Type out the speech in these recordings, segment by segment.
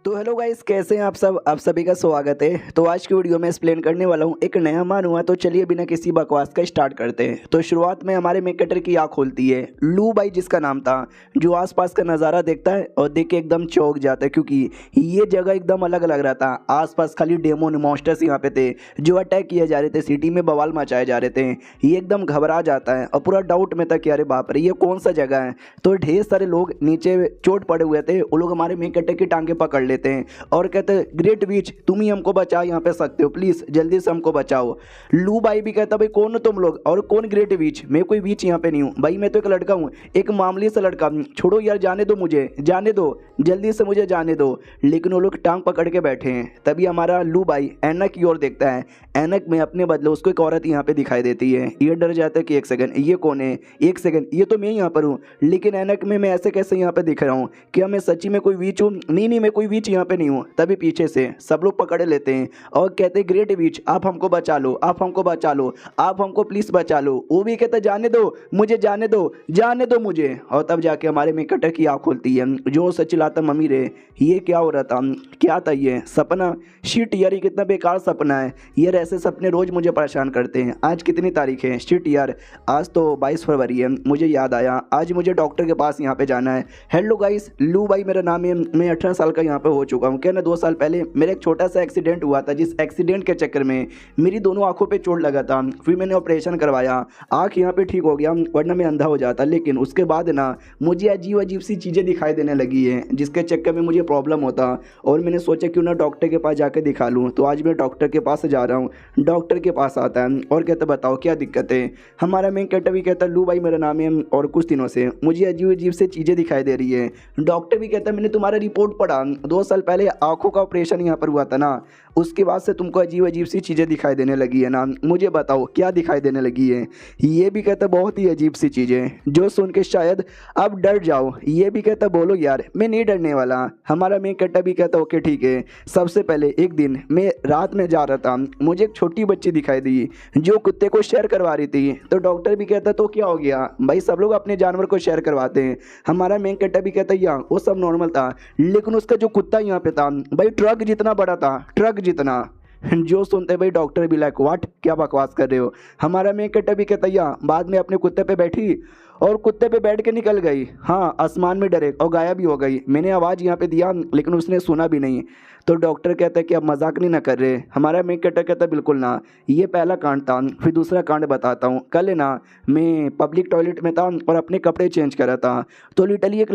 तो hello guys, कैसे हैं आप सब। आप सभी का स्वागत है। तो आज की वीडियो में एक्सप्लेन करने वाला हूँ एक नया मान हुआ। तो चलिए बिना किसी बकवास का स्टार्ट करते हैं। तो शुरुआत में हमारे मेन कैरेक्टर की आँख खुलती है। लू बाई जिसका नाम था, जो आसपास का नज़ारा देखता है और देख के एकदम चौंक जाता है, क्योंकि ये जगह एकदम अलग लग रहा था। आसपास खाली डेमोन मॉन्स्टर्स यहाँ पे थे जो अटैक किए जा रहे थे, सिटी में बवाल मचाए जा रहे थे। ये एकदम घबरा जाता है और पूरा डाउट में था कि अरे बाप रे, ये कौन सा जगह है। तो ढेर सारे लोग नीचे चोट पड़े हुए थे, वो लोग हमारे मेन कैरेक्टर की टांगे पकड़ लेते हैं और कहते हैं ग्रेट विच, तुम ही हमको बचा यहाँ पे सकते हो, प्लीज़ जल्दी से हमको बचाओ। लू भाई भी कहता भाई कौन हो तुम लोग और कौन ग्रेट विच, मैं कोई विच यहाँ पे नहीं हूँ भाई, मैं तो एक लड़का हूँ, एक मामूली सा लड़का। छोड़ो यार, जाने दो मुझे, जाने दो, जल्दी से मुझे जाने दो। लेकिन वो लोग टांग पकड़ के बैठे हैं। तभी हमारा लू भाई ऐनक की ओर देखता है। ऐनक में अपने बदले उसको एक औरत यहाँ पे दिखाई देती है। ये डर जाता है कि एक सेकंड, ये कौन है, एक सेकंड, ये तो मैं यहाँ पर हूँ, लेकिन ऐनक में मैं ऐसे कैसे यहाँ पे दिख रहा हूँ, क्या मैं सच्ची में कोई वीच हूँ? नहीं नहीं, मैं कोई वीच यहाँ पे नहीं हूँ। तभी पीछे से सब लोग पकड़ लेते हैं और कहते हैं ग्रेट विच, आप हमको बचा लो, आप हमको बचा लो, आप हमको प्लीज बचा लो। वो भी कहता जाने दो मुझे, जाने दो, जाने दो मुझे। और तब जाके हमारे में कटर की आँख खुलती है। जो से चिल्लाता मम्मी रे, ये क्या हो रहा था, क्या था ये सपना? शिट यार, ये कितना बेकार सपना है यार, ऐसे सपने रोज मुझे परेशान करते हैं। आज कितनी तारीख है? शिट यार, आज तो 22 फरवरी है। मुझे याद आया, आज मुझे डॉक्टर के पास यहाँ पे जाना है। हेलो गाइस, लू भाई मेरा नाम है। मैं 18 साल का यहाँ पे हो चुका हूँ। क्या ना 2 साल पहले मेरा एक छोटा सा एक्सीडेंट हुआ था, जिस एक्सीडेंट के चक्कर में मेरी दोनों आंखों पे चोट लगा था। फिर मैंने ऑपरेशन करवाया, आंख यहाँ पे ठीक हो गया, वरना मैं अंधा हो जाता। लेकिन उसके बाद ना मुझे अजीब अजीब सी चीज़ें दिखाई देने लगी है, जिसके चक्कर में मुझे प्रॉब्लम होता। और मैंने सोचा क्यों ना डॉक्टर के पास जाके दिखा लूँ। तो आज मैं डॉक्टर के पास जा रहा हूँ। डॉक्टर के पास आता है और कहता बताओ क्या दिक्कत है। हमारा मेन कैरेक्टर भी कहता लू भाई मेरा नाम है, और कुछ दिनों से मुझे अजीब अजीब से चीज़ें दिखाई दे रही है। डॉक्टर भी कहता मैंने तुम्हारा रिपोर्ट पढ़ा, 2 साल पहले आंखों का ऑपरेशन यहाँ पर हुआ था ना, उसके बाद से तुमको अजीब अजीब सी चीज़ें दिखाई देने लगी है ना। मुझे बताओ क्या दिखाई देने लगी है। ये भी कहता बहुत ही अजीब सी चीज़ें जो सुन के शायद आप डर जाओ। ये भी कहता बोलो यार, मैं नहीं डरने वाला। हमारा मेन कैरेक्टर भी कहता ओके ठीक है। सबसे पहले एक दिन मैं रात में जा रहा था, मुझे एक छोटी बच्ची दिखाई दी जो कुत्ते को शेयर करवा रही थी। तो डॉक्टर भी कहता तो क्या हो गया भाई, सब लोग अपने जानवर को शेयर करवाते हैं। हमारा मेन कैरेक्टर भी कहता या वो सब नॉर्मल था, लेकिन उसका जो कुत्ता यहाँ पे था भाई ट्रक जितना बड़ा था, ट्रक जितना। जो सुनते भाई डॉक्टर भी लाइक व्हाट, क्या बकवास कर रहे हो। हमारा मेन कैरेक्टर भी कहता या बाद में अपने कुत्ते पे बैठी और कुत्ते पे बैठ के निकल गई। हाँ, आसमान में डरे और गायब भी हो गई। मैंने आवाज़ यहाँ पे दिया लेकिन उसने सुना भी नहीं। तो डॉक्टर कहता है कि अब मजाक नहीं ना कर रहे। हमारा मेन कैरेक्टर कहता है बिल्कुल ना। ये पहला कांड था। फिर दूसरा कांड बताता हूँ। कल है ना, मैं पब्लिक टॉयलेट में था और अपने कपड़े चेंज कर रहा था। तो लिटरली एक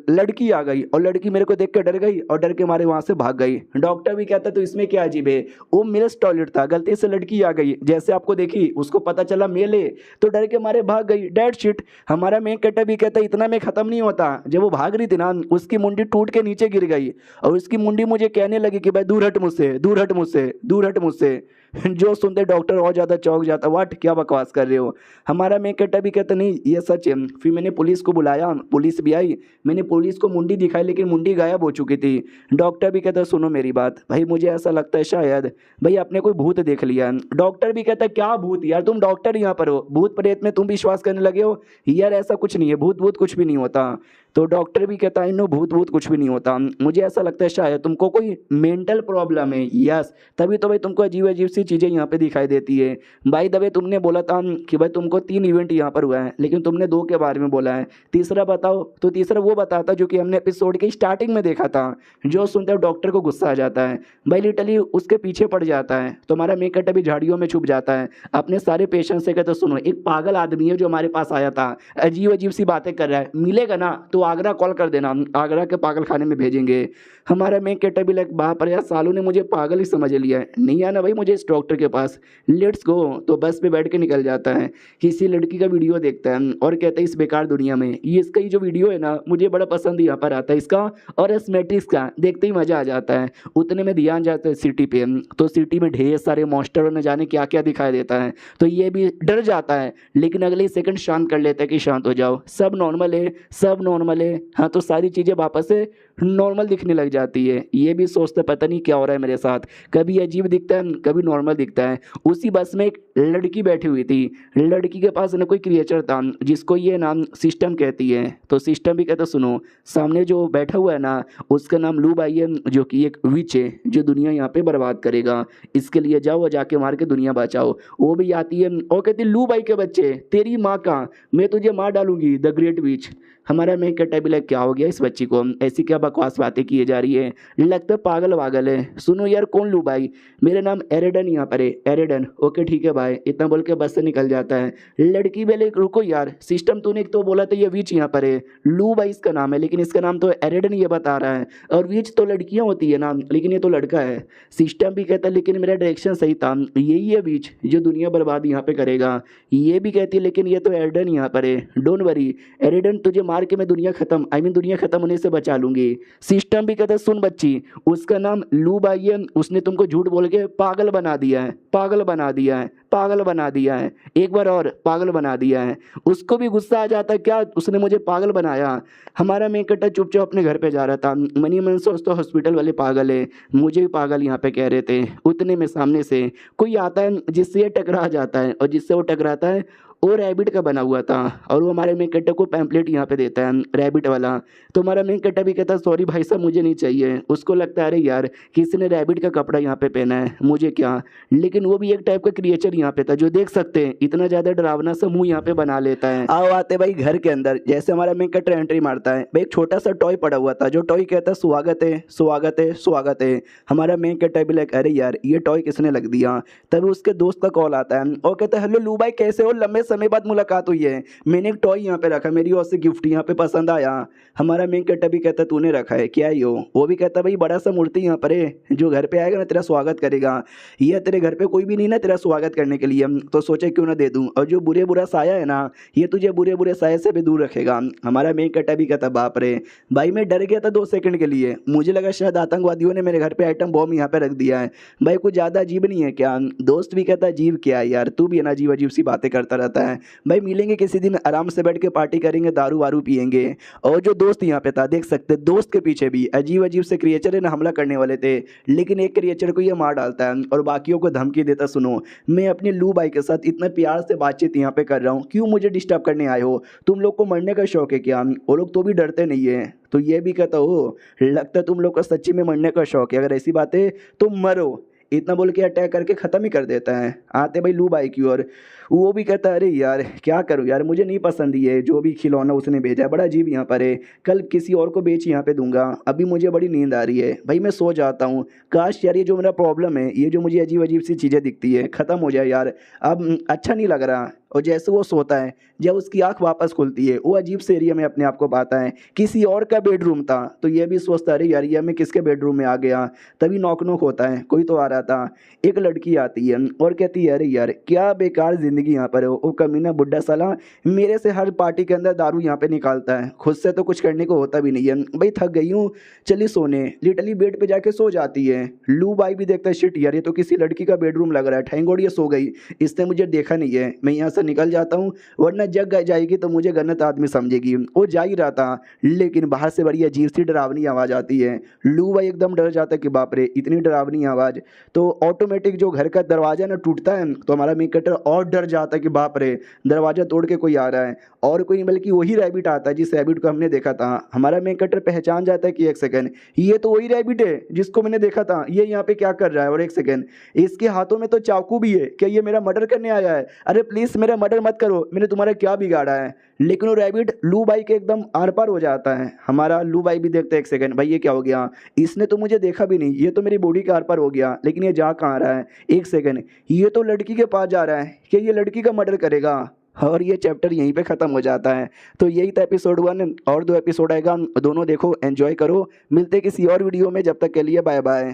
लड़की आ गई और लड़की मेरे को देख के डर गई और डर के मारे वहाँ से भाग गई। डॉक्टर भी कहता तो इसमें क्या अजीब है, वो मेल्स टॉयलेट था, गलती से लड़की आ गई, जैसे आपको देखी उसको पता चला मेल है तो डर के मारे भाग गई। Dead shit. हमारा मेन कैरेक्टर भी कहता इतना में ख़त्म नहीं होता। जब वो भाग रही थी ना, उसकी मुंडी टूट के नीचे गिर गई और उसकी मुंडी मुझे कहने लगी कि भाई दूर हट मुझसे, दूर हट मुझसे, दूर हट मुझसे। जो सुनते डॉक्टर और ज़्यादा चौंक जाता, व्हाट, क्या बकवास कर रहे हो। हमारा मेन कैरेक्टर भी कहता नहीं ये सच है। फिर मैंने पुलिस को बुलाया, पुलिस भी आई, मैंने पुलिस को मुंडी दिखाई लेकिन मुंडी गायब हो चुकी थी। डॉक्टर भी कहता सुनो मेरी बात भाई, मुझे ऐसा लगता है शायद भाई आपने कोई भूत देख लिया। डॉक्टर भी कहता क्या भूत यार, तुम डॉक्टर यहाँ पर हो, भूत प्रेत में तुम विश्वास करने लगे हो यार, ऐसा कुछ नहीं है, भूत भूत कुछ भी नहीं होता। तो डॉक्टर भी कहता है नो, भूत भूत कुछ भी नहीं होता, मुझे ऐसा लगता है शायद तुमको कोई मेंटल प्रॉब्लम है। यस, तभी तो भाई तुमको अजीब अजीब सी चीज़ें यहाँ पे दिखाई देती है। बाय द वे तुमने बोला था कि भाई तुमको 3 इवेंट यहाँ पर हुआ है, लेकिन तुमने 2 के बारे में बोला है, तीसरा बताओ। तो तीसरा वो बताता जो कि हमने एपिसोड के स्टार्टिंग में देखा था। जो सुनते हो डॉक्टर को गुस्सा आ जाता है भाई, लिटरली उसके पीछे पड़ जाता है। तो हमारा मेन कैरेक्टर भी झाड़ियों में छुप जाता है। अपने सारे पेशेंट से कहते सुनो, एक पागल आदमी है जो हमारे पास आया था, अजीब अजीब सी बातें कर रहा है, मिलेगा ना तो आगरा कॉल कर देना, आगरा के पागल खाने में भेजेंगे। हमारा मेन कैरेक्टर भी लाइक बाप रे यार, सालों ने मुझे पागल ही समझ लिया है, नहीं आना भाई मुझे इस डॉक्टर के पास, लेट्स गो। तो बस पे बैठ के निकल जाता है, किसी लड़की का वीडियो देखता है और कहता है इस बेकार दुनिया में ये इसका ही जो वीडियो है ना मुझे बड़ा पसंद यहाँ पर आता है इसका, और एस्मेटिक्स का देखते ही मज़ा आ जाता है। उतने में ध्यान जाता है सिटी पे। तो सिटी में ढेर सारे मॉन्स्टर और न जाने क्या क्या दिखाई देता है। तो ये भी डर जाता है, लेकिन अगले सेकंड शांत कर लेता है कि शांत हो जाओ, सब नॉर्मल है, सब नॉर्मल है। हाँ, तो सारी चीज़ें वापस से नॉर्मल दिखने लग जाती है। ये भी सोचता पता नहीं क्या हो रहा है मेरे साथ, कभी अजीब दिखता है कभी नॉर्मल दिखता है। उसी बस में एक लड़की बैठी हुई थी। लड़की के पास ना कोई क्रिएचर था जिसको ये नाम सिस्टम कहती है। तो सिस्टम भी कहता सुनो, सामने जो बैठा हुआ है ना उसका नाम लू बाई है, जो कि एक विच है जो दुनिया यहाँ पे बर्बाद करेगा। इसके लिए जाओ और जाके मार के दुनिया बचाओ। वो भी आती है और कहती लू बाई के बच्चे तेरी माँ का, मैं तुझे मार डालूंगी द ग्रेट विच। हमारा मैं कहता भी लाइक क्या हो गया इस बच्ची को, ऐसी क्या बकवास बातें किए जा रही है, लगता है पागल वागल है। सुनो यार कौन लू भाई, मेरा नाम एरेडन यहाँ पर है, एरेडन। ओके ठीक है भाई, इतना बोल के बस से निकल जाता है। लड़की बोले रुको यार, सिस्टम तूने एक तो बोला था ये विच यहाँ पर है, लू भाई इसका नाम है लेकिन इसका नाम तो एरेडन ये बता रहा है, और विच तो लड़कियाँ होती है ना, लेकिन ये तो लड़का है। सिस्टम भी कहता है लेकिन मेरा डायरेक्शन सही था, यही है विच जो दुनिया बर्बाद यहाँ पे करेगा। ये भी कहती है लेकिन ये तो एरेडन यहाँ पर है, डोंट वरी एरेडन, तुझे मार के मैं दुनिया खत्म दुनिया खत्म होने से बचा लूंगी। सिस्टम भी कहता है सुन बच्ची, उसका नाम लू बाई है, उसने तुमको झूठ बोल के पागल बना दिया है, पागल बना दिया है, पागल बना दिया है, एक बार और पागल बना दिया है। उसको भी गुस्सा आ जाता है क्या उसने मुझे पागल बनाया। हमारा मैं कट्टा चुपचाप अपने घर पे जा रहा था, मनी मन सोचता हॉस्पिटल वाले पागल है, मुझे भी पागल यहाँ पे कह रहे थे। उतने में सामने से कोई आता है जिससे ये टकरा जाता है, और जिससे वो टकराता है वो रैबिट का बना हुआ था, और वो हमारे मेन कट्टा को पैम्पलेट यहाँ पे देता है रैबिट वाला। तो हमारा मेन कट्टा भी कहता है सॉरी भाई साहब मुझे नहीं चाहिए। उसको लगता है अरे यार किसी ने रैबिट का कपड़ा यहाँ पे पहना है, मुझे क्या। लेकिन वो भी एक टाइप का क्रिएचर यहाँ पे था जो देख सकते हैं इतना ज़्यादा डरावना सा मुंह यहाँ पे बना लेता है। आओ आते भाई घर के अंदर, जैसे हमारा मेन कट्टा एंट्री मारता है भाई एक छोटा सा टॉय पड़ा हुआ था, जो टॉय कहता है स्वागत है स्वागत है स्वागत है। हमारा मेन कट्टा भी लाइक अरे यार ये टॉय किसने लग दिया। तभी उसके दोस्त का कॉल आता है और कहता है हेलो लू भाई कैसे हो, लंबे समय बाद मुलाकात हुई है, मैंने एक टॉय यहाँ पे रखा, मेरी ओर से गिफ्ट यहाँ पे पसंद आया। हमारा मेन कट्टा भी कहता तूने रखा है क्या यो। वो भी कहता भाई बड़ा सा मूर्ति यहाँ पर है, जो घर पे आएगा ना तेरा स्वागत करेगा। ये तेरे घर पे कोई भी नहीं ना तेरा स्वागत करने के लिए, तो सोचे क्यों ना दे दूं। और जो बुरे बुरा साया है ना ये तुझे बुरे बुरे साये से भी दूर रखेगा। हमारा मेन कट्टा भी कहता बाप रे भाई मैं डर गया था 2 सेकंड के लिए, मुझे लगा शायद आतंकवादियों ने मेरे घर पे आइटम बॉम्ब यहाँ पे रख दिया है। भाई कुछ ज़्यादा अजीब नहीं है क्या। दोस्त भी कहता अजीब क्या है यार, तू भी है ना अजीब अजीब सी बातें करता रहता है। भाई मिलेंगे किसी दिन आराम से बैठ के पार्टी करेंगे, दारू वारू पियेंगे। और जो दोस्त यहाँ पे था देख सकते दोस्त के पीछे भी अजीब अजीब से क्रिएचर है ना हमला करने वाले थे, लेकिन एक क्रिएचर को ये मार डालता है और बाकियों को धमकी देता सुनो मैं अपने लू भाई के साथ इतना प्यार से बातचीत यहाँ पे कर रहा हूँ, क्यों मुझे डिस्टर्ब करने आए हो, तुम लोग को मरने का शौक है क्या। वो लोग तो भी डरते नहीं है। तो ये भी कहता हो लगता तुम लोग को सच्ची में मरने का शौक है, अगर ऐसी बात है तो मरो। इतना बोल के अटैक करके ख़त्म ही कर देता है। आते भाई लू बाई की ओर, वो भी कहता है अरे यार क्या करूँ यार, मुझे नहीं पसंद ये जो भी खिलौना उसने भेजा है, बड़ा अजीब यहाँ पर है, कल किसी और को बेच यहाँ पे दूंगा, अभी मुझे बड़ी नींद आ रही है भाई मैं सो जाता हूँ। काश यार ये जो मेरा प्रॉब्लम है, ये जो मुझे अजीब अजीब सी चीज़ें दिखती है ख़त्म हो जाए यार, अब अच्छा नहीं लग रहा। और जैसे वो सोता है जब उसकी आंख वापस खुलती है वो अजीब से एरिया में अपने आप को पाता है, किसी और का बेडरूम था। तो ये भी सोचता अरे यार ये मैं किसके बेडरूम में आ गया। तभी नॉक नॉक होता है, कोई तो आ रहा था। एक लड़की आती है और कहती है अरे यार क्या बेकार ज़िंदगी यहाँ पर है, वो कमीना बुड्ढा साला मेरे से हर पार्टी के अंदर दारू यहाँ पे निकालता है, खुद से तो कुछ करने को होता भी नहीं है। भाई थक गई हूँ चली सोने, लिटरली बेड पे जाके सो जाती है। लू भाई भी देखता है शिट यार ये तो किसी लड़की का बेडरूम लग रहा है, ठैंगोड़ ये सो गई, इसने मुझे देखा नहीं है, मैं यहाँ से निकल जाता हूँ वरना जग जाएगी तो मुझे गलत आदमी समझेगी। वो जा ही रहा था लेकिन बाहर से बड़ी अजीब सी डरावनी आवाज़ आती है। लू भाई एकदम डर जाता है कि बाप रे इतनी डरावनी आवाज़। तो ऑटोमेटिक जो घर का दरवाज़ा ना टूटता है तो हमारा मेन कटर और डर जाता है कि बाप रे दरवाज़ा तोड़ के कोई आ रहा है, और कोई नहीं बल्कि वही रैबिट आता है जिस रैबिट को हमने देखा था। हमारा मेन कटर पहचान जाता है कि एक सेकंड ये तो वही रैबिट है जिसको मैंने देखा था, ये यहाँ पे क्या कर रहा है, और एक सेकंड इसके हाथों में तो चाकू भी है, क्या ये मेरा मर्डर करने आया है, अरे प्लीज़ मेरा मर्डर मत करो, मैंने तुम्हारा क्या बिगाड़ा है। लेकिन वो रैबिट लू भाई के एकदम आर पार हो जाता है। हमारा लू भाई भी देखता है एक सेकंड भाई ये क्या हो गया, इसने तो मुझे देखा भी नहीं, ये तो मेरी बॉडी के आर पार हो गया, लेकिन ये जा कहाँ रहा है, एक सेकंड ये तो लड़की के पास जा रहा है, क्या ये लड़की का मर्डर करेगा। और ये चैप्टर यहीं पे ख़त्म हो जाता है। तो यही था एपिसोड 1, और 2 एपिसोड आएगा, दोनों देखो एंजॉय करो। मिलते किसी और वीडियो में, जब तक के लिए बाय बाय।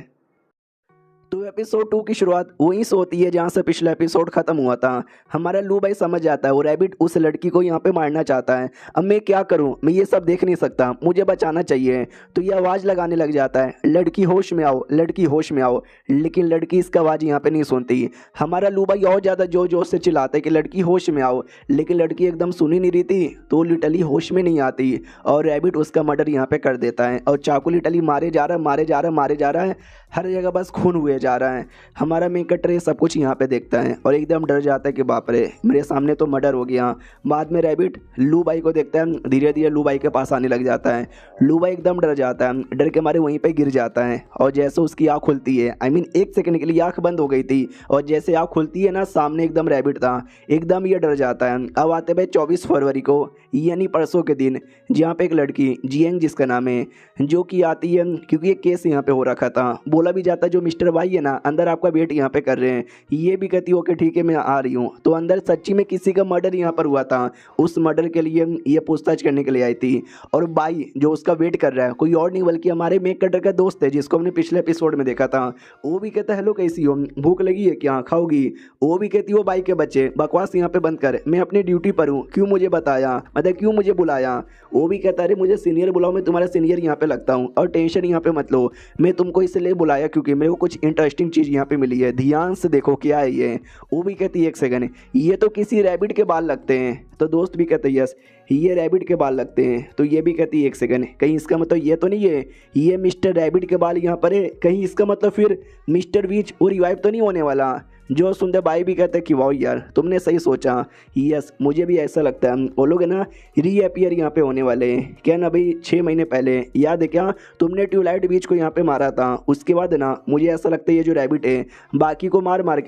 तो एपिसोड 2 की शुरुआत वहीं से होती है जहाँ से पिछला एपिसोड खत्म हुआ था। हमारा लू भाई समझ जाता है वो रैबिट उस लड़की को यहाँ पे मारना चाहता है। अब मैं क्या करूँ, मैं ये सब देख नहीं सकता, मुझे बचाना चाहिए। तो ये आवाज़ लगाने लग जाता है, लड़की होश में आओ, लड़की होश में आओ। लेकिन लड़की इसका आवाज़ यहाँ पे नहीं सुनती। हमारा लू भाई और ज़्यादा जोर जोर से चिल्लाता है कि लड़की होश में आओ, लेकिन लड़की एकदम सुन ही नहीं रही थी, तो लिटरली होश में नहीं आती और रैबिट उसका मर्डर यहाँ पे कर देता है। और चाकू लिटरली मारे जा रहा है, मारे जा रहा है, मारे जा रहा है, हर जगह बस खून हुए जा रहा है। हमारा मेन कैरेक्टर ये सब कुछ यहाँ पे देखता है और एकदम डर जाता है कि बाप रे, मेरे सामने तो मर्डर हो गया। बाद में रैबिट लू भाई को देखता है, धीरे धीरे लू भाई के पास आने लग जाता है। लू भाई एकदम डर जाता है, डर के मारे वहीं पे गिर जाता है। और जैसे उसकी आँख खुलती है, आई मीन एक सेकंड के लिए आँख बंद हो गई थी, और जैसे आँख खुलती है ना, सामने एकदम रैबिट था। एकदम ये डर जाता है। अब आते भाई 24 फरवरी को, यानी परसों के दिन, जहाँ पे एक लड़की जियंग जिसका नाम है, जो कि आती है क्योंकि ये केस यहाँ पे हो रखा था। बोला भी जाता है जो मिस्टर भाई है ना, अंदर आपका वेट यहाँ पे कर रहे हैं। ये भी कहती ओके ठीक है मैं आ रही हूँ। तो अंदर सच्ची में किसी का मर्डर यहाँ पर हुआ था, उस मर्डर के लिए ये पूछताछ करने के लिए आई थी। और भाई जो उसका वेट कर रहा है कोई और नहीं बल्कि हमारे मेक कटर का दोस्त है, जिसको हमने पिछले एपिसोड में देखा था। वो भी कहता है हेलो कैसी हो, भूख लगी है क्या, खाओगी? वो भी कहती हो भाई के बच्चे बकवास यहाँ पे बंद कर, मैं अपनी ड्यूटी पर हूँ, क्यों मुझे बताया, मतलब क्यों मुझे बुलाया? वो भी कहता है अरे मुझे सीनियर बुलाओ, मैं तुम्हारा सीनियर यहाँ पे लगता हूँ, और टेंशन यहाँ पे मत लो, मैं तुमको इसलिए बुलाया क्योंकि मेरे को कुछ इंटरेस्टिंग चीज़ यहाँ पे मिली है, ध्यान से देखो क्या है ये। वो भी कहती है एक सेकंड, ये तो किसी रैबिट के बाल लगते हैं। तो दोस्त भी कहते हैं यस ये रैबिट के बाल लगते हैं। तो ये भी कहती है एक सेकंड, कहीं इसका मतलब ये तो नहीं है ये मिस्टर रैबिट के बाल यहाँ पर है, कहीं इसका मतलब फिर मिस्टर बीच वो रिवाइव तो नहीं होने वाला? जो सुंदर भाई भी कहते हैं कि वाह यार तुमने सही सोचा। यस मुझे भी ऐसा लगता है, वो लोग है ना रीअपियर यहाँ पे होने वाले हैं। क्या ना भाई 6 महीने पहले याद है क्या तुमने ट्यूबलाइट बीच को यहाँ पे मारा था, उसके बाद ना मुझे ऐसा लगता है ये जो रैबिट है बाकी को मार मार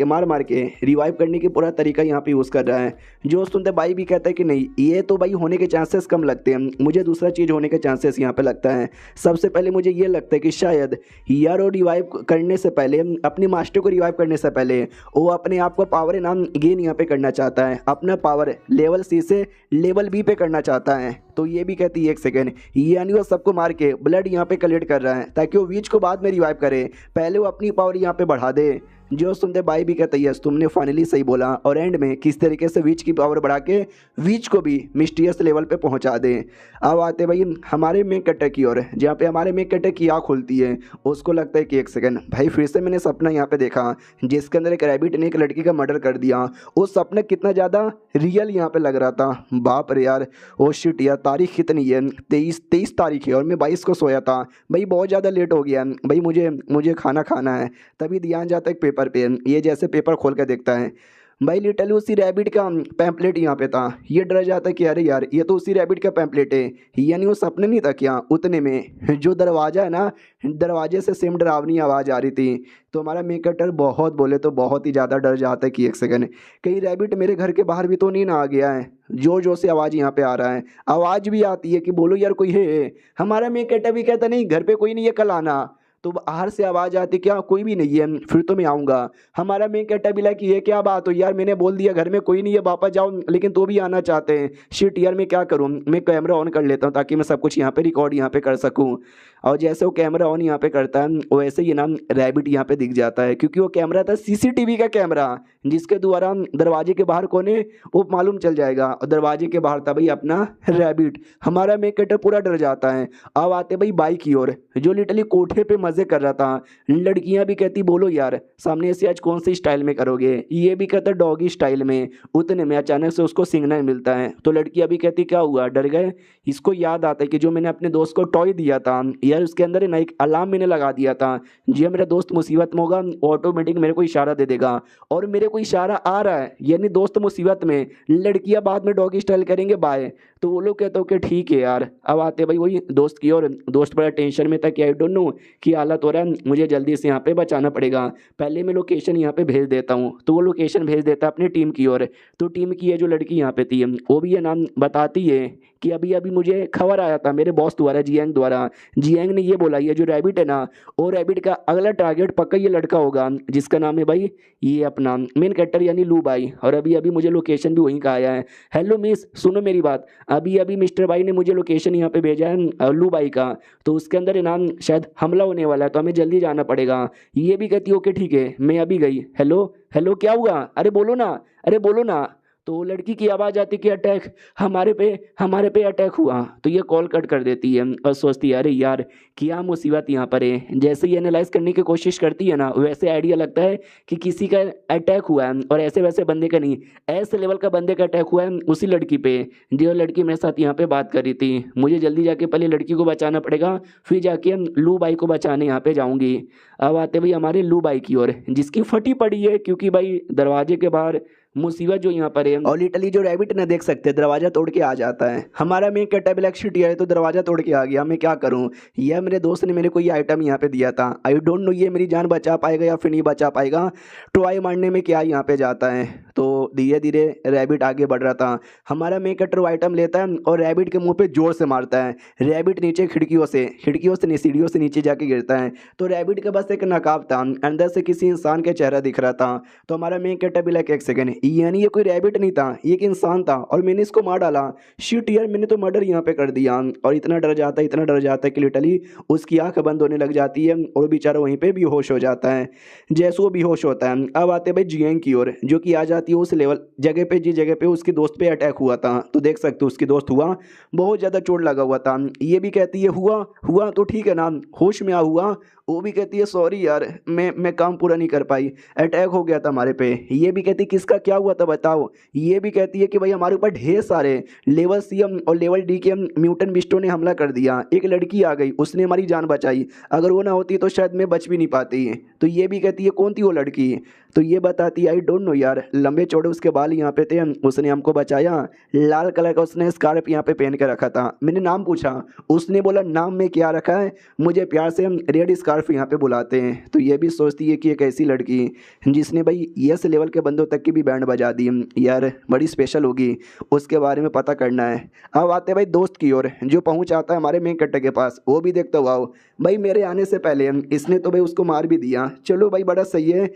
के रिवाइव करने की पूरा तरीका यहाँ पे यूज़ कर रहा है। जो सुनते भाई भी कहता है कि नहीं ये तो भाई होने के चांसेस कम लगते हैं, मुझे दूसरा चीज़ होने के चांसेस यहाँ पे लगता है। सबसे पहले मुझे ये लगता है कि शायद यार वो रिवाइव करने से पहले, अपनी मास्टर को रिवाइव करने से पहले वो अपने आप को पावर नाम गेन यहाँ पे करना चाहता है, अपना पावर लेवल सी से लेवल बी पे करना चाहता है। तो ये भी कहती है एक सेकेंड, यानी वो सबको मार के ब्लड यहाँ पे कलेक्ट कर रहा है ताकि वो वीच को बाद में रिवाइव करे, पहले वो अपनी पावर यहाँ पे बढ़ा दे। जो सुनते भाई भी कहते यस तुमने फाइनली सही बोला, और एंड में किस तरीके से वीच की पावर बढ़ा के वीच को भी मिस्टीरियस लेवल पे पहुंचा दें। अब आते भाई हमारे मेक कटर की ओर, जहाँ पे हमारे मेक कटर की आँख खुलती है, उसको लगता है कि एक सेकंड भाई फिर से मैंने सपना यहाँ पे देखा जिसके अंदर एक रैबिट ने एक लड़की का मर्डर कर दिया। वो सपना कितना ज़्यादा रियल यहाँ पे लग रहा था, बाप रे यार। ओ शिट यार तारीख कितनी है, 23 तारीख है और मैं 22 को सोया था भाई, बहुत ज़्यादा लेट हो गया भाई, मुझे खाना खाना है। तभी ध्यान जाता है पेपर पे, ये जैसे पेपर खोल कर देखता है भाई लिटरली उसी रैबिट का पैम्पलेट यहाँ पे था। ये डर जाता है कि अरे यार ये तो उसी रैबिट का पैम्पलेट है, यानी वो सपने नहीं था क्या? उतने में जो दरवाज़ा है ना, दरवाजे से सेम डरावनी आवाज़ आ रही थी। तो हमारा मेक कटर बहुत बोले तो बहुत ही ज़्यादा डर जाता है कि एक सेकंड कहीं रैबिट मेरे घर के बाहर भी तो नहीं ना आ गया है। जोर जोर से आवाज़ यहाँ पे आ रहा है, आवाज़ भी आती है कि बोलो यार कोई है। हमारा मेक कटर भी कहता नहीं घर पे कोई नहीं है कल आना। तो बाहर से आवाज़ आती क्या कोई भी नहीं है, फिर तो मैं आऊँगा। हमारा मेन कैरेक्टर भी कि ये क्या बात हो यार, मैंने बोल दिया घर में कोई नहीं है वापस जाओ, लेकिन तो भी आना चाहते हैं। शिट यार मैं क्या करूँ, मैं कैमरा ऑन कर लेता हूँ ताकि मैं सब कुछ यहाँ पे रिकॉर्ड यहाँ पे कर सकूँ। और जैसे वो कैमरा ऑन यहाँ पे करता है वैसे ही ना रैबिट यहाँ पे दिख जाता है, क्योंकि वो कैमरा था सीसीटीवी का कैमरा जिसके द्वारा दरवाजे के बाहर कौन है वो मालूम चल जाएगा। और दरवाजे के बाहर था भाई अपना रैबिट। हमारा मेक कैरेक्टर पूरा डर जाता है। अब आते भाई बाई की ओर, जो लिटरली कोठे पे मजे कर रहा था। लड़कियां भी कहती बोलो यार सामने से आज कौन सी स्टाइल में करोगे, ये भी कहता डॉगी स्टाइल में। उतने में अचानक से उसको सिग्नल मिलता है, तो लड़कियां भी कहती क्या हुआ डर गए? इसको याद आता है कि जो मैंने अपने दोस्त को टॉय दिया था यार, उसके अंदर ना एक अलार्म मैंने लगा दिया था, जो मेरा दोस्त मुसीबत में होगा ऑटोमेटिक मेरे को इशारा दे देगा। और मेरे को इशारा आ रहा है यानी दोस्त मुसीबत में, लड़कियां बाद में डॉगी स्टाइल करेंगे बाय। तो वो लोग कहते हो कि ठीक है यार। अब आते भाई वही दोस्त की ओर, दोस्त बड़ा टेंशन में था कि आई डोंट नो कि हालत हो रहा है, मुझे जल्दी से यहाँ पे बचाना पड़ेगा, पहले मैं लोकेशन यहाँ पे भेज देता हूँ। तो वो लोकेशन भेज देता है अपनी टीम की ओर। तो टीम की ये जो लड़की यहाँ पे थी वो भी ये नाम बताती है कि अभी अभी मुझे खबर आया था मेरे बॉस द्वारा, जियांग द्वारा। जियांग ने ये बोला ये जो रैबिट है ना, वो रैबिट का अगला टारगेट पक्का ये लड़का होगा जिसका नाम है भाई ये अपना मेन कैरेक्टर यानी लू भाई। और अभी अभी मुझे लोकेशन भी वहीं का आया है। हेलो मिस, सुनो मेरी बात। अभी अभी मिस्टर भाई ने मुझे लोकेशन यहाँ पे भेजा है लू भाई का, तो उसके अंदर है ना शायद हमला होने वाला है, तो हमें जल्दी जाना पड़ेगा। ये भी कहती ओके ठीक है, मैं अभी गई। हेलो हेलो, क्या हुआ? अरे बोलो ना, अरे बोलो ना। तो वो लड़की की आवाज़ आती कि अटैक, हमारे पे अटैक हुआ। तो ये कॉल कट कर देती है और सोचती है अरे यार क्या मुसीबत यहाँ पर है। जैसे ही एनालाइज करने की कोशिश करती है ना, वैसे आइडिया लगता है कि किसी का अटैक हुआ है, और ऐसे वैसे बंदे का नहीं, ऐसे लेवल का बंदे का अटैक हुआ है उसी लड़की पे जो लड़की मेरे साथ यहाँ पे बात कर रही थी। मुझे जल्दी जाके पहले लड़की को बचाना पड़ेगा, फिर जाके लू बाई को बचाने यहाँ पे जाऊंगी। अब आते भाई हमारे लू बाई की ओर, जिसकी फटी पड़ी है क्योंकि भाई दरवाजे के बाहर मुसीबत जो यहाँ पर है। और लिटरली जो रैबिट ना देख सकते दरवाजा तोड़ के आ जाता है। हमारा मेन कैरेक्टर ब्लैक सिटी है तो दरवाजा तोड़ के आ गया। मैं क्या करूं, यह मेरे दोस्त ने मेरे को ये आइटम यहाँ पे दिया था। आई डोंट नो ये मेरी जान बचा पाएगा या फिर नहीं बचा पाएगा। ट्राई मारने में क्या यहाँ पे जाता है। तो धीरे धीरे रैबिट आगे बढ़ रहा था। हमारा मेन कैरेक्टर वो आइटम लेता है और रैबिट के मुंह पे जोर से मारता है। रैबिट नीचे खिड़कियों से नहीं सीढ़ियों से नीचे जाके गिरता है। तो रैबिट का बस एक नकाब था, अंदर से किसी इंसान का चेहरा दिख रहा था। तो हमारा मेन कैरेक्टर भी लाइक एक सेकंड, यानी ये कोई रैबिट नहीं था, ये एक इंसान था और मैंने इसको मार डाला। शिट यार, मैंने तो मर्डर यहाँ पे कर दिया। और इतना डर जाता है कि लिटरली उसकी आंख बंद होने लग जाती है और बेचारा वहीं पे बेहोश हो जाता है। जैसे वो बेहोश होता है, अब आते भाई जियांग की ओर, जो कि आ जाती है उस लेवल जगह पे जिस जगह पे उसके दोस्त पे अटैक हुआ था। तो देख सकते हो उसकी दोस्त हुआ बहुत ज़्यादा चोट लगा हुआ था। ये भी कहती है हुआ हुआ तो ठीक है ना, होश में आ हुआ। वो भी कहती है सॉरी यार, मैं काम पूरा नहीं कर पाई, अटैक हो गया था हमारे पे। ये भी कहती है किसका क्या हुआ था बताओ। ये भी कहती है कि भाई हमारे ऊपर ढेर सारे लेवल सी और लेवल डी के म्यूटेंट बिस्टों ने हमला कर दिया। एक लड़की आ गई, उसने हमारी जान बचाई, अगर वो ना होती तो शायद मैं बच भी नहीं पाती। तो ये भी कहती है कौन थी वो लड़की। तो ये बताती आई डोंट नो यार, लंबे चौड़े उसके बाल यहाँ पे थे, उसने हमको बचाया। लाल कलर का उसने स्कार्फ यहाँ पे पहन के रखा था। मैंने नाम पूछा, उसने बोला नाम में क्या रखा है, मुझे प्यार से रेड स्कार्फ यहाँ पे बुलाते हैं। तो ये भी सोचती है कि एक ऐसी लड़की जिसने भाई यस लेवल के बंदों तक की भी बैंड बजा दी यार, बड़ी स्पेशल होगी, उसके बारे में पता करना है। अब आते भाई दोस्त की ओर, जो पहुँच आता है हमारे मेन कट्टे के पास। वो भी देखता हुआ भाई मेरे आने से पहले इसने तो भाई उसको मार भी दिया। चलो भाई बड़ा सही है,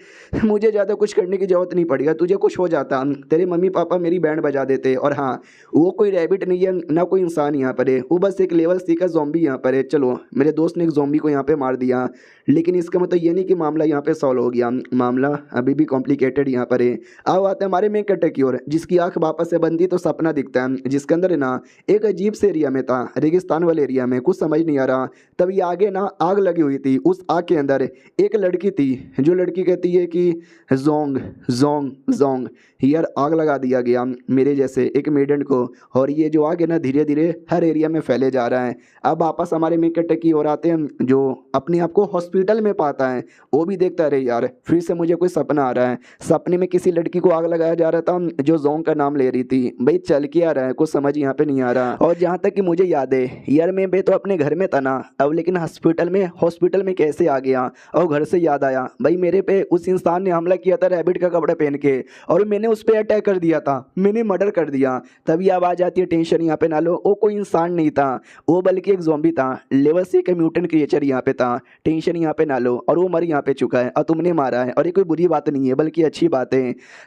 मुझे ज़्यादा कुछ करने की ज़रूरत नहीं पड़ेगा। तुझे कुछ हो जाता, तेरे मम्मी पापा मेरी बैंड बजा देते। और हाँ, वो कोई रैबिट नहीं है ना कोई इंसान यहाँ पर है, वो बस एक लेवल सी का ज़ॉम्बी यहाँ पर है। चलो मेरे दोस्त ने एक ज़ॉम्बी को यहाँ पे मार दिया, लेकिन इसका मतलब ये नहीं कि मामला यहाँ पे सॉल्व हो गया, मामला अभी भी कॉम्प्लिकेटेड यहाँ पर है। अब आते हैं हमारे मेन कैरेक्टर की ओर, जिसकी आंख वापस से बंदी तो सपना दिखता है, जिसके अंदर है ना एक अजीब से एरिया में था, रेगिस्तान वाले एरिया में, कुछ समझ नहीं आ रहा। तभी आगे ना आग लगी हुई थी, उस आग के अंदर एक लड़की थी, जो लड़की कहती है कि जोंग जोंग जोंग, यार आग लगा दिया गया मेरे जैसे एक मेडन को। और ये जो आग है ना धीरे धीरे हर एरिया में फैले जा रहा है। अब वापस हमारे मेन कैरेक्टर की ओर आते हैं, जो अपने आप को हॉस्पिटल में पाता है। वो भी देखता रहे यार, फिर से मुझे कोई सपना आ रहा है, सपने में किसी लड़की को आग लगाया जा रहा था जो जोंग का नाम ले रही थी। भाई चल के आ रहा है, कुछ समझ यहाँ पे नहीं आ रहा। और जहाँ तक कि मुझे याद है यार, मैं तो अपने घर में था ना अब, लेकिन हॉस्पिटल में कैसे आ गया। और घर से याद आया भाई मेरे पे उस इंसान ने हमला किया था रैबिट का कपड़ा पहन के, और मैंने उस पर अटैक कर दिया था, मैंने मर्डर कर दिया। तभी अब आ जाती है टेंशन यहाँ पे ना लो, वो कोई इंसान नहीं था, वो बल्कि एक ज़ॉम्बी था, लेवल सी का म्यूटेंट क्रिएचर यहाँ पे था। टेंशन यहाँ पे ना लो, और वो मर यहाँ पे चुका है और तुमने मारा है, और ये कोई बुरी बात नहीं है बल्कि अच्छी बात है।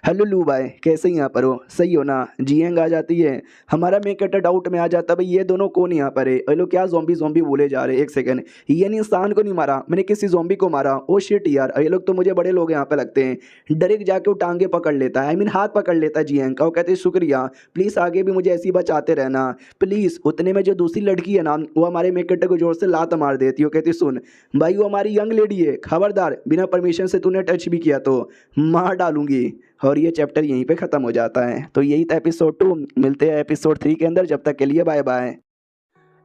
हेलो लू भाई, कैसे यहाँ पर हो, सही हो ना। जियांग आ जाती है, हमारा मेन कैरेक्टर डाउट में आ जाता है भाई ये दोनों कौन यहाँ पर है। ये लोग क्या ज़ॉम्बी बोले जा रहे हैं। एक सेकंड, ये नहीं इंसान को नहीं मारा मैंने, किसी ज़ॉम्बी को मारा। ओ शिट यार, ये लोग तो मुझे बड़े लोग यहाँ पे लगते हैं। डायरेक्ट जाके वो टांगे पकड़ लेता है, आई मीन हाथ पकड़ लेता है जियांग का। वो कहते हैं शुक्रिया, प्लीज़ आगे भी मुझे ऐसी बचाते रहना प्लीज़। उतने में जो दूसरी लड़की है ना, वो हमारे मेन कैरेक्टर को जोर से लात मार देती है। वो कहती सुन भाई, वो हमारी यंग लेडी है, खबरदार बिना परमिशन से तूने टच भी किया तो मार डालूंगी। और ये चैप्टर यहीं पे ख़त्म हो जाता है। तो यही था एपिसोड 2, मिलते हैं एपिसोड 3 के अंदर, जब तक के लिए बाय बाय।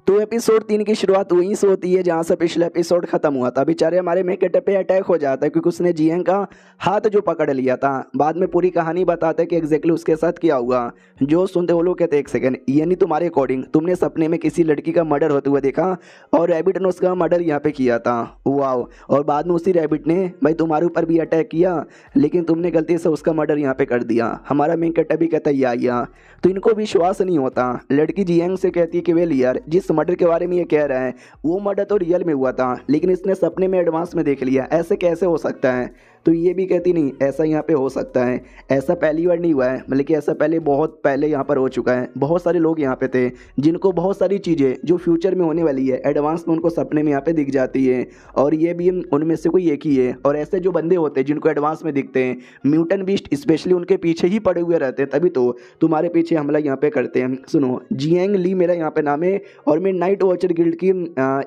तो एपिसोड 3 की शुरुआत वहीं से होती है जहां से पिछला एपिसोड खत्म हुआ था। बेचारे हमारे मेन कैरेक्टर पे अटैक हो जाता है क्योंकि उसने जियांग का हाथ जो पकड़ लिया था। बाद में पूरी कहानी बताते हैं कि एग्जैक्टली उसके साथ क्या हुआ। जो सुनते वो लोग कहते एक सेकंड, यानी तुम्हारे अकॉर्डिंग तुमने सपने में किसी लड़की का मर्डर होते हुए देखा और रैबिट ने उसका मर्डर यहाँ पे किया था। वाओ। और बाद में उसी रैबिट ने भाई तुम्हारे ऊपर भी अटैक किया, लेकिन तुमने गलती से उसका मर्डर यहाँ पे कर दिया। हमारा मेन कैरेक्टर भी कहता है या तो इनको विश्वास नहीं होता। लड़की जियांग से कहती है कि वेल यार, जिस मर्डर के बारे में ये कह रहा है वो मर्डर तो रियल में हुआ था, लेकिन इसने सपने में एडवांस में देख लिया, ऐसे कैसे हो सकता है। तो ये भी कहती नहीं ऐसा यहाँ पे हो सकता है, ऐसा पहली बार नहीं हुआ है, मतलब कि ऐसा पहले बहुत पहले यहाँ पर हो चुका है। बहुत सारे लोग यहाँ पे थे जिनको बहुत सारी चीज़ें जो फ्यूचर में होने वाली है एडवांस में उनको सपने में यहाँ पे दिख जाती है, और ये भी उनमें से कोई एक ही है। और ऐसे जो बंदे होते हैं जिनको एडवांस में दिखते हैं, म्यूटेंट बीस्ट स्पेशली उनके पीछे ही पड़े हुए रहते हैं, तभी तो तुम्हारे पीछे हमला यहाँ पे करते हैं। सुनो, जियांग ली मेरा यहाँ पे नाम है और मैं नाइट वॉचर गिल्ड की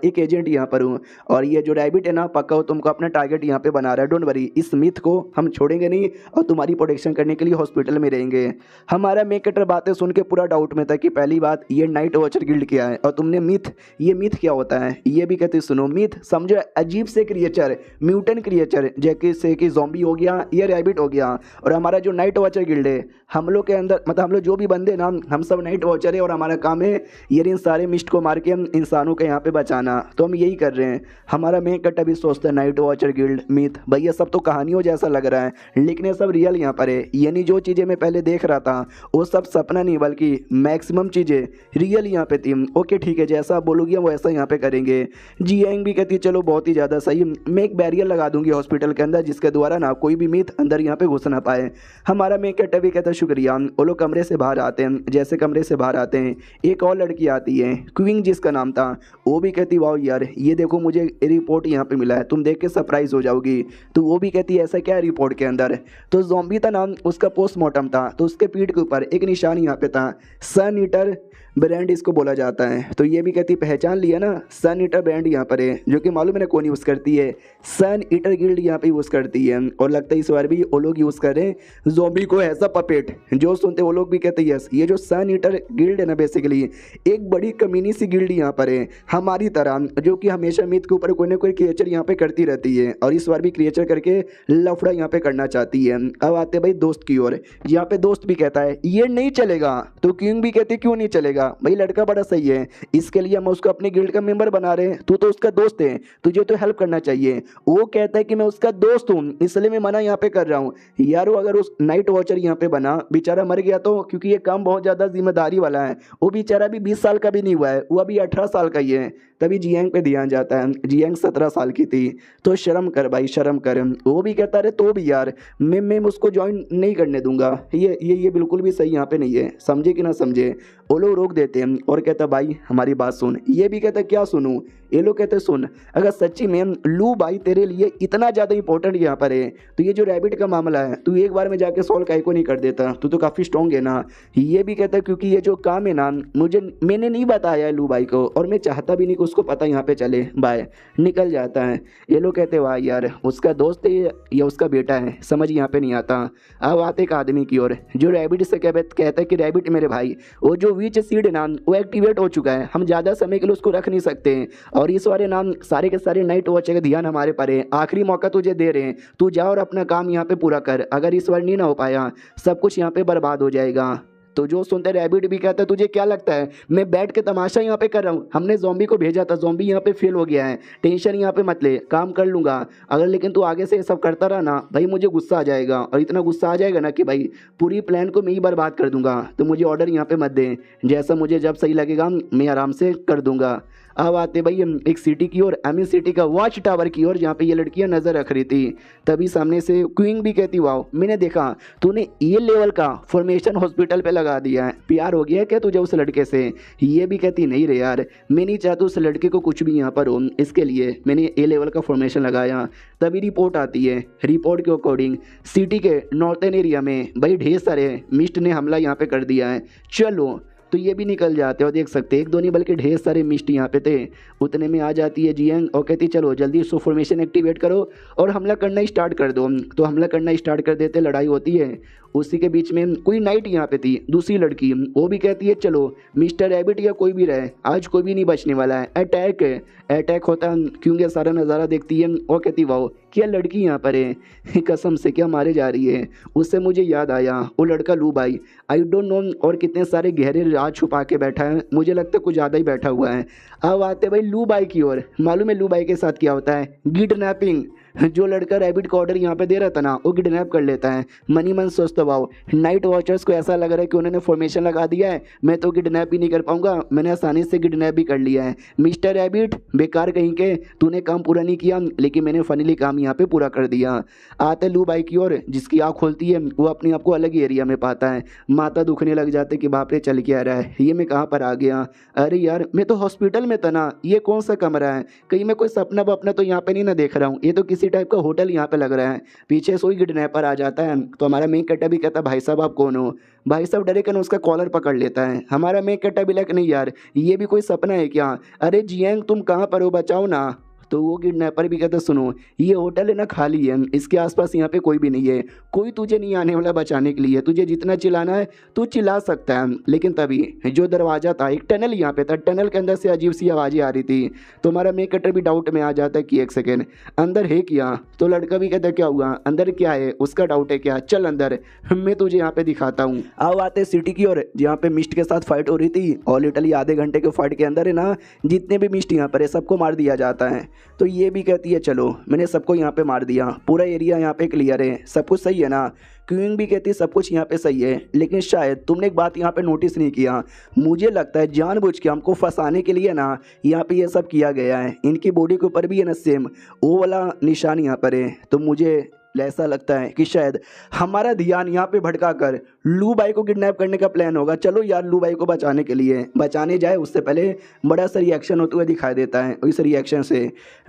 एक एजेंट यहाँ पर हूँ। और ये जो रैबिट है ना, पक्का हो तुमको अपना टारगेट यहाँ पे बना रहा है। डोंट वरी, इस मिथ को हम छोड़ेंगे नहीं और तुम्हारी प्रोटेक्शन करने के लिए हॉस्पिटल में रहेंगे। हमारा मेन कैरेक्टर बातें सुन के पूरा डाउट में था कि पहली बात ये नाइट वॉचर गिल्ड क्या है और तुमने मिथ, ये मिथ क्या होता है। ये भी कहते सुनो, मिथ समझो अजीब से क्रिएचर, म्यूटेंट क्रिएचर, जैसे कि ज़ॉम्बी हो गया या रैबिट हो गया। और हमारा जो नाइट वॉचर गिल्ड है, हम लोग के अंदर मतलब हम लोग जो भी बंदे ना, हम सब नाइट वॉचर है और हमारा काम है ये इन सारे मिस्ट को मार के हम इंसानों के यहाँ पे बचाना। तो हम यही कर रहे हैं। हमारा मेन कैरेक्टर भी सोचता है नाइट वॉचर गिल्ड मिथ, भैया सब तो कहानियों जैसा लग रहा है, लेकिन ये सब रियल यहाँ पर है। यानी जो चीज़ें मैं पहले देख रहा था वो सब सपना नहीं बल्कि मैक्सिमम चीज़ें रियल यहाँ पे थी। ओके ठीक है, जैसा आप बोलोगी हम वैसा यहाँ पे करेंगे। जियांग भी कहती है चलो बहुत ही ज़्यादा सही, मैं एक बैरियर लगा दूंगी हॉस्पिटल के अंदर जिसके द्वारा ना कोई भी मिथ अंदर यहाँ पे घुस ना पाए। हमारा मेन कैरेक्टर भी कहता है शुक्रिया। वो लोग कमरे से बाहर आते हैं, जैसे कमरे से बाहर आते हैं एक और लड़की आती है, क्विंग जिसका नाम था। वो भी कहती वाओ यार, ये देखो मुझे रिपोर्ट यहाँ पे मिला है, तुम देख के सरप्राइज हो जाओगी। तो वो भी कहती है ऐसा क्या है रिपोर्ट के अंदर। तो ज़ॉम्बी था नाम, उसका पोस्टमार्टम था, तो उसके पीठ के ऊपर एक निशान यहाँ पे था, सन ईटर ब्रांड इसको बोला जाता है। तो ये भी कहती पहचान लिया ना, सन ईटर ब्रांड यहाँ पर है, जो कि मालूम है ना कौन यूज़ करती है, सन ईटर गिल्ड यहाँ पे यूज़ करती है। और लगता है इस बार भी वो लोग यूज़ कर रहे हैं ज़ॉम्बी को एज अ पपेट। जो सुनते वो लोग भी कहते हैं यस, ये जो सन ईटर गिल्ड है ना बेसिकली एक बड़ी कमीनी सी गिल्ड यहाँ पर है हमारी तरह, जो कि हमेशा मिथ के ऊपर कोई ना कोई क्रिएचर यहाँ पे करती रहती है, और इस बार भी क्रिएचर करके लफड़ा यहाँ पे करना चाहती है। अब आते भाई दोस्त की ओर। यहाँ पे दोस्त भी कहता है ये नहीं चलेगा, तो किंग भी कहती क्यों नहीं चलेगा, भाई लड़का बड़ा सही है, इसके लिए हम उसको अपने गिल्ड का मेंबर बना रहे हैं, तू तो उसका दोस्त है, तुझे तो हेल्प करना चाहिए। वो कहता है कि मैं उसका दोस्त हूँ इसलिए मैं मना यहाँ पे कर रहा हूँ। यार वो अगर उस नाइट वॉचर यहाँ पे बना, बेचारा मर गया तो, क्योंकि ये काम बहुत ज़्यादा जिम्मेदारी वाला है। वो बेचारा भी 20 साल का भी नहीं हुआ है, वो अभी 18 साल का ही है। तभी जियांग पे ध्यान जाता है, जियांग 17 साल की थी। तो शर्म कर भाई शर्म कर। वो भी कहता है तो भी यार मैं उसको ज्वाइन नहीं करने दूंगा, ये बिल्कुल भी सही यहाँ पे नहीं है, समझे कि ना समझे। वो लोग रोक देते हैं और कहता भाई हमारी बात सुन। ये भी कहता क्या सुनूं। ये लोग कहते सुन, अगर सच्ची में लू भाई तेरे लिए इतना ज़्यादा इंपॉर्टेंट यहाँ पर है तो ये जो रैबिट का मामला है तू एक बार में जाके सॉल्व काहे को नहीं कर देता, तू तो काफ़ी स्ट्रॉन्ग है ना। ये भी कहता क्योंकि ये जो काम है ना मैंने नहीं बताया है लू भाई को, और मैं चाहता भी नहीं कि उसको पता यहाँ पे चले। बाय, निकल जाता है। ये लोग कहते वाह यार उसका दोस्त है या उसका बेटा है, समझ यहाँ पे नहीं आता। अब आते एक आदमी की ओर जो रैबिट से कहता है कि रैबिट मेरे भाई, वो जो विच सीड नाम वो एक्टिवेट हो चुका है, हम ज़्यादा समय के लिए उसको रख नहीं सकते, और इस वाले नाम सारे के सारे नाइट वॉच का ध्यान हमारे पर है। आखिरी मौका तुझे दे रहे हैं, तू जा और अपना काम यहाँ पे पूरा कर, अगर इस बार नहीं ना हो पाया सब कुछ यहाँ पे बर्बाद हो जाएगा। तो जो सुनते रैबिट भी कहता है तुझे क्या लगता है मैं बैठ के तमाशा यहाँ पे कर रहा हूँ, हमने ज़ॉम्बी को भेजा था, ज़ॉम्बी यहाँ पे फेल हो गया है, टेंशन यहाँ पे मत ले, काम कर लूँगा। अगर लेकिन तू आगे से ये सब करता रहा ना भाई मुझे गुस्सा आ जाएगा, और इतना गुस्सा आ जाएगा ना कि भाई पूरी प्लान को मैं ही बर्बाद कर दूंगा। तो मुझे ऑर्डर यहाँ पे मत दे, जैसा मुझे जब सही लगेगा मैं आराम से कर दूंगा। अब आते भाई हम एक सिटी की ओर, एमी सिटी का वॉच टावर की ओर, जहाँ पे ये लड़कियां नजर रख रही थी। तभी सामने से क्वीन भी कहती वाओ मैंने देखा तूने ये लेवल का फॉर्मेशन हॉस्पिटल पे लगा दिया है, प्यार हो गया क्या तुझे उस लड़के से। ये भी कहती नहीं रे यार मैं नहीं चाहता उस लड़के को कुछ भी यहाँ पर हो, इसके लिए मैंने ए लेवल का फॉर्मेशन लगाया। तभी रिपोर्ट आती है, रिपोर्ट के अकॉर्डिंग सिटी के नॉर्थन एरिया में भाई ढेर सारे मिस्ट ने हमला यहाँ पे कर दिया है। चलो तो तो ये भी निकल जाते हैं। और देख सकते हैं एक दो नहीं बल्कि ढेर सारे मिस्ट यहाँ पे थे। उतने में आ जाती है जियांग और कहती चलो जल्दी सो फॉर्मेशन एक्टिवेट करो और हमला करना स्टार्ट कर दो। तो हमला करना स्टार्ट कर देते, लड़ाई होती है। उसी के बीच में कोई नाइट यहाँ पे थी, दूसरी लड़की, वो भी कहती है चलो मिस्टर रैबिट या कोई भी रहे, आज कोई भी नहीं बचने वाला है, अटैक है। अटैक होता है क्योंकि सारा नज़ारा देखती है और कहती वाओ क्या लड़की यहाँ पर है, कसम से क्या मारे जा रही है। उससे मुझे याद आया वो लड़का लू भाई, आई डोंट नो और कितने सारे गहरे राज छुपा के बैठा है, मुझे लगता है कुछ ज़्यादा ही बैठा हुआ है। अब आते भाई लू भाई की ओर। मालूम है लू भाई के साथ क्या होता है, किडनैपिंग। जो लड़का रैबिट को ऑर्डर यहाँ पे दे रहा था ना, वो किडनैप कर लेता है। मनी मन सोचता वाओ नाइट वॉचर्स को ऐसा लग रहा है कि उन्होंने फॉर्मेशन लगा दिया है, मैं तो किडनैप भी नहीं कर पाऊंगा, मैंने आसानी से किडनैप भी कर लिया है। मिस्टर रैबिट बेकार कहीं के, तूने काम पूरा नहीं किया, लेकिन मैंने फाइनली काम यहाँ पे पूरा कर दिया। आते लू बाई की ओर, जिसकी आँख खोलती है वो अपने आप को अलग ही एरिया में पाता है। माता दुखने लग जाते कि बाप रे चल के आ रहा है, ये मैं कहाँ पर आ गया, अरे यार मैं तो हॉस्पिटल में था ना, ये कौन सा कमरा है, कहीं मैं कोई सपना वपना तो यहाँ पे नहीं ना देख रहा हूँ, ये तो किसी टाइप का होटल यहाँ पे लग रहा है। पीछे सोई किडनैपर आ जाता है तो हमारा मेन कट्टा भी कहता है भाई साहब आप कौन हो। भाई साहब डरे कर उसका कॉलर पकड़ लेता है। हमारा मेन कट्टा भी लग नहीं यार ये भी कोई सपना है क्या, अरे जियांग तुम कहाँ पर हो, बचाओ ना। तो वो किडनैपर भी कहता सुनो ये होटल है ना खाली है, इसके आसपास यहाँ पे कोई भी नहीं है, कोई तुझे नहीं आने वाला बचाने के लिए, तुझे जितना चिल्लाना है तू चिल्ला सकता है। लेकिन तभी जो दरवाज़ा था, एक टनल यहाँ पे था, टनल के अंदर से अजीब सी आवाज़ें आ रही थी। तो हमारा मेक कटर भी डाउट में आ जाता है कि एक सेकेंड अंदर है क्या। तो लड़का भी कहता क्या हुआ, अंदर क्या है, उसका डाउट है क्या, चल अंदर मैं तुझे यहाँ पे दिखाता हूँ। अब आते सिटी की ओर जहाँ पे मिस्ट के साथ फाइट हो रही थी और लिटरली आधे घंटे के फाइट के अंदर है ना जितने भी मिस्ट यहाँ पर है सबको मार दिया जाता है। तो ये भी कहती है चलो मैंने सबको यहाँ पे मार दिया, पूरा एरिया यहाँ पे क्लियर है, सब कुछ सही है ना। क्वीन भी कहती है सब कुछ यहाँ पे सही है, लेकिन शायद तुमने एक बात यहाँ पे नोटिस नहीं किया, मुझे लगता है जानबूझ के हमको फंसाने के लिए ना यहाँ पे ये सब किया गया है। इनकी बॉडी के ऊपर भी है ना सेम वो वाला निशान यहाँ पर है। तो मुझे ऐसा लगता है कि शायद हमारा ध्यान यहाँ पे भटका कर लू बाई को किडनैप करने का प्लान होगा। चलो यार लू बाई को बचाने के लिए, बचाने जाए उससे पहले बड़ा सा रिएक्शन होते हुए दिखाई देता है। इस रिएक्शन से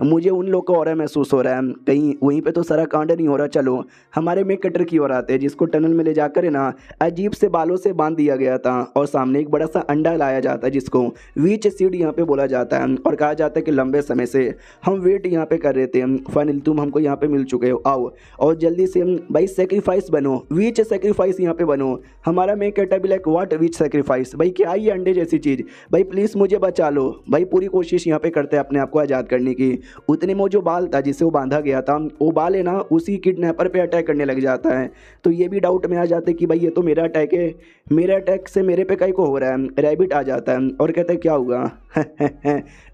मुझे उन लोग का और महसूस हो रहा है कहीं वहीं पे तो सारा कांड नहीं हो रहा। चलो हमारे में कटर की ओर आते हैं जिसको टनल में ले जाकर है ना अजीब से बालों से बांध दिया गया था और सामने एक बड़ा सा अंडा लाया जाता है जिसको वीच सीड यहाँ पे बोला जाता है और कहा जाता है कि लंबे समय से हम वेट यहाँ पे कर रहे थे, फाइनली तुम हमको यहाँ पे मिल चुके हो, आओ और जल्दी से भाई सेक्रीफाइस बनो, वीच सेक्रीफाइस यहाँ पे बनो। हमारा मैं कहता भी लाइक व्हाट वीच सेक्रीफाइस, भाई क्या ये अंडे जैसी चीज़, भाई प्लीज़ मुझे बचा लो। भाई पूरी कोशिश यहाँ पे करते हैं अपने आप को आज़ाद करने की। उतने में जो बाल था जिससे वो बांधा गया था वो बाल है ना उसी किडनैपर पे अटैक करने लग जाता है। तो ये भी डाउट में आ जाते कि भाई ये तो मेरा अटैक है, मेरा अटैक से मेरे पे कहीं को हो रहा है। रैबिट आ जाता है और कहता है क्या हुआ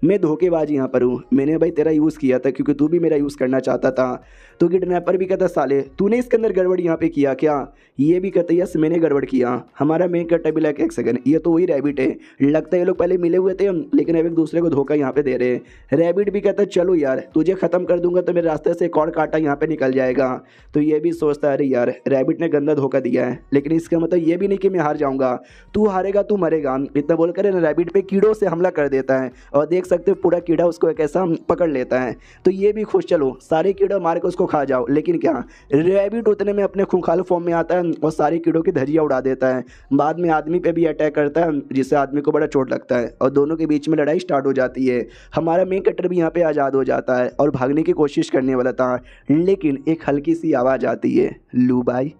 मैं धोखेबाज यहाँ पर हूँ, मैंने भाई तेरा यूज़ किया था क्योंकि तू भी मेरा यूज़ करना चाहता था। तो किडनैपर भी कहता साले तूने इसके अंदर गड़बड़ यहाँ पे किया क्या, ये भी कहते यस मैंने गड़बड़ किया। हमारा मेन कहता भी लाइक एक सेकंड ये तो वही रैबिट है, लगता है ये लोग पहले मिले हुए थे लेकिन अब एक दूसरे को धोखा यहाँ पे दे रहे हैं। रैबिट भी कहता चलो यार तुझे ख़त्म कर दूंगा तो मेरे रास्ते से एक और कांटा यहाँ पे निकल जाएगा। तो ये भी सोचता है अरे यार रैबिट ने गंदा धोखा दिया है, लेकिन इसका मतलब ये भी नहीं कि मैं हार जाऊँगा, तू हारेगा तू मरेगा, इतना बोलकर रैबिट पे कीड़ों से हमला कर देता है और देख सकते हो पूरा कीड़ा उसको एक ऐसा पकड़ लेता है। तो ये भी खुश चलो सारे कीड़े मार के उसको खा जाओ, लेकिन क्या रैबिट उतने में अपने खूंखाल फॉर्म में आता है और सारे कीड़ों की धज्जियां उड़ा देता है। बाद में आदमी पे भी अटैक करता है जिससे आदमी को बड़ा चोट लगता है और दोनों के बीच में लड़ाई स्टार्ट हो जाती है। हमारा मेन कटर भी यहाँ पे आज़ाद हो जाता है और भागने की कोशिश करने वाला था, लेकिन एक हल्की सी आवाज़ आती है लू बाई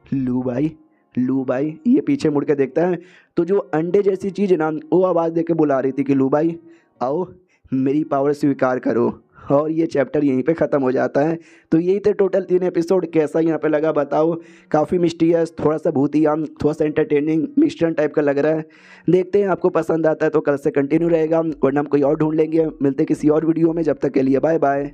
लू बाई लू बाई। ये पीछे मुड़ के देखता है तो जो अंडे जैसी चीज़ है ना वो आवाज़ दे के बुला रही थी कि लू बाई आओ मेरी पावर स्वीकार करो। और ये चैप्टर यहीं पे ख़त्म हो जाता है। तो यही थे टोटल 3 एपिसोड। कैसा यहाँ पे लगा बताओ, काफ़ी मिस्टीरियस, थोड़ा सा भूतिया, थोड़ा सा एंटरटेनिंग मिस्ट्री टाइप का लग रहा है। देखते हैं आपको पसंद आता है तो कल से कंटिन्यू रहेगा, वरना हम कोई और ढूंढ लेंगे। मिलते किसी और वीडियो में, जब तक के लिए बाय बाय।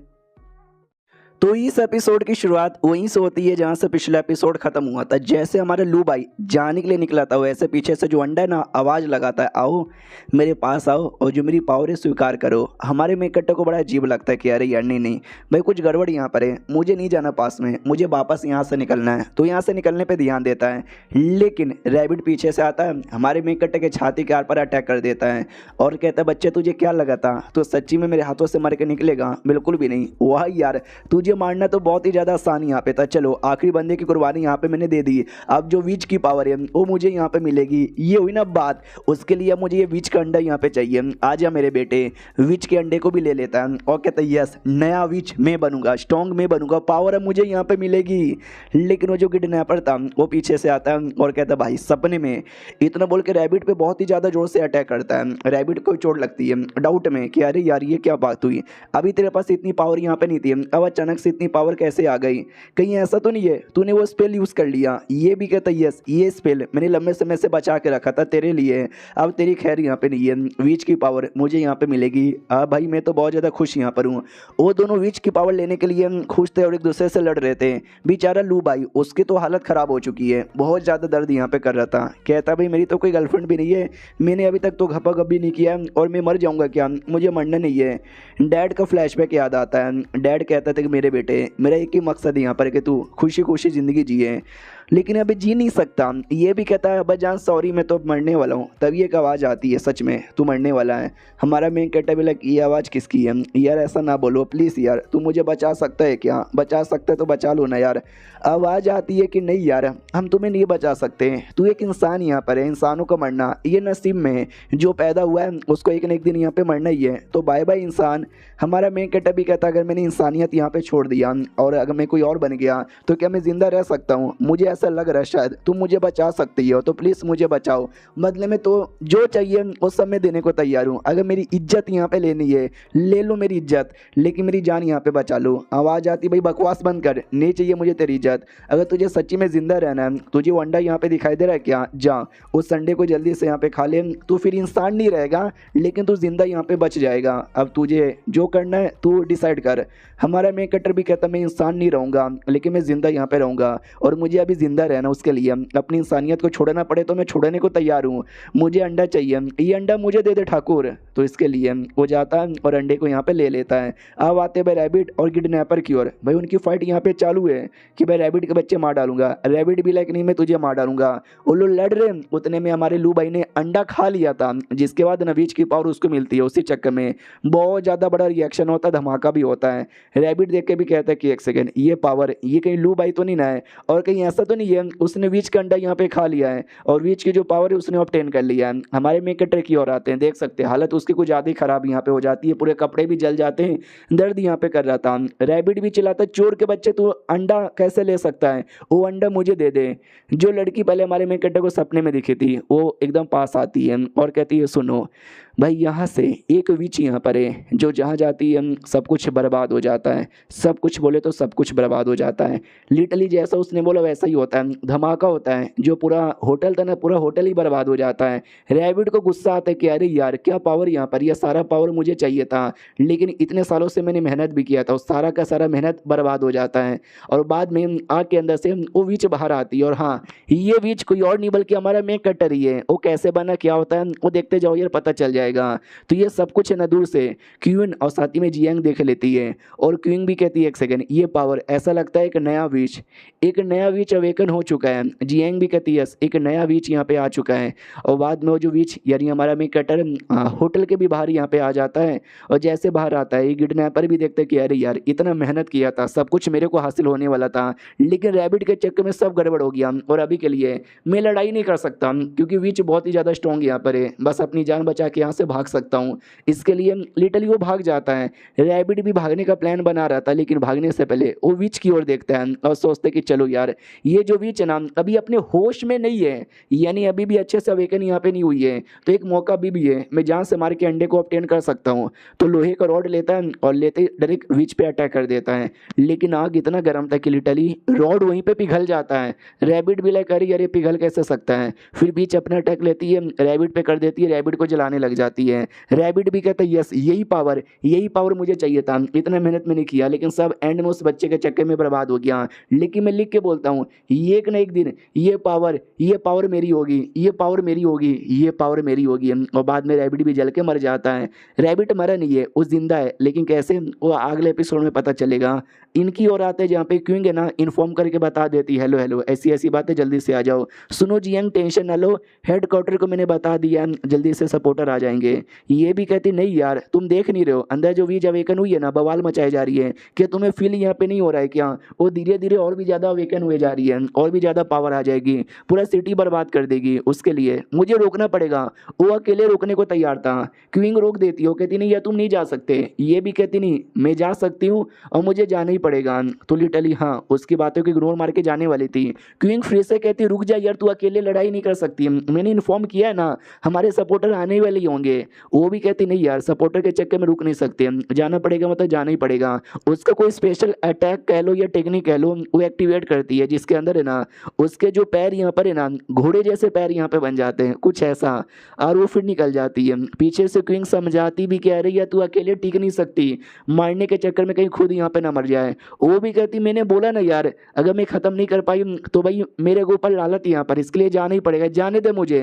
तो इस एपिसोड की शुरुआत वहीं से होती है जहाँ से पिछला एपिसोड खत्म हुआ था। जैसे हमारा लू भाई जाने के लिए निकला था वैसे पीछे से जो अंडा है ना आवाज़ लगाता है आओ मेरे पास आओ और जो मेरी पावर है स्वीकार करो। हमारे मेकट्टे को बड़ा अजीब लगता है कि अरे यार नहीं भाई कुछ गड़बड़ यहाँ पर है, मुझे नहीं जाना पास में, मुझे वापस यहाँ से निकलना है। तो यहाँ से निकलने पर ध्यान देता है, लेकिन रैबिट पीछे से आता है हमारे मेकट्टे के छाती के आर पर अटैक कर देता है और कहता है बच्चे तुझे क्या लगा था तो सच्ची में मेरे हाथों से मर के निकलेगा, बिल्कुल भी नहीं। वाह यार तुझे मुझे मारना तो बहुत ही ज़्यादा आसान यहाँ पे था। चलो आखिरी बंदे की कुर्बानी यहाँ पे मैंने दे दी। अब जो विच की पावर है वो मुझे यहाँ पे मिलेगी। ये हुई ना बात, उसके लिए अब मुझे ये विच का अंडा यहाँ पे चाहिए। आजा मेरे बेटे, विच के अंडे को भी ले लेता है और कहता है यस नया विच मैं बनूंगा, स्ट्रॉन्ग मैं बनूंगा, पावर अब मुझे यहाँ पे मिलेगी। लेकिन वो जो किडनैपर था वो पीछे से आता है और कहता है भाई सपने में, इतना बोल के रैबिट पे बहुत ही ज़्यादा जोर से अटैक करता है। रैबिट को चोट लगती है डाउट में कि अरे यार ये क्या बात हुई, अभी तेरे पास इतनी पावर यहाँ पे नहीं थी, अब अचानक से इतनी पावर कैसे आ गई, कहीं ऐसा तो नहीं है तूने वो स्पेल यूज़ कर लिया। ये भी कहता है यस ये स्पेल मैंने लंबे समय से बचा के रखा था तेरे लिए, अब तेरी खैर यहाँ पे नहीं है, विच की पावर मुझे यहाँ पे मिलेगी। भाई मैं तो बहुत ज़्यादा खुश यहाँ पर हूँ। वो दोनों विच की पावर लेने के लिए खुश थे और एक दूसरे से लड़ रहे थे। बेचारा लू भाई उसकी तो हालत ख़राब हो चुकी है, बहुत ज़्यादा दर्द यहाँ पे कर रहा था। कहता भाई मेरी तो कोई गर्लफ्रेंड भी नहीं है, मैंने अभी तक तो घपा घप भी नहीं किया और मैं मर जाऊँगा क्या, मुझे मरना नहीं है। डैड का फ्लैशबैक याद आता है। डैड कहता था कि मेरे बेटे मेरा एक ही मकसद है यहाँ पर कि तू खुशी खुशी ज़िंदगी जिए, लेकिन अभी जी नहीं सकता। ये भी कहता है अब्बा जान सॉरी मैं तो मरने वाला हूँ। तभी एक आवाज़ आती है सच में तू मरने वाला है। हमारा मेन कहता भी लग ये आवाज़ किसकी है, यार ऐसा ना बोलो प्लीज़ यार, तू मुझे बचा सकता है क्या, बचा सकता है तो बचा लो ना यार। आवाज़ आती है कि नहीं यार हम तुम्हें नहीं बचा सकते, तू एक इंसान यहाँ पर है, इंसानों का मरना ये नसीब में है, जो पैदा हुआ है उसको एक न एक दिन यहाँ पे मरना ही है, तो बाय बाय इंसान। हमारा मेन कहता भी कहता अगर मैंने इंसानियत यहाँ पे छोड़ दिया और अगर मैं कोई और बन गया तो क्या मैं ज़िंदा रह सकता हूँ, मुझे ऐसा लग रहा है शायद तुम मुझे बचा सकती हो, तो प्लीज़ मुझे बचाओ, बदले में तो जो चाहिए वो सब मैं देने को तैयार हूँ। अगर मेरी इज्जत यहाँ पे लेनी है ले लो मेरी इज्जत, लेकिन मेरी जान यहाँ पे बचा लो। आवाज़ आती भाई बकवास बंद कर, नहीं चाहिए मुझे तेरी इज्जत, अगर तुझे सच्ची में ज़िंदा रहना है, तुझे वो अंडा यहाँ पे दिखाई दे रहा है क्या, जा उस अंडे को जल्दी से यहाँ पे खा ले, तू फिर इंसान नहीं रहेगा लेकिन तू जिंदा यहाँ पे बच जाएगा। अब तुझे जो करना है तू डिसाइड कर। हमारा मेन कटर भी कहता मैं इंसान नहीं रहूँगा लेकिन मैं ज़िंदा यहाँ पे रहूँगा और मुझे अभी ज़िंदा रहना, उसके लिए अपनी इंसानियत को छोड़ना पड़े तो मैं छोड़ने को तैयार हूँ। मुझे अंडा चाहिए, ये अंडा मुझे दे दे ठाकुर। तो इसके लिए वो जाता है और अंडे को यहाँ पे ले लेता है। अब आते भाई रैबिट और किडनैपर की ओर। भाई उनकी फाइट यहाँ पे चालू है कि भाई रैबिट के बच्चे मार डालूंगा। रैबिट भी लाइक नहीं मैं तुझे मार डालूंगा। वो लोग लड़ रहे, उतने में हमारे लू भाई ने अंडा खा लिया था, जिसके बाद नवीज की पावर उसको मिलती है। उसी चक्कर में बहुत ज़्यादा बड़ा रिएक्शन होता है, धमाका भी होता है। रैबिट देख के भी कहता है कि एक सेकेंड ये पावर ये कहीं लू भाई तो नहीं ना है और कहीं ऐसा तो नहीं है उसने वीच का अंडा यहाँ पे खा लिया है और वीच की जो पावर है उसने ऑब्टेन कर लिया है। हमारे मेन कटर की ओर आते हैं, देख सकते हैं हालत उसकी कुछ ज़्यादा ही खराब यहाँ पे हो जाती है, पूरे कपड़े भी जल जाते हैं, दर्द यहाँ पे कर रहा था। रैबिट भी चिल्लाता चोर के बच्चे तू अंडा कैसे ले सकता है, वो अंडा मुझे दे दे। जो लड़की पहले हमारे मेन कटर को सपने में दिखी थी वो एकदम पास आती है और कहती है सुनो भाई यहाँ से एक विच यहाँ पर है जो जहाँ जाती है सब कुछ बर्बाद हो जाता है, सब कुछ बोले तो सब कुछ बर्बाद हो जाता है। लिटरली जैसा उसने बोला वैसा ही होता है, धमाका होता है, जो पूरा होटल था ना पूरा होटल ही बर्बाद हो जाता है। रैबिट को गुस्सा आता है कि अरे यार क्या पावर यहाँ पर, यह सारा पावर मुझे चाहिए था लेकिन इतने सालों से मैंने मेहनत भी किया था, उस सारा का सारा मेहनत बर्बाद हो जाता है। और बाद में आग के अंदर से वो विच बाहर आती है और हाँ ये विच कोई और नहीं बल्कि हमारा मेन कटर ही है। वो कैसे बना क्या होता है वो देखते जाओ यार पता चल जाएगा। तो ये सब कुछ है ना दूर से क्वीन और साथ ही में जियांग देख लेती है और क्वीन भी कहती है एक सेकंड ये पावर ऐसा लगता है एक नया विच अवेकन हो चुका है। जियांग भी कहती है एक नया विच यहाँ पे आ चुका है। और बाद में वो जो विच यानी हमारा मेन कटर होटल के भी बाहर यहाँ पे आ जाता है और जैसे बाहर आता है ये किडनैपर भी देखते हैं कि अरे यार इतना मेहनत किया था, सब कुछ मेरे को हासिल होने वाला था लेकिन रैबिट के चक्कर में सब गड़बड़ हो गया और अभी के लिए मैं लड़ाई नहीं कर सकता क्योंकि विच बहुत ही ज़्यादा स्ट्रॉन्ग यहाँ पर है, बस अपनी जान बचा के यहाँ से भाग सकता हूँ। इसके लिए लिटरली वो भाग जाता है। रैबिट भी भागने का प्लान बना रहा था लेकिन भागने से पहले वो विच की ओर देखता है और सोचते कि चलो यार ये जो विच है ना अभी अपने होश में नहीं है, यानी अभी भी अच्छे से अवेकन यहाँ पे नहीं हुई है, तो एक मौका अभी भी है, मैं जान से मार के अंडे को ऑब्टेन कर सकता हूँ। तो लोहे का रॉड लेता है और लेते डायरेक्ट विच पे अटैक कर देता है लेकिन आग इतना गर्म था कि लिटरली रॉड वहीं पे पिघल जाता है। रैबिट भी लाइक अरे यार ये पिघल कैसे सकता है, फिर विच अपना अटैक लेती है रैबिट पे कर देती है, रैबिट को जलाने लग जाती है। रैबिट भी कहता है यस यही पावर मुझे चाहिए था, इतना मेहनत मैंने किया लेकिन सब एंड में उस बच्चे के चक्कर में बर्बाद हो गया। लेकिन मैं लिख के बोलता हूँ एक ना एक दिन ये पावर मेरी होगी, ये पावर मेरी होगी, ये पावर मेरी होगी। और बाद में रैबिट भी जल के मर जाता है। रैबिट मरा नहीं है वो जिंदा है, लेकिन कैसे वो अगले एपिसोड में पता चलेगा। इनकी ओर आते हैं जहाँ पे क्वीन है ना इन्फॉर्म करके बता देती है हेलो हेलो ऐसी ऐसी बातें जल्दी से आ जाओ। सुनो जियांग टेंशन ना लो, हेड क्वार्टर को मैंने बता दिया जल्दी से सपोर्टर आ जाए। जाएंगे। ये भी कहती नहीं यार तुम देख नहीं रहे हो अंदर जो वीज अवेकन हुई है ना बवाल मचाई जा रही है, क्या तुम्हें फील यहाँ पे नहीं हो रहा है क्या? वो धीरे धीरे और भी ज़्यादा अवेकन हुए जा रही है और भी ज़्यादा पावर आ जाएगी, पूरा सिटी बर्बाद कर देगी। उसके लिए मुझे रोकना पड़ेगा। वो अकेले रोकने को तैयार था, क्वीन रोक देती हो, कहती नहीं यार तुम नहीं जा सकते। ये भी कहती नहीं मैं जा सकती हूँ और मुझे जाना ही पड़ेगा। तो लिटरली हाँ उसकी बातों को इग्नोर मार के जाने वाली थी। क्वीन फिर से कहती रुक जा यार तू अकेले लड़ाई नहीं कर सकती, मैंने इन्फॉर्म किया है ना हमारे सपोर्टर आने वाले ही होंगे। वो भी कहती नहीं यार सपोर्टर के चक्कर में रुक नहीं सकते, जाना पड़ेगा मतलब जाना ही पड़ेगा। उसका कोई स्पेशल अटैक कह लो या टेक्निक कह लो वो एक्टिवेट करती है, जिसके अंदर है ना उसके जो पैर यहाँ पर है ना घोड़े जैसे पैर यहाँ पे बन जाते हैं कुछ ऐसा, और वो फिर निकल जाती है। पीछे से क्वीन समझाती भी कह रही है तू अकेले टिक नहीं सकती, मारने के चक्कर में कहीं खुद यहाँ पे ना मर जाए। वो भी कहती मैंने बोला ना यार अगर मैं ख़त्म नहीं कर पाई तो भाई मेरे को ऊपर लालत यहाँ पर, इसके लिए जाना ही पड़ेगा, जाने दे मुझे।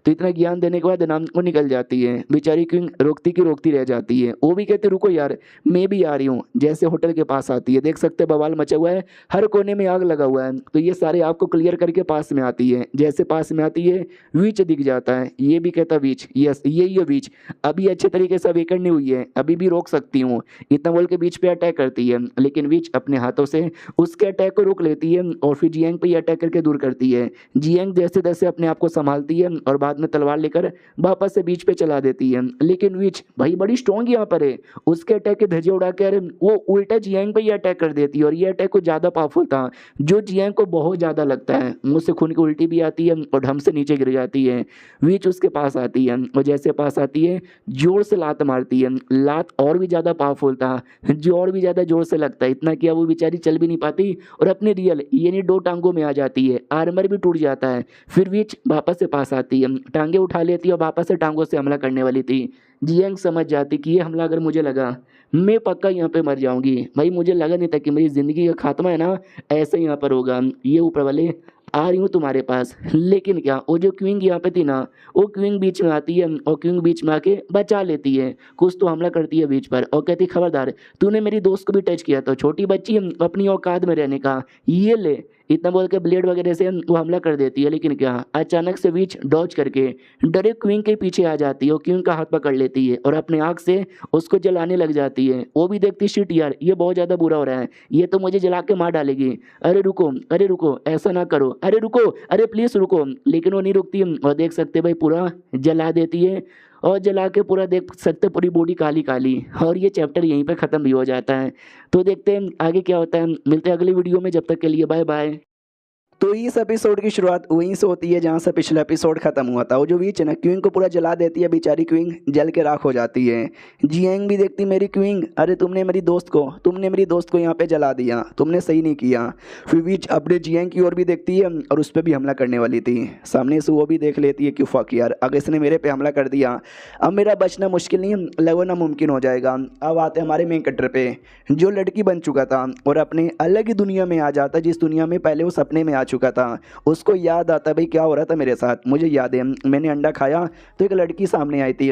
तो इतना ज्ञान देने के बाद ना वो निकल जाती है। बेचारी क्वीन रोकती की रोकती रह जाती है। वो भी कहते रुको यार मैं भी आ रही हूँ। जैसे होटल के पास आती है देख सकते बवाल मचा हुआ है, हर कोने में आग लगा हुआ है। तो ये सारे आग को क्लियर करके पास में आती है। जैसे पास में आती है वीच दिख जाता है। ये भी कहता वीच यस यही है वीच, अभी अच्छे तरीके से अवेकन नहीं हुई है, अभी भी रोक सकती हूँ। इतना बोल के बीच पे अटैक करती है, लेकिन वीच अपने हाथों से उसके अटैक को रोक लेती है और फिर जियांग पे अटैक करके दूर करती है। जियांग जैसे तैसे अपने आप को संभालती है और बाद में तलवार लेकर वापस से बीच पे चला देती है। लेकिन वीच भाई बड़ी स्ट्रॉन्ग यहाँ पर है, उसके अटैक के धज्जे उड़ा कर वो उल्टा जियांग पे ही अटैक कर देती है। और ये अटैक कुछ ज़्यादा पावरफुल था जो जियांग को बहुत ज़्यादा लगता है, मुँह से खून की उल्टी भी आती है और ढम से नीचे गिर जाती है। वीच उसके पास आती है और जैसे पास आती है जोर से लात मारती है। लात और भी ज़्यादा पावरफुल था जो और भी ज़्यादा जोर से लगता है, इतना किया वो बेचारी चल भी नहीं पाती और अपने रियल यानी दो टांगों में आ जाती है, आर्मर भी टूट जाता है। फिर वीच वापस से पास आती है, टांगे उठा लेती है और वापस से टांगों से हमला करने वाली थी। जियांग समझ जाती कि ये हमला अगर मुझे लगा मैं पक्का यहाँ पे मर जाऊंगी। भाई मुझे लगा नहीं था कि मेरी ज़िंदगी का खात्मा है ना ऐसे यहाँ पर होगा। ये ऊपर वाले आ रही हूँ तुम्हारे पास। लेकिन क्या वो जो क्वीन यहाँ पे थी ना वो क्वीन बीच में आती है और क्वीन बीच में आके बचा लेती है, कुछ तो हमला करती है बीच पर और कहती खबरदार तूने मेरी दोस्त को भी टच किया तो छोटी बच्ची है अपनी औकात में रहने का, ये ले। इतना बोल के ब्लेड वगैरह से वो हमला कर देती है। लेकिन क्या अचानक से बीच डॉज करके डरे क्वीन के पीछे आ जाती है और क्वीन का हाथ पकड़ लेती है और अपने आँख से उसको जलाने लग जाती है। वो भी देखती शिट यार ये बहुत ज़्यादा बुरा हो रहा है, ये तो मुझे जला के मार डालेगी। अरे रुको ऐसा ना करो, अरे रुको, अरे प्लीज़ रुको। लेकिन वो नहीं रुकती और देख सकते भाई पूरा जला देती है और जला के पूरा देख सकते पूरी बॉडी काली काली। और ये चैप्टर यहीं पे ख़त्म भी हो जाता है। तो देखते हैं आगे क्या होता है, मिलते हैं अगली वीडियो में, जब तक के लिए बाय बाय। तो इस एपिसोड की शुरुआत वहीं से होती है जहाँ से पिछला एपिसोड खत्म हुआ था। वो जो वीच है ना क्वीन को पूरा जला देती है, बेचारी क्वीन जल के राख हो जाती है। जियांग भी देखती मेरी क्वीन, अरे तुमने मेरी दोस्त को यहाँ पे जला दिया, तुमने सही नहीं किया। फिर वीच अपने जियांग की ओर भी देखती है और उस पर भी हमला करने वाली थी। सामने से वो भी देख लेती है कि फक यार अगर इसने मेरे पे हमला कर दिया अब मेरा बचना मुश्किल नहीं लगभग नामुमकिन हो जाएगा। अब आते हैं हमारे मेन कैरेक्टर पे जो लड़की बन चुका था और अपने अलग ही दुनिया में आ जाता, जिस दुनिया में पहले वो सपने में आ चुका था। उसको याद आता भाई क्या हो रहा था मेरे साथ। मुझे याद है मैंने अंडा खाया तो एक लड़की सामने आई थी,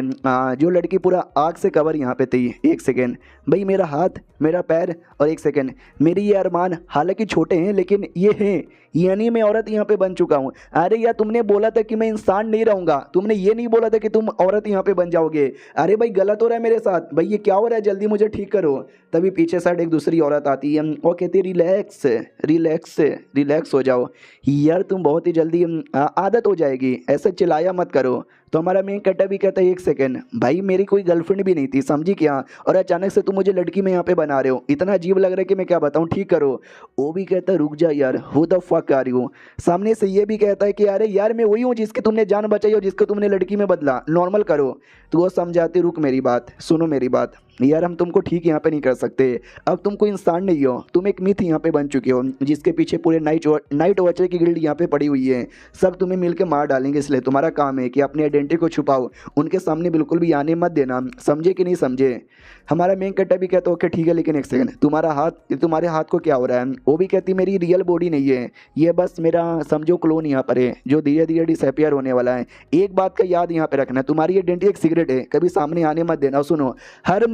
जो लड़की पूरा आग से कवर यहाँ पे थी। एक सेकेंड भाई मेरा हाथ मेरा पैर और एक सेकेंड मेरी ये अरमान हालांकि छोटे हैं लेकिन ये हैं, यानी मैं औरत यहाँ पे बन चुका हूँ। अरे यार तुमने बोला था कि मैं इंसान नहीं रहूँगा, तुमने ये नहीं बोला था कि तुम औरत यहाँ पे बन जाओगे। अरे भाई गलत हो रहा है मेरे साथ, भाई ये क्या हो रहा है, जल्दी मुझे ठीक करो। तभी पीछे साइड एक दूसरी औरत आती है और कहती है रिलैक्स रिलैक्स रिलैक्स हो जाओ यार, तुम बहुत ही जल्दी आदत हो जाएगी, ऐसे चिल्लाया मत करो। तो हमारा मेन कैरेक्टर भी कहता है एक सेकंड भाई मेरी कोई गर्लफ्रेंड भी नहीं थी समझी क्या, और अचानक से तुम मुझे लड़की में यहाँ पे बना रहे हो, इतना अजीब लग रहा है कि मैं क्या बताऊँ, ठीक करो। वो भी कहता है रुक जा यार, who the fuck are you. सामने से ये भी कहता है कि अरे यार मैं वही हूँ जिसकी तुमने जान बचाई और जिसको तुमने लड़की में बदला, नॉर्मल करो। तो वो समझाते रुक मेरी बात सुनो मेरी बात यार, हम तुमको ठीक यहाँ पे नहीं कर सकते, अब तुम कोई इंसान नहीं हो, तुम एक मिथ यहाँ पे बन चुके हो जिसके पीछे पूरे नाइट वॉचर की गिल्ड यहाँ पे पड़ी हुई है, सब तुम्हें मिलकर मार डालेंगे। इसलिए तुम्हारा काम है कि अपनी आइडेंटिटी को छुपाओ, उनके सामने बिल्कुल भी आने मत देना, समझे कि नहीं समझे। हमारा मेन कैरेक्टर भी कहता है ओके ठीक है, लेकिन एक सेकंड तुम्हारे हाथ को क्या हो रहा है। वो भी कहती मेरी रियल बॉडी नहीं है, ये बस मेरा समझो क्लोन यहाँ पर है जो धीरे धीरे डिसअपियर होने वाला है। एक बात का याद यहाँ पे रखना, तुम्हारी आइडेंटिटी एक सिगरेट है, कभी सामने आने मत देना। सुनो हर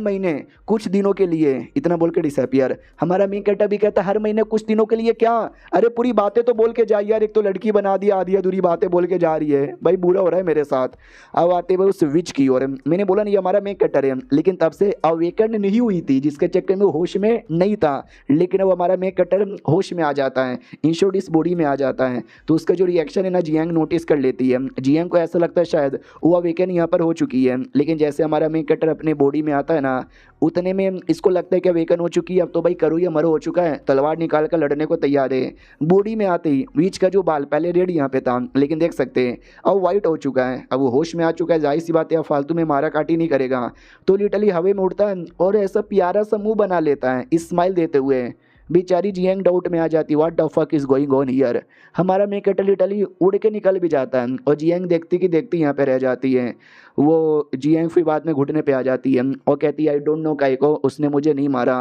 महीने कुछ दिनों के लिए, इतना बोल के डिसअपियर। हमारा मेन कैरेक्टर भी कहता है हर महीने कुछ दिनों के लिए क्या, अरे पूरी बातें तो बोल के जा यार, एक तो लड़की बना दिया, आधी अधूरी बातें बोल के जा रही है भाई। बुरा हो रहा है मेरे साथ। अब आते हुए उस विच की ओर मैंने बोला नहीं हमारा मेन कटर है, लेकिन तब से अवेकन नहीं हुई थी जिसके चक्कर में वो होश में नहीं था। लेकिन अब हमारा मेन कटर होश में आ जाता है, इंश्योर्ड इस बॉडी में आ जाता है। तो उसका जो रिएक्शन है ना जियांग नोटिस कर लेती है। जियांग को ऐसा लगता है शायद वो अवेकन यहाँ पर हो चुकी है, लेकिन जैसे हमारा मेन कटर अपने बॉडी में आता है ना उतने में इसको लगता है कि अवेकन हो चुकी है, अब तो भाई करो या मरो हो चुका है, तलवार निकाल कर लड़ने को तैयार है। बॉडी में आते ही बीच का जो बाल पहले रेड यहाँ पे था, लेकिन देख सकते हैं अब वाइट हो चुका है, अब वो होश में आ चुका है। जाहिर सी बात है अब फालतू में मारा काटी नहीं करेगा। तो लिटरली हवा में उड़ता है और ऐसा प्यारा सा मुंह बना लेता है स्माइल देते हुए। बेचारी जियांग डाउट में आ जाती, what the fuck is going on here. हमारा मेक लिटरली उड़ के निकल भी जाता है और जियांग देखती कि देखती यहाँ पे रह जाती है। वो जियांग फिर बाद में घुटने पे आ जाती है और कहती है आई डोंट नो काहे को उसने मुझे नहीं मारा,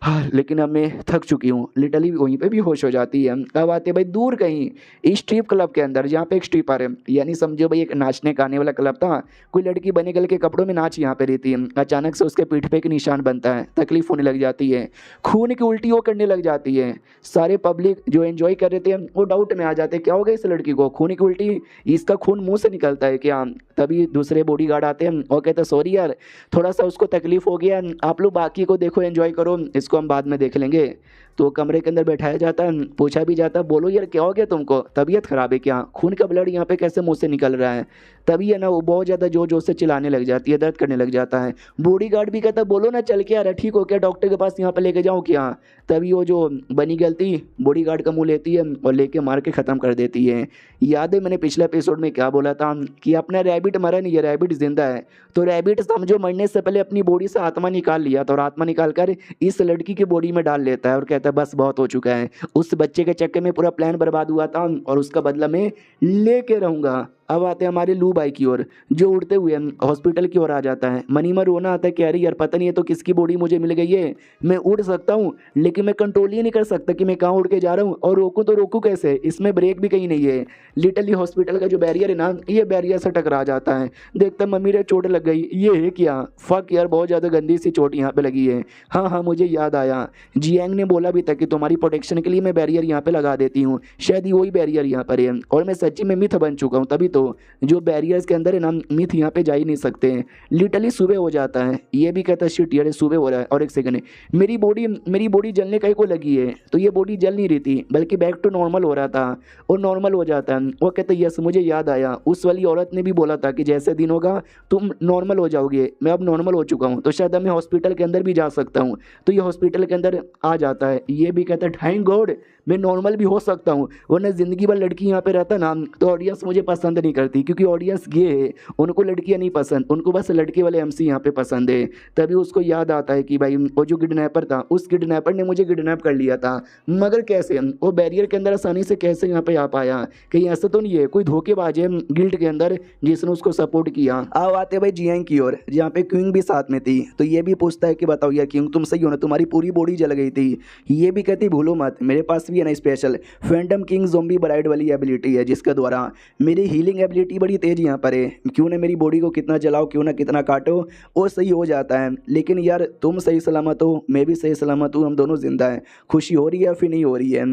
हाँ लेकिन अब मैं थक चुकी हूँ। लिटरली वहीं पे भी होश हो जाती है। अब आते भाई दूर कहीं स्ट्रिप क्लब के अंदर, जहाँ पे एक स्ट्रिपर है, यानी समझो भाई एक नाचने गाने वाला क्लब था। कोई लड़की बने गले के कपड़ों में नाच यहाँ पे रहती है। अचानक से उसके पीठ पे एक निशान बनता है, तकलीफ होने लग जाती है, खून की उल्टी वो करने लग जाती है। सारे पब्लिक जो एंजॉय कर रहे थे वो डाउट में आ जाते, क्या हो गया इस लड़की को, खून की उल्टी, इसका खून मुंह से निकलता है क्या। तभी दूसरे बॉडीगार्ड आते हैं और कहते हैं सॉरी यार थोड़ा सा उसको तकलीफ हो गया, आप लोग बाकी को देखो एंजॉय करो, इसको हम बाद में देख लेंगे। तो कमरे के अंदर बैठाया जाता है, पूछा भी जाता बोलो यार क्या हो गया तुमको, तबीयत खराब है क्या, खून का ब्लड यहाँ पे कैसे मुंह से निकल रहा है। तभी है ना वो बहुत ज़्यादा जोर जोर से चिल्लाने लग जाती है, दर्द करने लग जाता है। बॉडीगार्ड भी कहता बोलो ना चल के आ रहा, ठीक हो क्या, डॉक्टर के पास यहाँ पे लेके जाऊँ क्या। तभी वो जो बनी गलती बॉडीगार्ड का मुंह लेती है और लेके मार के ख़त्म कर देती है। याद है मैंने पिछले एपिसोड में क्या बोला था कि अपना रैबिट मरा नहीं है, रैबिट जिंदा है। तो रैबिट समझो मरने से पहले अपनी बॉडी से आत्मा निकाल लिया था और आत्मा निकाल कर इस लड़की की बॉडी में डाल लेता है और कहता है बस बहुत हो चुका है, उस बच्चे के चक्कर में पूरा प्लान बर्बाद हुआ था और उसका बदला मैं लेके रहूंगा। अब आते हैं हमारे लू बाई की ओर, जो उड़ते हुए हॉस्पिटल की ओर आ जाता है। मनी में रोना आता है कि अरे यार पता नहीं है तो किसकी बॉडी मुझे मिल गई है, मैं उड़ सकता हूँ लेकिन मैं कंट्रोल ही नहीं कर सकता कि मैं कहाँ उड़ के जा रहा हूँ और रोकूँ तो रोकूँ कैसे, इसमें ब्रेक भी कहीं नहीं है। लिटरली हॉस्पिटल का जो बैरियर है ना ये बैरियर से टकरा जाता है, देखता मम्मी रे चोट लग गई, ये है क्या, फक यार बहुत ज़्यादा गंदी सी चोट यहाँ पे लगी है। हाँ हाँ मुझे याद आया, जियांग ने बोला भी था कि तुम्हारी प्रोटेक्शन के लिए मैं बैरियर यहाँ पे लगा देती हूँ, शायद ही वही बैरियर यहाँ पर है और मैं सच्ची में मिथ बन चुका हूँ। तभी तो जो बैरियर्स के अंदर है ना मिथ यहाँ पे जा ही नहीं सकते हैं। लिटरली सुबह हो जाता है, ये भी कहता है शिट यार सुबह हो रहा है। और एक सेकंड मेरी बॉडी जलने कहीं को लगी है, तो ये बॉडी जल नहीं रही थी बल्कि बैक टू नॉर्मल हो रहा था और नॉर्मल हो जाता है। वो कहते यस मुझे याद आया, उस वाली औरत ने भी बोला था कि जैसे दिन होगा तुम नॉर्मल हो जाओगे, मैं अब नॉर्मल हो चुका हूँ तो शायद अब मैं हॉस्पिटल के अंदर भी जा सकता हूँ। तो ये हॉस्पिटल के अंदर आ जाता है, ये भी कहता है थैंक गॉड मैं नॉर्मल भी हो सकता हूँ, वरना ज़िंदगी भर लड़की यहाँ पे रहता ना तो ऑडियंस मुझे पसंद नहीं करती, क्योंकि ऑडियंस गे है, उनको लड़कियाँ नहीं पसंद, उनको बस लड़के वाले MC यहाँ पे पसंद है। तभी उसको याद आता है कि भाई वो जो किडनैपर था उस किडनैपर ने मुझे किडनैप कर लिया था, मगर कैसे वो बैरियर के अंदर आसानी से कैसे यहाँ पे आ पाया, कहीं ऐसा तो नहीं है कोई धोखेबाज है गिल्ड के अंदर जिसने उसको सपोर्ट किया। अब आते भाई जियांग की ओर, जहाँ पे क्विंग भी साथ में थी। तो ये भी पूछता है कि बताओ यार क्विंग तुम सही हो ना, तुम्हारी पूरी बॉडी जल गई थी। ये भी कहती भूलो मत मेरे पास भी है ना special Phantom king zombie bride वाली एबिलिटी है, जिसके द्वारा मेरी हीलिंग एबिलिटी बड़ी तेज यहाँ पर है। क्यों ना मेरी बॉडी को कितना जलाओ, क्यों ना कितना काटो, वो सही हो जाता है। लेकिन यार तुम सही सलामत हो, मैं भी सही सलामत हूँ, हम दोनों जिंदा हैं। खुशी हो रही है या फिर नहीं हो रही है।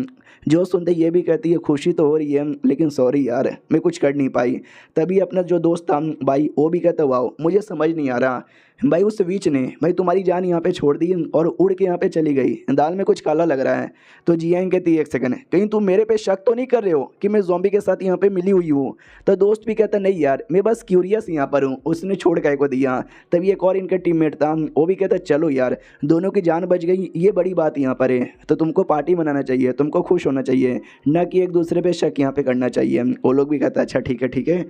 जो सुनते ये भी कहती है खुशी तो हो रही है लेकिन सॉरी यार मैं कुछ कर नहीं पाई। तभी अपना जो दोस्त था भाई वो भी कहता वाओ मुझे समझ नहीं आ रहा भाई उस बीच ने भाई तुम्हारी जान यहाँ पे छोड़ दी और उड़ के यहाँ पे चली गई, दाल में कुछ काला लग रहा है। तो जियांग कहती है एक सेकंड कहीं तुम मेरे पे शक तो नहीं कर रहे हो कि मैं ज़ॉम्बी के साथ यहाँ पे मिली हुई हूँ। तो दोस्त भी कहता नहीं यार मैं बस क्यूरियस यहाँ पर हूँ, उसने छोड़ के को दिया। तभी एक और इनका टीममेट था वो भी कहता चलो यार दोनों की जान बच गई, ये बड़ी बात यहाँ पर है। तो तुमको पार्टी मनाना चाहिए, तुमको खुश होना चाहिए, न कि एक दूसरे पे शक यहाँ पे करना चाहिए। वो लोग भी कहता अच्छा ठीक है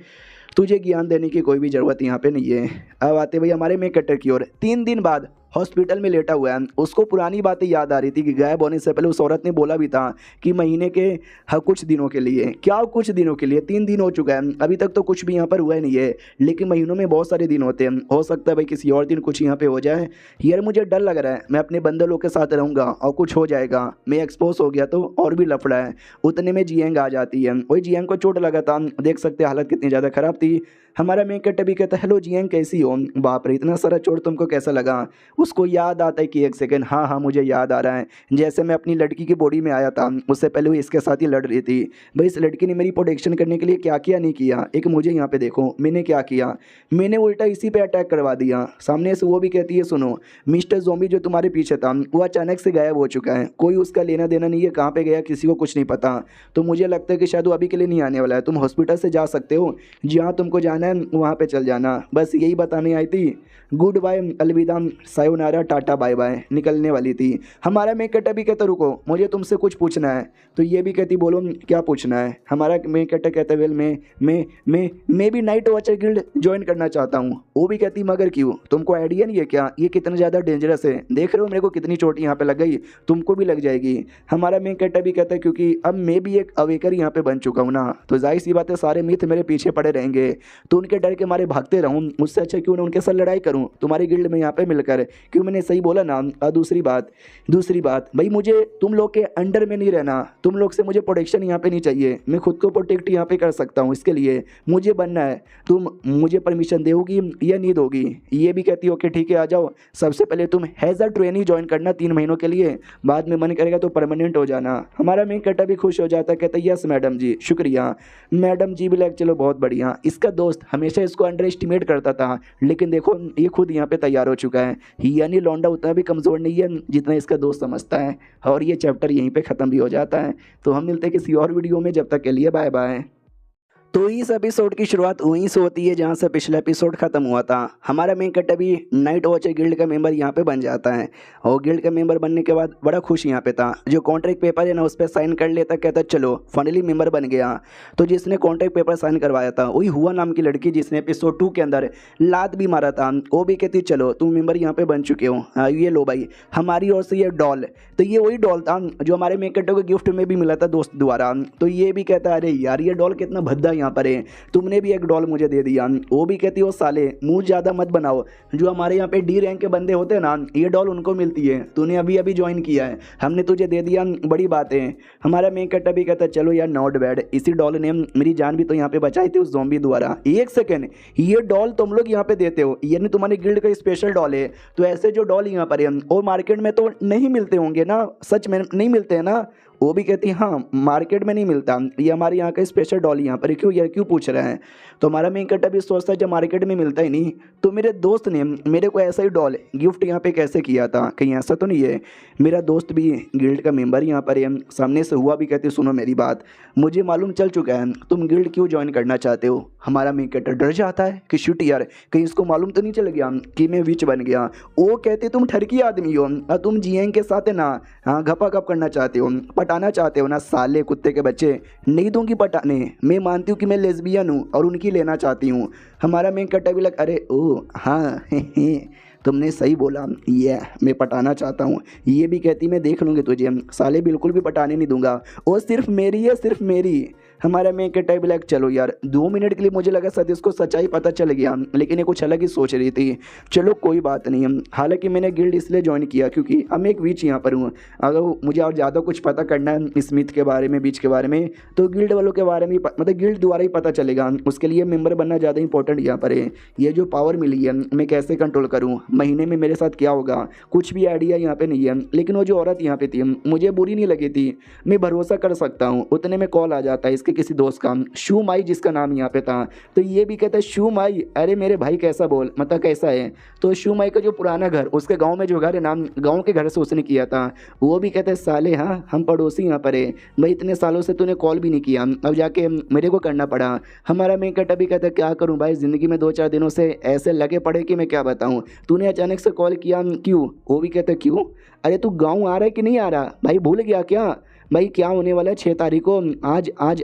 तुझे ज्ञान देने की कोई भी ज़रूरत यहाँ पे नहीं है। अब आते भाई हमारे मेन कैरेक्टर की ओर। 3 दिन बाद हॉस्पिटल में लेटा हुआ है, उसको पुरानी बातें याद आ रही थी कि गायब होने से पहले उस औरत ने बोला भी था कि महीने के कुछ दिनों के लिए, क्या कुछ दिनों के लिए, 3 दिन हो चुका है अभी तक तो कुछ भी यहाँ पर हुआ ही नहीं है। लेकिन महीनों में बहुत सारे दिन होते हैं, हो सकता है भाई किसी और दिन कुछ यहाँ पे हो जाए। यार मुझे डर लग रहा है, मैं अपने बंदे लोग के साथ रहूँगा और कुछ हो जाएगा, मैं एक्सपोज हो गया तो और भी लफड़ा है। उतने में जियांग आ जाती है, वही जियांग को चोट लगा था, देख सकते हालत कितनी ज़्यादा ख़राब थी। हमारा मेन कैरेक्टर भी कहता है हेलो जियांग कैसी हो। बाप रे इतना सारा चोट तुमको कैसा लगा। उसको याद आता है कि एक सेकंड, हाँ हाँ मुझे याद आ रहा है, जैसे मैं अपनी लड़की की बॉडी में आया था उससे पहले वो इसके साथ ही लड़ रही थी। भाई इस लड़की ने मेरी प्रोटेक्शन करने के लिए क्या किया नहीं किया। एक मुझे यहाँ पे देखो मैंने क्या किया, मैंने उल्टा इसी पे अटैक करवा दिया। सामने से वो भी कहती है सुनो मिस्टर ज़ॉम्बी जो तुम्हारे पीछे था वो अचानक से गायब हो चुका है, कोई उसका लेना देना नहीं है, कहाँ पे गया किसी को कुछ नहीं पता। तो मुझे लगता है कि शायद वो अभी के लिए नहीं आने वाला है, तुम हॉस्पिटल से जा सकते हो, जहाँ तुमको जाना है वहाँ पे चल जाना। बस यही बताने आई थी, गुड बाय अलविदा सायोनारा टाटा बाय बाय, निकलने वाली थी। हमारा मेन कैरेक्टर भी कहता रुको मुझे तुमसे कुछ पूछना है। तो ये भी कहती बोलो क्या पूछना है। हमारा मेन कैरेक्टर कहता वेल मैं भी नाइट वॉचर गिल्ड ज्वाइन करना चाहता हूँ। वो भी कहती मगर क्यों, तुमको आइडिया नहीं है क्या ये कितना ज़्यादा डेंजरस है, देख रहे हो मेरे को कितनी चोट यहाँ पे लग गई, तुमको भी लग जाएगी। हमारा मेन कैरेक्टर भी कहता है क्योंकि अब मैं भी एक अवेकर यहाँ पे बन चुका हूँ ना, तो जाहिर सी बात है सारे मिथ मेरे पीछे पड़े रहेंगे, तो उनके डर के मारे भागते रहूँ, उससे अच्छा क्यों ना उनके साथ लड़ाई करूँ तुम्हारी गिल्ड में यहाँ पे मिलकर। क्यों मैंने सही बोला ना। दूसरी बात भाई मुझे तुम लोग के अंडर में नहीं रहना, तुम लोग से मुझे प्रोटेक्शन यहाँ पे नहीं चाहिए, मैं खुद को प्रोटेक्ट यहाँ पे कर सकता हूँ, इसके लिए मुझे बनना है, तुम मुझे परमिशन दोगी या नहीं दोगी। ये भी कहती ओके ठीक है आ जाओ, सबसे पहले तुम हैज़ अ ट्रेनी ज्वाइन करना 3 महीनों के लिए, बाद में मन करेगा तो परमानेंट हो जाना। हमारा मेन कैरेक्टर भी खुश हो जाता है, कहता है यस मैडम जी शुक्रिया। मैडम जी भी लाइक चलो बहुत बढ़िया। इसका दोस्त हमेशा इसको अंडर एस्टिमेट करता था, लेकिन देखो ये खुद यहाँ पे तैयार हो चुका है, यानी लौंडा उतना भी कमज़ोर नहीं है जितना इसका दोस्त समझता है। और ये चैप्टर यहीं पे ख़त्म भी हो जाता है। तो हम मिलते हैं किसी और वीडियो में, जब तक के लिए बाय बाय। तो इस एपिसोड की शुरुआत वहीं से होती है जहाँ से पिछला एपिसोड खत्म हुआ था। हमारा मेन कैरेक्टर भी नाइट वॉचर गिल्ड का मेंबर यहाँ पे बन जाता है, और गिल्ड का मेंबर बनने के बाद बड़ा खुश यहाँ पे था। जो कॉन्ट्रैक्ट पेपर है ना उस पर साइन कर लेता, कहता चलो फाइनली मेंबर बन गया। तो जिसने कॉन्ट्रैक्ट पेपर साइन करवाया था वही हुआ नाम की लड़की जिसने एपिसोड 2 के अंदर लात भी मारा था, वो भी कहती चलो तुम मेंबर यहाँ पे बन चुके हो, ये लो भाई हमारी ओर से ये डॉल। तो ये वही डॉल था जो हमारे मेन कैरेक्टर को गिफ्ट में भी मिला था दोस्त द्वारा। तो ये भी कहता अरे यार ये डॉल कितना भद्दा यहाँ पर है, तुमने भी एक डॉल मुझे दे दिया। वो भी कहती हो साले मुंह ज़्यादा मत बनाओ, जो हमारे यहाँ पे डी रैंक के बंदे होते हैं ना ये डॉल उनको मिलती है, तूने अभी अभी ज्वाइन किया है, हमने तुझे दे दिया, बड़ी बात है। हमारा मेन कैरेक्टर भी कहता है चलो यार नॉट बैड, इसी डॉल ने मेरी जान भी तो यहाँ पे बचाई थी उस ज़ॉम्बी द्वारा। एक सेकेंड, ये डॉल तुम लोग यहाँ पे देते हो, यानी तुम्हारे गिल्ड का स्पेशल डॉल है, तो ऐसे जो डॉल यहाँ पर है और मार्केट में तो नहीं मिलते होंगे ना, सच में नहीं मिलते हैं ना। वो भी कहती हाँ मार्केट में नहीं मिलता, ये हमारे यहाँ का स्पेशल डॉल यहाँ पर क्यों यार क्यों पूछ रहे हैं। तो हमारा मेन कैरेक्टर भी सोचता है जब मार्केट में मिलता ही नहीं तो मेरे दोस्त ने मेरे को ऐसा ही डॉल गिफ्ट यहाँ पे कैसे किया था, कहीं ऐसा तो नहीं है। मेरा दोस्त भी गिल्ड का मेंबर यहाँ पर है, सामने से हुआ भी कहते सुनो मेरी बात, मुझे मालूम चल चुका है तुम गिल्ड क्यों ज्वाइन करना चाहते हो। हमारा मेन कैरेक्टर डर जाता है कि शूट यार कहीं इसको मालूम तो नहीं चल गया कि मैं विच बन गया। वो कहते तुम ठरकी आदमी हो, तुम जियांग के साथ है ना हाँ घपा घप करना चाहते हो, पटाना चाहते हो ना साले कुत्ते के बच्चे, नहीं दूंगी पटाने, मैं मानती हूँ कि मैं लेस्बियन हूँ और उनकी लेना चाहती हूँ। हमारा मेन कैरेक्टर भी लग अरे ओ हाँ तुमने सही बोला, ये मैं पटाना चाहता हूँ। ये भी कहती मैं देख लूँगी तुझे, साले बिल्कुल भी पटाने नहीं दूंगा, वो सिर्फ मेरी है सिर्फ मेरी। हमारा मेन कैरेक्टर भी लाइक चलो यार 2 मिनट के लिए मुझे लगा शायद इसको सच्चाई पता चल गया, लेकिन ये कुछ अलग ही सोच रही थी। चलो कोई बात नहीं, हालांकि मैंने गिल्ड इसलिए ज्वाइन किया क्योंकि अब मैं एक बीच यहाँ पर हूँ, अगर मुझे और ज़्यादा कुछ पता करना है स्मिथ के बारे में बीच के बारे में तो गिल्ड वालों के बारे में मतलब गिल्ड द्वारा ही पता चलेगा, उसके लिए मेंबर बनना ज़्यादा इंपॉर्टेंट यहाँ पर है। ये जो पावर मिली है मैं कैसे कंट्रोल करूँ, महीने में मेरे साथ क्या होगा, कुछ भी आइडिया यहाँ पे नहीं है। लेकिन वो जो औरत यहाँ पे थी मुझे बुरी नहीं लगी थी, मैं भरोसा कर सकता हूँ। उतने में कॉल आ जाता है इसके किसी दोस्त का, शू माई जिसका नाम यहाँ पे था। तो ये भी कहता है शू माई, अरे मेरे भाई कैसा बोल मतलब कैसा है। तो शू माई का जो पुराना घर उसके गाँव में जो घर है नाम गाँव के घर से उसने किया था, वो भी कहते हैं साले हाँ हम पड़ोसी यहाँ पर है, भाई इतने सालों से तूने कॉल भी नहीं किया, अब जाके मेरे को करना पड़ा। हमारा मेन कैरेक्टर भी कहता है क्या करूँ भाई ज़िंदगी में 2-4 दिनों से ऐसे लगे पड़े कि मैं क्या बताऊँ, तूने अचानक से कॉल किया क्यों। वो भी कहता है क्यों, अरे तू गाँव आ रहा है कि नहीं आ रहा, भाई भूल गया क्या। भाई क्या होने वाला है 6 तारीख को,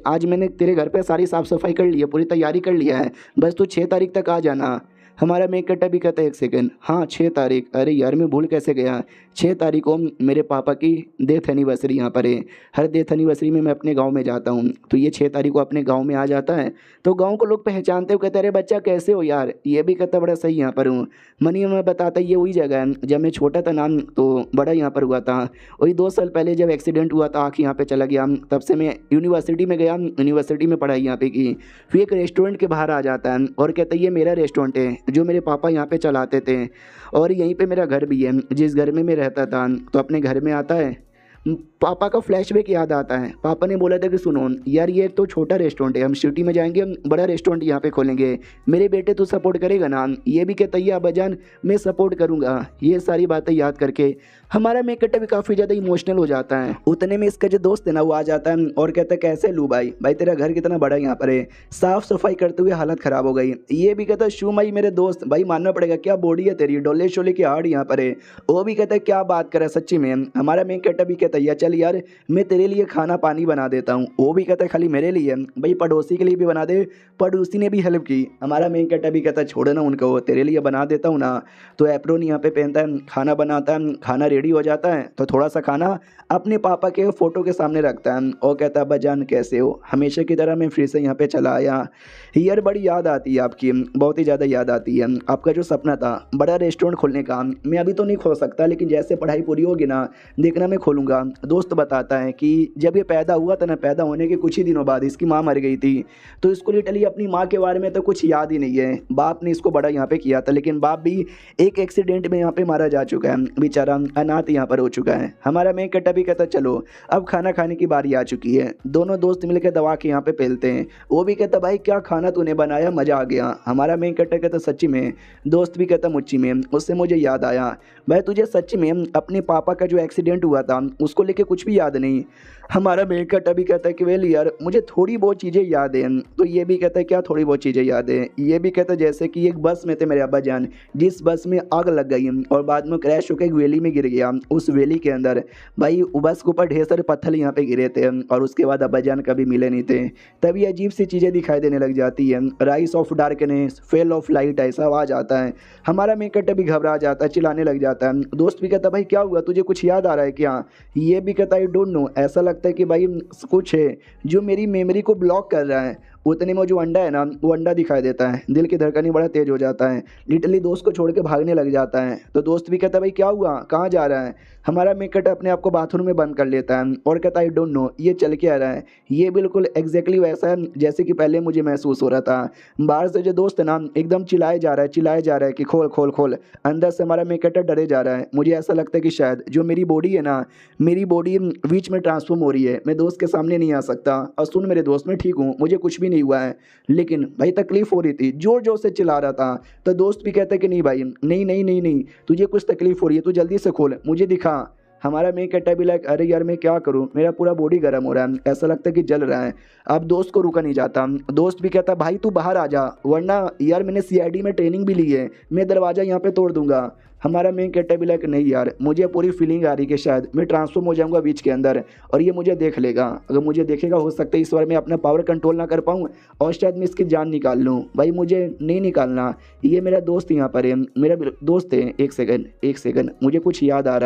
आज मैंने तेरे घर पे सारी साफ़ सफाई कर ली है, पूरी तैयारी कर लिया है, बस तू 6 तारीख तक आ जाना। हमारा मेन कट्टा भी कहता है 1 सेकंड, हाँ 6 तारीख, अरे यार मैं भूल कैसे गया, 6 तारीख को मेरे पापा की डेथ एनिवर्सरी यहाँ पर है। हर डेथ एनिवर्सरी में मैं अपने गांव में जाता हूँ, तो ये 6 तारीख को अपने गांव में आ जाता है। तो गांव को लोग पहचानते हो, कहते अरे बच्चा कैसे हो यार, ये भी कहता बड़ा सही यहाँ पर हूँ। मनी में बताता ये वही जगह है जब मैं छोटा था ना, तो बड़ा यहाँ पर हुआ था। वही 2 साल पहले जब एक्सीडेंट हुआ था, आँख यहाँ पे चला गया, तब से मैं यूनिवर्सिटी में गया, यूनिवर्सिटी में पढ़ाई यहाँ पे की। फिर एक रेस्टोरेंट के बाहर आ जाता है और कहता है ये मेरा रेस्टोरेंट है जो मेरे पापा यहाँ पे चलाते थे, और यहीं पे मेरा घर भी है जिस घर में मैं रहता था। तो अपने घर में आता है, पापा का फ्लैशबैक याद आता है। पापा ने बोला था कि सुनो यार ये तो छोटा रेस्टोरेंट है, हम सिटी में जाएंगे, हम बड़ा रेस्टोरेंट यहाँ पे खोलेंगे, मेरे बेटे तो सपोर्ट करेगा ना। ये भी कहता है अब्बाजान मैं सपोर्ट करूँगा। ये सारी बातें याद करके हमारा मेकअप भी काफ़ी ज़्यादा इमोशनल हो जाता है। उतने में इसका जो दोस्त है ना वो आ जाता है और कहता है कैसे लू भाई, भाई तेरा घर कितना बड़ा यहाँ पर है, साफ़ सफाई करते हुए हालत ख़राब हो गई। ये भी कहता है शू माई मेरे दोस्त, भाई मानना पड़ेगा क्या बॉडी है तेरी, डोले शोले की हार्ड यहाँ पर है। वो भी कहता है क्या बात करे सच्ची में। हमारा मेकअप भी कहता है चल यार मैं तेरे लिए खाना पानी बना देता हूँ। वो भी कहता है खाली मेरे लिए, भाई पड़ोसी के लिए भी बना दे। पड़ोसी ने भी हेल्प की। हमारा मेकअप भी कहता है छोड़ो ना उनको, तेरे लिए बना देता हूँ ना। तो एप्रोन यहाँ पे पहनता है, खाना बनाता है, खाना रेडी हो जाता है तो थोड़ा सा खाना अपने पापा के फ़ोटो के सामने रखता है और कहता है अब्बाजान कैसे हो, हमेशा की तरह मैं फिर से यहाँ पे चला आया। यार बड़ी याद आती है आपकी, बहुत ही ज़्यादा याद आती है। आपका जो सपना था बड़ा रेस्टोरेंट खोलने का, मैं अभी तो नहीं खोल सकता, लेकिन जैसे पढ़ाई पूरी होगी ना देखना मैं खोलूँगा। दोस्त बताता है कि जब ये पैदा हुआ था ना, पैदा होने के कुछ ही दिनों बाद इसकी माँ मर गई थी, तो इसको लिटरली अपनी माँ के बारे में तो कुछ याद ही नहीं है। बाप ने इसको बड़ा यहाँ पे किया था, लेकिन बाप भी एक एक्सीडेंट में यहाँ पे मारा जा चुका है, बेचारा अनाथ यहाँ पर हो चुका है। हमारा मेन कट्टा भी कहता चलो अब खाना खाने की बारी आ चुकी है। दोनों दोस्त मिलकर दवा के यहाँ पे पहलते हैं। वो भी कहता भाई क्या खाना तूने बनाया, मज़ा आ गया। हमारा मेन कट्टा कहता सच्ची में। दोस्त भी कहता मुच्ची में। उससे मुझे याद आया भाई तुझे सच्ची में अपने पापा का जो एक्सीडेंट हुआ था उसको लेके कुछ भी याद नहीं। हमारा मेन कट्टा भी कहता है कि वेल यार मुझे थोड़ी बहुत चीज़ें याद हैं। तो ये भी कहता है क्या थोड़ी बहुत चीज़ें याद है। ये भी कहता है जैसे कि एक बस में थे मेरे अब्बाजान, जिस बस में आग लग गई और बाद में क्रैश होकर एक वैली में गिर गया। उस वैली के अंदर भाई बस के ऊपर ढेर सारे पत्थर यहाँ पे गिरे थे और उसके बाद अब्बाजान कभी मिले नहीं थे। तभी अजीब सी चीज़ें दिखाई देने लग जाती है, rise of darkness, fell off light, ऐसा आवाज़ आता है। हमारा मेन कट्टा भी घबरा जाता है, चिल्लाने लग जाता है। दोस्त भी कहता भाई क्या हुआ, तुझे कुछ याद आ रहा है क्या। ये भी कहता आई डोंट नो, ऐसा लगता है कि भाई कुछ है जो मेरी मेमोरी को ब्लॉक कर रहा है। उतने में जो अंडा है ना वो अंडा दिखाई देता है, दिल की धड़कन बड़ा तेज हो जाता है, लिटरली दोस्त को छोड़ के भागने लग जाता है। तो दोस्त भी कहता है भाई क्या हुआ, कहाँ जा रहा है। हमारा मेकअप अपने आप को बाथरूम में बंद कर लेता है और कहता है आई डोंट नो ये चल के आ रहा है। ये बिल्कुल एग्जैक्टली वैसा है जैसे कि पहले मुझे महसूस हो रहा था। बाहर से जो दोस्त है ना एकदम चिल्लाए जा रहा है कि खोल खोल खोल। अंदर से हमारा मेकअप डरे जा रहा है। मुझे ऐसा लगता है कि शायद जो मेरी बॉडी है ना, मेरी बॉडी बीच में ट्रांसफॉर्म हो रही है, मैं दोस्त के सामने नहीं आ सकता। और सुन मेरे दोस्त मैं ठीक हूँ, मुझे कुछ भी नहीं हुआ है, लेकिन भाई तकलीफ हो रही थी, जोर जोर से चिल्ला रहा था। तो दोस्त भी कहता है कि नहीं भाई नहीं नहीं नहीं नहीं, तुझे कुछ तकलीफ हो रही है, तू जल्दी से खोल, मुझे दिखा। हमारा मेन कट्टा भी लाइक अरे यार मैं क्या करूं, मेरा पूरा बॉडी गर्म हो रहा है, ऐसा लगता है कि जल रहा है। अब दोस्त को रुका नहीं जाता। दोस्त भी कहता भाई तू बाहर आ जा, वरना यार मैंने सीआईडी में ट्रेनिंग भी ली है, मैं दरवाज़ा यहाँ पे तोड़ दूंगा। हमारा मेन कट्टा भी लाइक नहीं यार मुझे पूरी फीलिंग आ रही कि शायद मैं ट्रांसफॉर्म हो जाऊंगा बीच के अंदर और ये मुझे देख लेगा। अगर मुझे देखेगा हो सकता है इस बार मैं अपना पावर कंट्रोल ना कर पाऊँ और शायद मैं इसकी जान निकाल लूँ। भाई मुझे नहीं निकालना, ये मेरा दोस्त यहाँ पर है, मेरा दोस्त है। एक सेकंड मुझे कुछ याद आ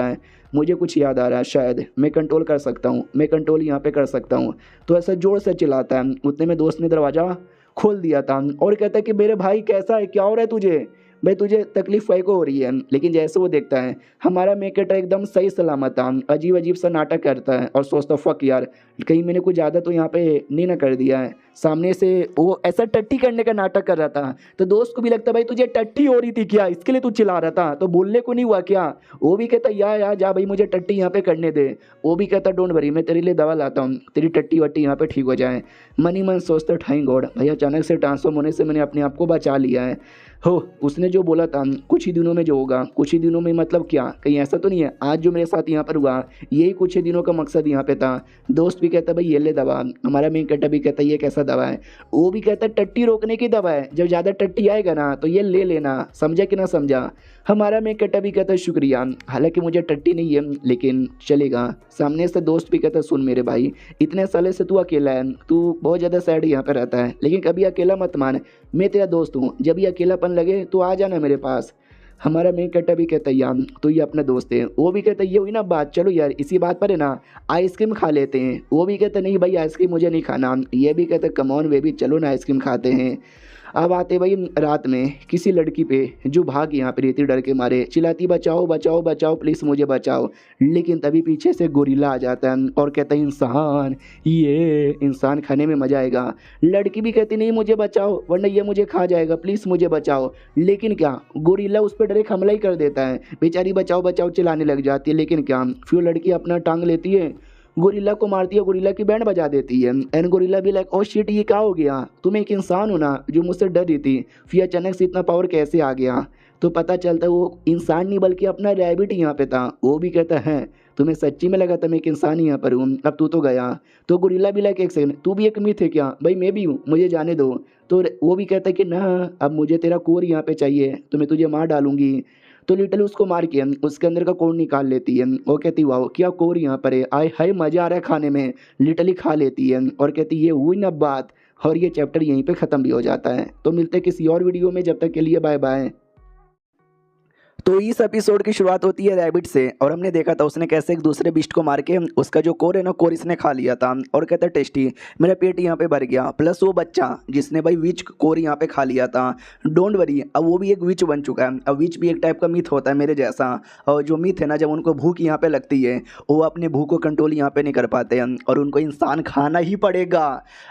रहा है, शायद मैं कंट्रोल कर सकता हूँ, मैं कंट्रोल यहाँ पे कर सकता हूँ। तो ऐसा ज़ोर से चिल्लाता है। उतने में दोस्त ने दरवाज़ा खोल दिया था और कहता है कि मेरे भाई कैसा है, क्या हो रहा है तुझे, भाई तुझे तकलीफ फाई को हो रही है। लेकिन जैसे वो देखता है हमारा मेकअप एकदम सही सलामत था, अजीब अजीब सा नाटक करता है और सोचता फक यार कहीं मैंने कुछ ज़्यादा तो यहाँ पे नहीं ना कर दिया है। सामने से वो ऐसा टट्टी करने का नाटक कर रहा था। तो दोस्त को भी लगता भाई तुझे टट्टी हो रही थी क्या, इसके लिए तू चिल्ला रहा था, तो बोलने को नहीं हुआ क्या। वो भी कहता या जा भाई मुझे टट्टी यहाँ पे करने दे। वो भी कहता डोंट वरी मैं तेरे लिए दवा लाता हूँ, तेरी टट्टी वट्टी यहाँ पे ठीक हो जाए। मन ही मन सोचता थैंक गॉड भाई अचानक से ट्रांसफॉर्म होने से मैंने अपने आप को बचा लिया है। हो उसने जो बोला था कुछ ही दिनों में जो होगा, कुछ ही दिनों में मतलब क्या, कहीं ऐसा तो नहीं है आज जो मेरे साथ यहाँ पर हुआ यही कुछ ही दिनों का मकसद यहाँ पे था। दोस्त भी कहता भाई ये ले दवा। हमारा मेन कट्टा भी कहता ये कैसा दवा है। वो भी कहता टट्टी रोकने की दवा है, जब ज़्यादा टट्टी आएगा ना तो ये ले लेना, समझा कि ना समझा। हमारा मेन कट्टा भी कहता शुक्रिया, हालांकि मुझे टट्टी नहीं है लेकिन चलेगा। सामने से दोस्त भी कहता सुन मेरे भाई इतने साले से तू अकेला है, तू बहुत ज़्यादा सैड यहाँ पर रहता है, लेकिन कभी अकेला मत मान, मैं तेरा दोस्त हूँ। जब ये अकेलापन अपन लगे तो आ जाना मेरे पास। हमारा मेन कैरेक्टर भी कहता है यार तो ये अपना दोस्त है। वो भी कहता है ये हुई ना बात, चलो यार इसी बात पर है ना आइसक्रीम खा लेते हैं। वो भी कहता है नहीं भाई आइसक्रीम मुझे नहीं खाना। ये भी कहता है कम ऑन बेबी चलो ना आइसक्रीम खाते हैं। अब आते भाई रात में किसी लड़की पे जो भाग यहाँ पे रहती डर के मारे, चिल्लाती बचाओ बचाओ बचाओ प्लीज़ मुझे बचाओ। लेकिन तभी पीछे से गोरिल्ला आ जाता है और कहता है इंसान, ये इंसान खाने में मज़ा आएगा। लड़की भी कहती नहीं मुझे बचाओ वरना ये मुझे खा जाएगा प्लीज़ मुझे बचाओ। लेकिन क्या गोरिल्ला उस पर डायरेक्ट हमला ही कर देता है। बेचारी बचाओ बचाओ चिल्लाने लग जाती है। लेकिन क्या फिर लड़की अपना टांग लेती है, गोरिल्ला को मारती है, गोरिल्ला की बैंड बजा देती है। एंड गोरिल्ला भी लाइक ओ शिट ये क्या हो गया, तुम एक इंसान हो ना जो मुझसे डर रही थी, फिर अचानक से इतना पावर कैसे आ गया। तो पता चलता है वो इंसान नहीं बल्कि अपना रैबिट यहाँ पे था। वो भी कहता है तुम्हें सच्ची में लगा था मैं एक इंसान यहाँ पर हूँ, अब तू तो गया। तो गोरिल्ला भी लाइक एक सेकंड तू भी एक मिथ है क्या, भाई मैं भी हूँ मुझे जाने दो। तो वो भी कहता है कि ना अब मुझे तेरा कोर यहाँ पे चाहिए तो मैं तुझे मार डालूंगी। तो लिटल उसको मार के उसके अंदर का कोर निकाल लेती है। वो कहती वाह क्या कोर यहाँ पर है, आए हाय मज़ा आ रहा है खाने में। लिटली खा लेती है और कहती ये हुई ना बात। और ये चैप्टर यहीं पे ख़त्म भी हो जाता है। तो मिलते हैं किसी और वीडियो में, जब तक के लिए बाय बाय। तो इस एपिसोड की शुरुआत होती है रैबिट से और हमने देखा था उसने कैसे एक दूसरे बिस्ट को मार के उसका जो कोर है ना कोर इसने खा लिया था और कहता है टेस्टी मेरा पेट यहाँ पे भर गया। प्लस वो बच्चा जिसने भाई विच कोर यहाँ पे खा लिया था, डोंट वरी अब वो भी एक विच बन चुका है। अब विच भी एक टाइप का मिथ होता है मेरे जैसा, और जो मिथ है ना जब उनको भूख यहाँ पे लगती है वो अपने भूख को कंट्रोल यहाँ पे नहीं कर पाते हैं और उनको इंसान खाना ही पड़ेगा।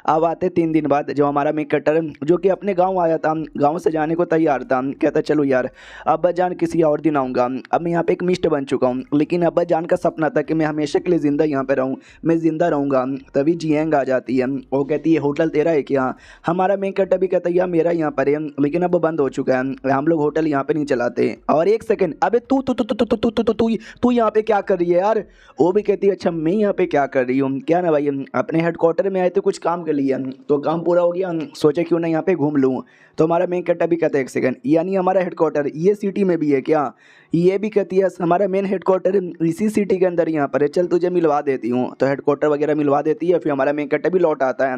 अब आते 3 दिन बाद जो हमारा मेन कैरेक्टर जो कि अपने गाँव आया था, गाँव से जाने को तैयार था, कहता चलो यार अब जान किसी और दिन आऊँगा। अब मैं यहाँ पे एक मिस्ट बन चुका हूँ लेकिन अब्बा जान का सपना था कि मैं हमेशा के लिए ज़िंदा यहाँ पे रहूँ, मैं ज़िंदा रहूँगा। तभी जियांग आ जाती है। वो कहती है होटल तेरा है क्या। हमारा मेन कैरेक्टर भी कहता है यार मेरा यहाँ पर है लेकिन अब बंद हो चुका है, हम लोग होटल यहाँ पे नहीं चलाते। और एक सेकंड अबे तू तू तू तू तू तू तू तू तू यहाँ पे क्या कर रही है यार। वो भी कहती है अच्छा मैं यहाँ पे क्या कर रही हूँ, क्या ना भाई अपने हेडक्वार्टर में आए थे कुछ काम के लिए, तो काम पूरा हो गया सोचे क्यों ना यहाँ पे घूम लूँ। तो हमारा मेन कैरेक्टर भी कहता है एक सेकंड यानी हमारा हेडक्वार्टर ये सिटी में भी है क्या। ये भी कहती है हमारा मेन हेडक्वार्टर इसी सिटी के अंदर यहाँ पर है, चल तुझे मिलवा देती हूँ। तो हेडक्वार्टर वगैरह मिलवा देती है। फिर हमारा मेन कैरेक्टर भी लौट आता है।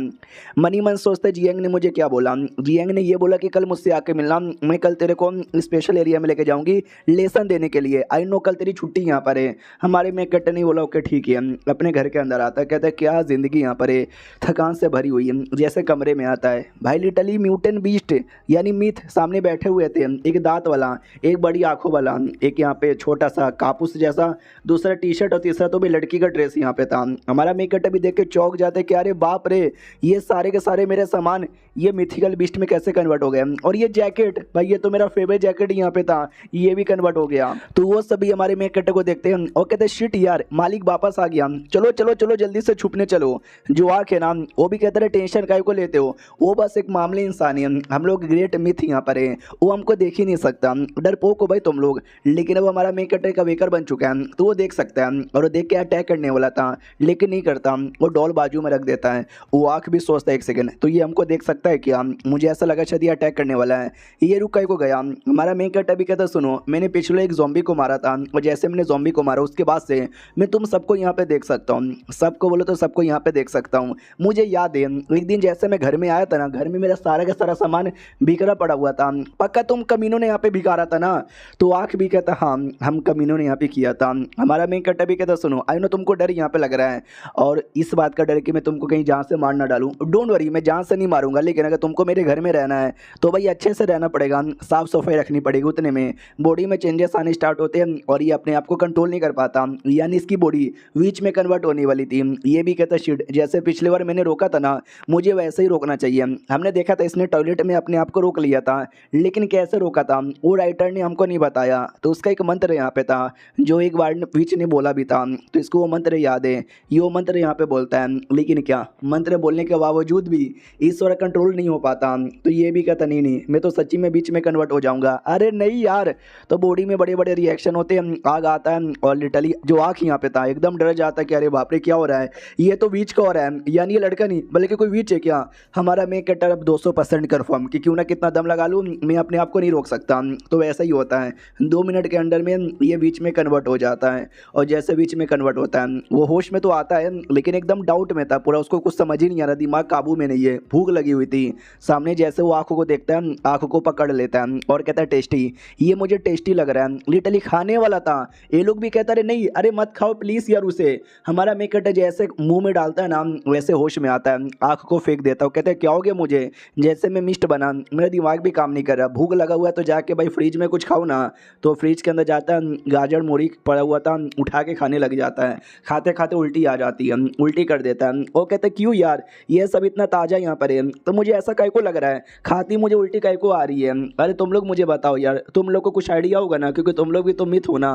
मनी मन सोचता है जियांग ने मुझे क्या बोला। जियांग ने ये बोला कि कल मुझसे आके मिलना, मैं कल तेरे को स्पेशल एरिया में लेके जाऊँगी लेसन देने के लिए। आई नो कल तेरी छुट्टी यहाँ पर है। हमारे मेन कैरेक्टर ने बोला ओके ठीक है। अपने घर के अंदर आता है, कहता है क्या ज़िंदगी यहाँ पर है, थकान से भरी हुई है। जैसे कमरे में आता है भाई लिटरली म्यूटेंट बीस्ट यानी मिथ सामने बैठे हुए थे, एक दांत वाला, एक बड़ी आंखों वाला, एक यहाँ पे छोटा सा कापूस जैसा, दूसरा टी शर्ट और तीसरा तो भी लड़की का ड्रेस यहाँ पे था। हमारा मेकअप भी देख के चौंक जाते कि अरे बाप रे ये सारे के सारे मेरे सामान ये मिथिकल बीस्ट में कैसे कन्वर्ट हो गए। और ये जैकेट भाई ये तो मेरा फेवरेट जैकेट यहाँ पे था, ये भी कन्वर्ट हो गया। तो वो सभी हमारे मेकअप को देखते हैं और कहते शिट यार मालिक वापस आ गया, चलो चलो चलो जल्दी से छुपने चलो। जो आँख है ना वो भी कहते रहे टेंशन काय को लेते हो, वो बस एक मामूली इंसान है, हम लोग ग्रेट मिथ यहाँ पर है, वो हमको देख ही नहीं सकता, डरपोक हो भाई तुम लोग। लेकिन अब हमारा मेन कैरेक्टर का वेकर बन चुका है तो वो देख सकता है और वो देख के अटैक करने वाला था लेकिन नहीं करता, वो डॉल बाजू में रख देता है। वो आँख भी सोचता है एक सेकंड तो ये हमको देख सकता है क्या, मुझे ऐसा लगा शायद ये अटैक करने वाला है, ये रुक को गया। हमारा मेन कैरेक्टर भी कहता सुनो मैंने पिछले एक ज़ॉम्बी को मारा था और जैसे मैंने ज़ॉम्बी को मारा उसके बाद से मैं तुम सबको यहाँ पे देख सकता हूँ, सबको बोलो तो सबको यहाँ पे देख सकता हूँ। मुझे याद है एक दिन जैसे मैं घर में आया था ना, घर में मेरा सारा का सारा सामान बिखरा पड़ा हुआ था, पक्का तुम कमीनों ने यहाँ पे भिखारा था ना। तो आँख भी कहता हाँ हम कमीनों ने यहाँ पे किया था। हमारा मेन कैरेक्टर भी कहता सुनो आई नो तुमको डर यहाँ पे लग रहा है और इस बात का डर कि मैं तुमको कहीं जान से मार ना डालूं, डोंट वरी मैं जान से नहीं मारूंगा, लेकिन अगर तुमको मेरे घर में रहना है तो भाई अच्छे से रहना पड़ेगा, साफ सफाई रखनी पड़ेगी। उतने में बॉडी में चेंजेस आने स्टार्ट होते हैं और ये अपने आप को कंट्रोल नहीं कर पाता, यानी इसकी बॉडी बीच में कन्वर्ट होने वाली थी। ये भी कहता शिट जैसे पिछले बार मैंने रोका था ना मुझे वैसे ही रोकना चाहिए। हमने देखा था इसने टॉयलेट में अपने आप को रोक लिया था लेकिन कैसे रोका था वो राइटर ने हमको नहीं बताया। तो उसका एक मंत्र यहाँ पे था जो एक बार बीच ने बोला भी था, तो इसको वो मंत्र याद है, ये वो मंत्र यहाँ पे बोलता है। लेकिन क्या मंत्र बोलने के बावजूद भी ईश्वर कंट्रोल नहीं हो पाता। तो ये भी कहता नहीं मैं तो सच्ची में बीच में कन्वर्ट हो जाऊंगा। अरे नहीं यार, तो बॉडी में बड़े बड़े रिएक्शन होते हैं, आग आता है और लिटरली जो आँख यहाँ पे था एकदम डर जाता है कि अरे बाप रे क्या हो रहा है, ये तो बीच का हो रहा है, यानी ये लड़का नहीं बल्कि कोई बीच है क्या। हमारा मेन कैरेक्टर अब 200% कन्फर्म कि क्यों ना कितना दम लगा लूँ मैं अपने आप को नहीं रोक सकता। तो वैसा ही होता है 2 मिनट के अंदर में ये बीच में कन्वर्ट हो जाता है। और जैसे बीच में कन्वर्ट होता है वो होश में तो आता है लेकिन एकदम डाउट में था पूरा, उसको कुछ समझ ही नहीं आ रहा, दिमाग काबू में नहीं है, भूख लगी हुई थी। सामने जैसे वो आंखों को देखता है आंखों को पकड़ लेता है और कहता है टेस्टी, ये मुझे टेस्टी लग रहा है, लिटरली खाने वाला था। ये लोग भी कहता है नहीं अरे मत खाओ प्लीज़ यार उसे। हमारा मेन कैरेक्टर जैसे मुंह में डालता है ना वैसे होश में आता है, आँख को फेंक देता है, कहते हैं क्या हो गया मुझे, जैसे मैं मिस्ट बना, मेरा दिमाग भी काम नहीं कर रहा, भूख लगा हुआ है तो जाके भाई फ्रिज में कुछ खाओ ना। तो फ्रिज के अंदर जाता है, गाजर मूरी पड़ा हुआ था उठा के खाने लग जाता है, खाते खाते उल्टी आ जाती है, उल्टी कर देता है। वो कहते हैं क्यों यार ये सब इतना ताज़ा यहाँ पर है, तो मुझे ऐसा काहे को लग रहा है, खाती मुझे उल्टी काहे को आ रही है। अरे तुम लोग मुझे बताओ यार, तुम लोग को कुछ आइडिया होगा ना, क्योंकि तुम लोग भी तो मिथ हो ना।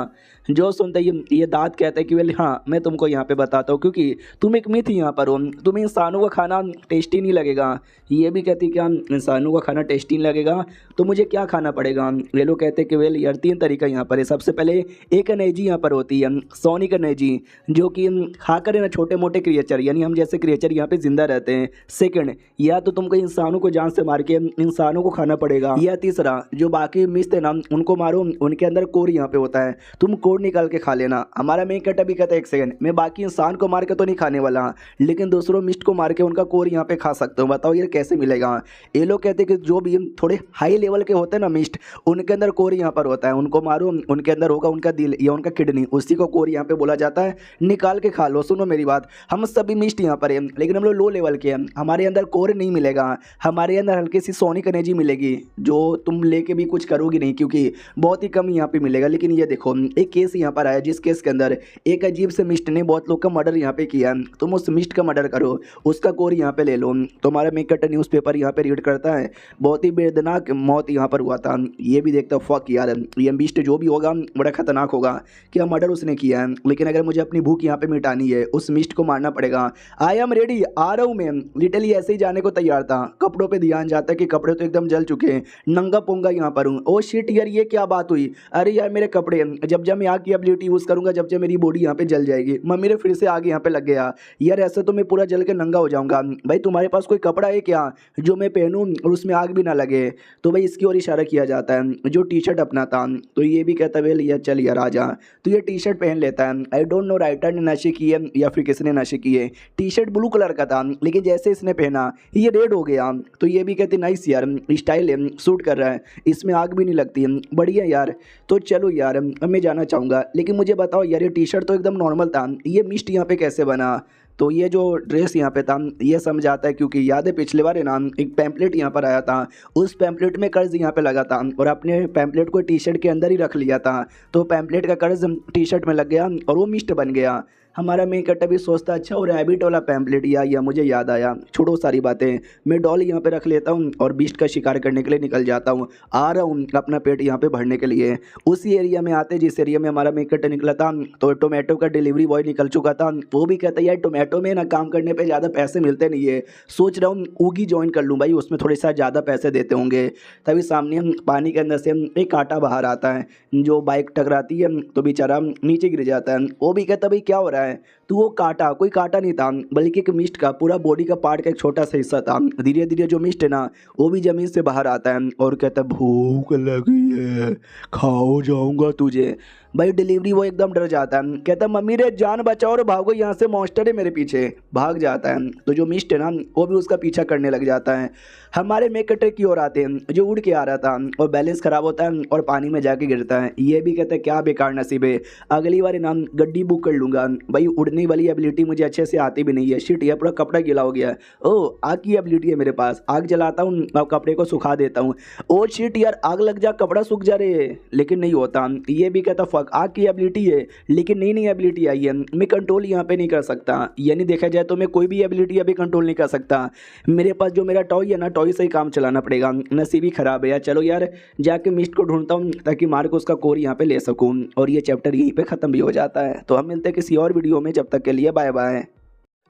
जो सुनते ये दांत कहते हैं कि वेल हाँ मैं तुमको यहाँ पे बताता हूँ क्योंकि तुम एक मिथ यहाँ पर हो, तुम्हें इंसानों का खाना टेस्टी नहीं लगेगा। ये भी कहती क्या इंसानों का खाना टेस्टी नहीं लगेगा तो मुझे क्या खाना पड़ेगा। ये लोग कहते हैं कि वेल यार 3 तरीका यहाँ पर है। सबसे पहले एक एनर्जी यहाँ पर होती है सोनिक एनर्जी, जो कि खाकर है ना छोटे मोटे क्रिएचर यानी हम जैसे क्रिएचर यहाँ पे जिंदा रहते हैं। सेकंड, या तो तुमको इंसानों को जान से मार के इंसानों को खाना पड़ेगा, या तीसरा जो बाकी मिस्ट है ना उनको मारो, उनके अंदर कोर यहाँ पे होता है, तुम कोर निकाल के खा लेना। हमारा मेन कैरेक्टर भी कहता है एक सेकंड, मैं बाकी इंसान को मार के तो नहीं खाने वाला लेकिन दूसरों मिस्ट को मार के उनका कोर यहाँ पे खा सकता हूँ। बताओ ये कैसे मिलेगा। ये लोग कहते हैं कि जो भी थोड़े हाई लेवल के होते हैं ना मिस्ट, उनके अंदर कोर यहाँ पर होता है, उनको मारो उनके अंदर होगा उनका दिल या उनका किडनी, उसी को कोर यहाँ पे बोला जाता है, निकाल के खा लो। सुनो मेरी बात, हम सभी मिस्ट यहाँ पर है लेकिन हम लोग लो लेवल के हैं, हमारे अंदर कोर नहीं मिलेगा, हमारे अंदर हल्की सी सोनिक एनर्जी मिलेगी जो तुम लेके भी कुछ करोगी नहीं क्योंकि बहुत ही कम यहाँ पे मिलेगा। लेकिन ये देखो एक केस यहाँ पर आया जिस केस के अंदर एक अजीब से मिस्ट ने बहुत लोग का मर्डर यहाँ पे किया, तुम उस मिस्ट का मर्डर करो, उसका कोर यहाँ पे ले लो। तुम्हारा मेन कैरेक्टर न्यूज़पेपर यहाँ पे रीड करता है, बहुत ही बेदनाक मौत यहाँ पर हुआ था। ये भी देखता फक यार ये मिस्ट जो भी होगा बड़ा खतरनाक होगा, क्या मर्डर उसने किया है, लेकिन अगर मुझे अपनी भूख यहाँ पे मिटानी है उस मिस्ट को मारना पड़ेगा। आई एम रेडी, आ रहा हूँ मैं। लिटरली ऐसे ही जाने को तैयार था, कपड़ों पे ध्यान जाता है कि कपड़े तो एकदम जल चुके हैं, नंगा पोंगा यहाँ पर हूँ। ओ शिट यार ये क्या बात हुई, अरे यार मेरे कपड़े, जब जब मैं यहाँ की एबिलिटी यूज़ करूँगा जब जब मेरी बॉडी यहाँ पे जल जाएगी, मम्मी ने फिर से आगे यहाँ पे लग गया यार, ऐसे तो मैं पूरा जल के नंगा हो जाऊँगा। भाई तुम्हारे पास कोई कपड़ा है क्या जो मैं पहनूँ और उसमें आग भी ना लगे। तो भाई इसकी ओर इशारा किया जाता है जो टी शर्ट अपना था, तो ये भी कहता है यार चल यार आजा, तो ये टी शर्ट पहन लेता है। आई डोंट नो राइटर ने नशे की है या फिर किसने नशे किए, टी शर्ट ब्लू कलर का था लेकिन जैसे इसने पहना ये रेड हो गया। तो ये भी कहते नाइस यार स्टाइल है, सूट कर रहा है, इसमें आग भी नहीं लगती है, बढ़िया यार। तो चलो यार अब मैं जाना चाहूँगा, लेकिन मुझे बताओ यार ये टी शर्ट तो एकदम नॉर्मल था, ये मिस्ट यहाँ पे कैसे बना। तो ये जो ड्रेस यहाँ पे था ये समझ आता है क्योंकि याद है पिछले बार है ना एक पैम्पलेट यहाँ पर आया था, उस पैम्पलेट में कर्ज यहाँ पे लगा था और अपने पैम्पलेट को टी शर्ट के अंदर ही रख लिया था, तो पैम्पलेट का कर्ज टी शर्ट में लग गया और वो मिस्ट बन गया। हमारा मेन कैरेक्टर भी सोचता अच्छा और रैबिट वाला पैम्पलेट या मुझे याद आया, छोड़ो सारी बातें, मैं डॉल यहाँ पे रख लेता हूँ और बीस्ट का शिकार करने के लिए निकल जाता हूँ, आ रहा हूँ अपना पेट यहाँ पे भरने के लिए। उसी एरिया में आते जिस एरिया में हमारा मेन कैरेक्टर निकला था, तो टोमेटो का डिलीवरी बॉय निकल चुका था। वो भी कहता है यार टोमेटो में ना काम करने पर ज़्यादा पैसे मिलते नहीं है, सोच रहा हूँ ऊगी ज्वाइन कर लूँ भाई, उसमें थोड़े सा ज़्यादा पैसे देते होंगे। तभी सामने पानी के अंदर से एक कांटा बाहर आता है, जो बाइक टकराती है तो बेचारा नीचे गिर जाता है। वो भी कहता भाई क्या हो रहा है, तो वो कांटा कोई कांटा नहीं था बल्कि एक मिस्ट का पूरा बॉडी का पार्ट का एक छोटा सा हिस्सा था। धीरे धीरे जो मिस्ट है ना वो भी ज़मीन से बाहर आता है और कहता है भूख लगी है खाओ जाऊंगा तुझे। भाई डिलीवरी वो एकदम डर जाता है, कहता है मम्मी रे जान बचाओ और भागो यहाँ से, मॉन्स्टर है मेरे पीछे, भाग जाता है। तो जो मिस्ट है ना वो भी उसका पीछा करने लग जाता है। हमारे मेन कैरेक्टर की ओर आते हैं जो उड़ के आ रहा था और बैलेंस खराब होता है और पानी में जाके गिरता है। ये भी कहता है क्या बेकार नसीब है, अगली बार ना गड्डी बुक कर लूँगा। भाई उड़ने वाली एबिलिटी मुझे अच्छे से आती भी नहीं है, शिट ये पूरा कपड़ा गीला हो गया है। ओ आग की एबिलिटी है मेरे पास, आग जलाता हूँ और कपड़े को सुखा देता हूँ। ओ शिट यार आग लग जा कपड़ा सूख जा रे, लेकिन नहीं होता। ये भी कहता फक आग की एबिलिटी है लेकिन नई नई एबिलिटी आई है, मैं कंट्रोल यहाँ पे नहीं कर सकता। यानी देखा जाए तो मैं कोई भी एबिलिटी अभी कंट्रोल नहीं कर सकता, मेरे पास जो मेरा टॉय है ना टॉय से ही काम चलाना पड़ेगा। नसीब ही खराब है यार, चलो यार जाके मिस्ट को ढूंढता हूँ ताकि मार को उसका कोर यहाँ पे ले सकूँ। और ये चैप्टर यहीं पे ख़त्म भी हो जाता है। तो हम मिलते हैं किसी और वीडियो में, जब तक के लिए बाय बाय।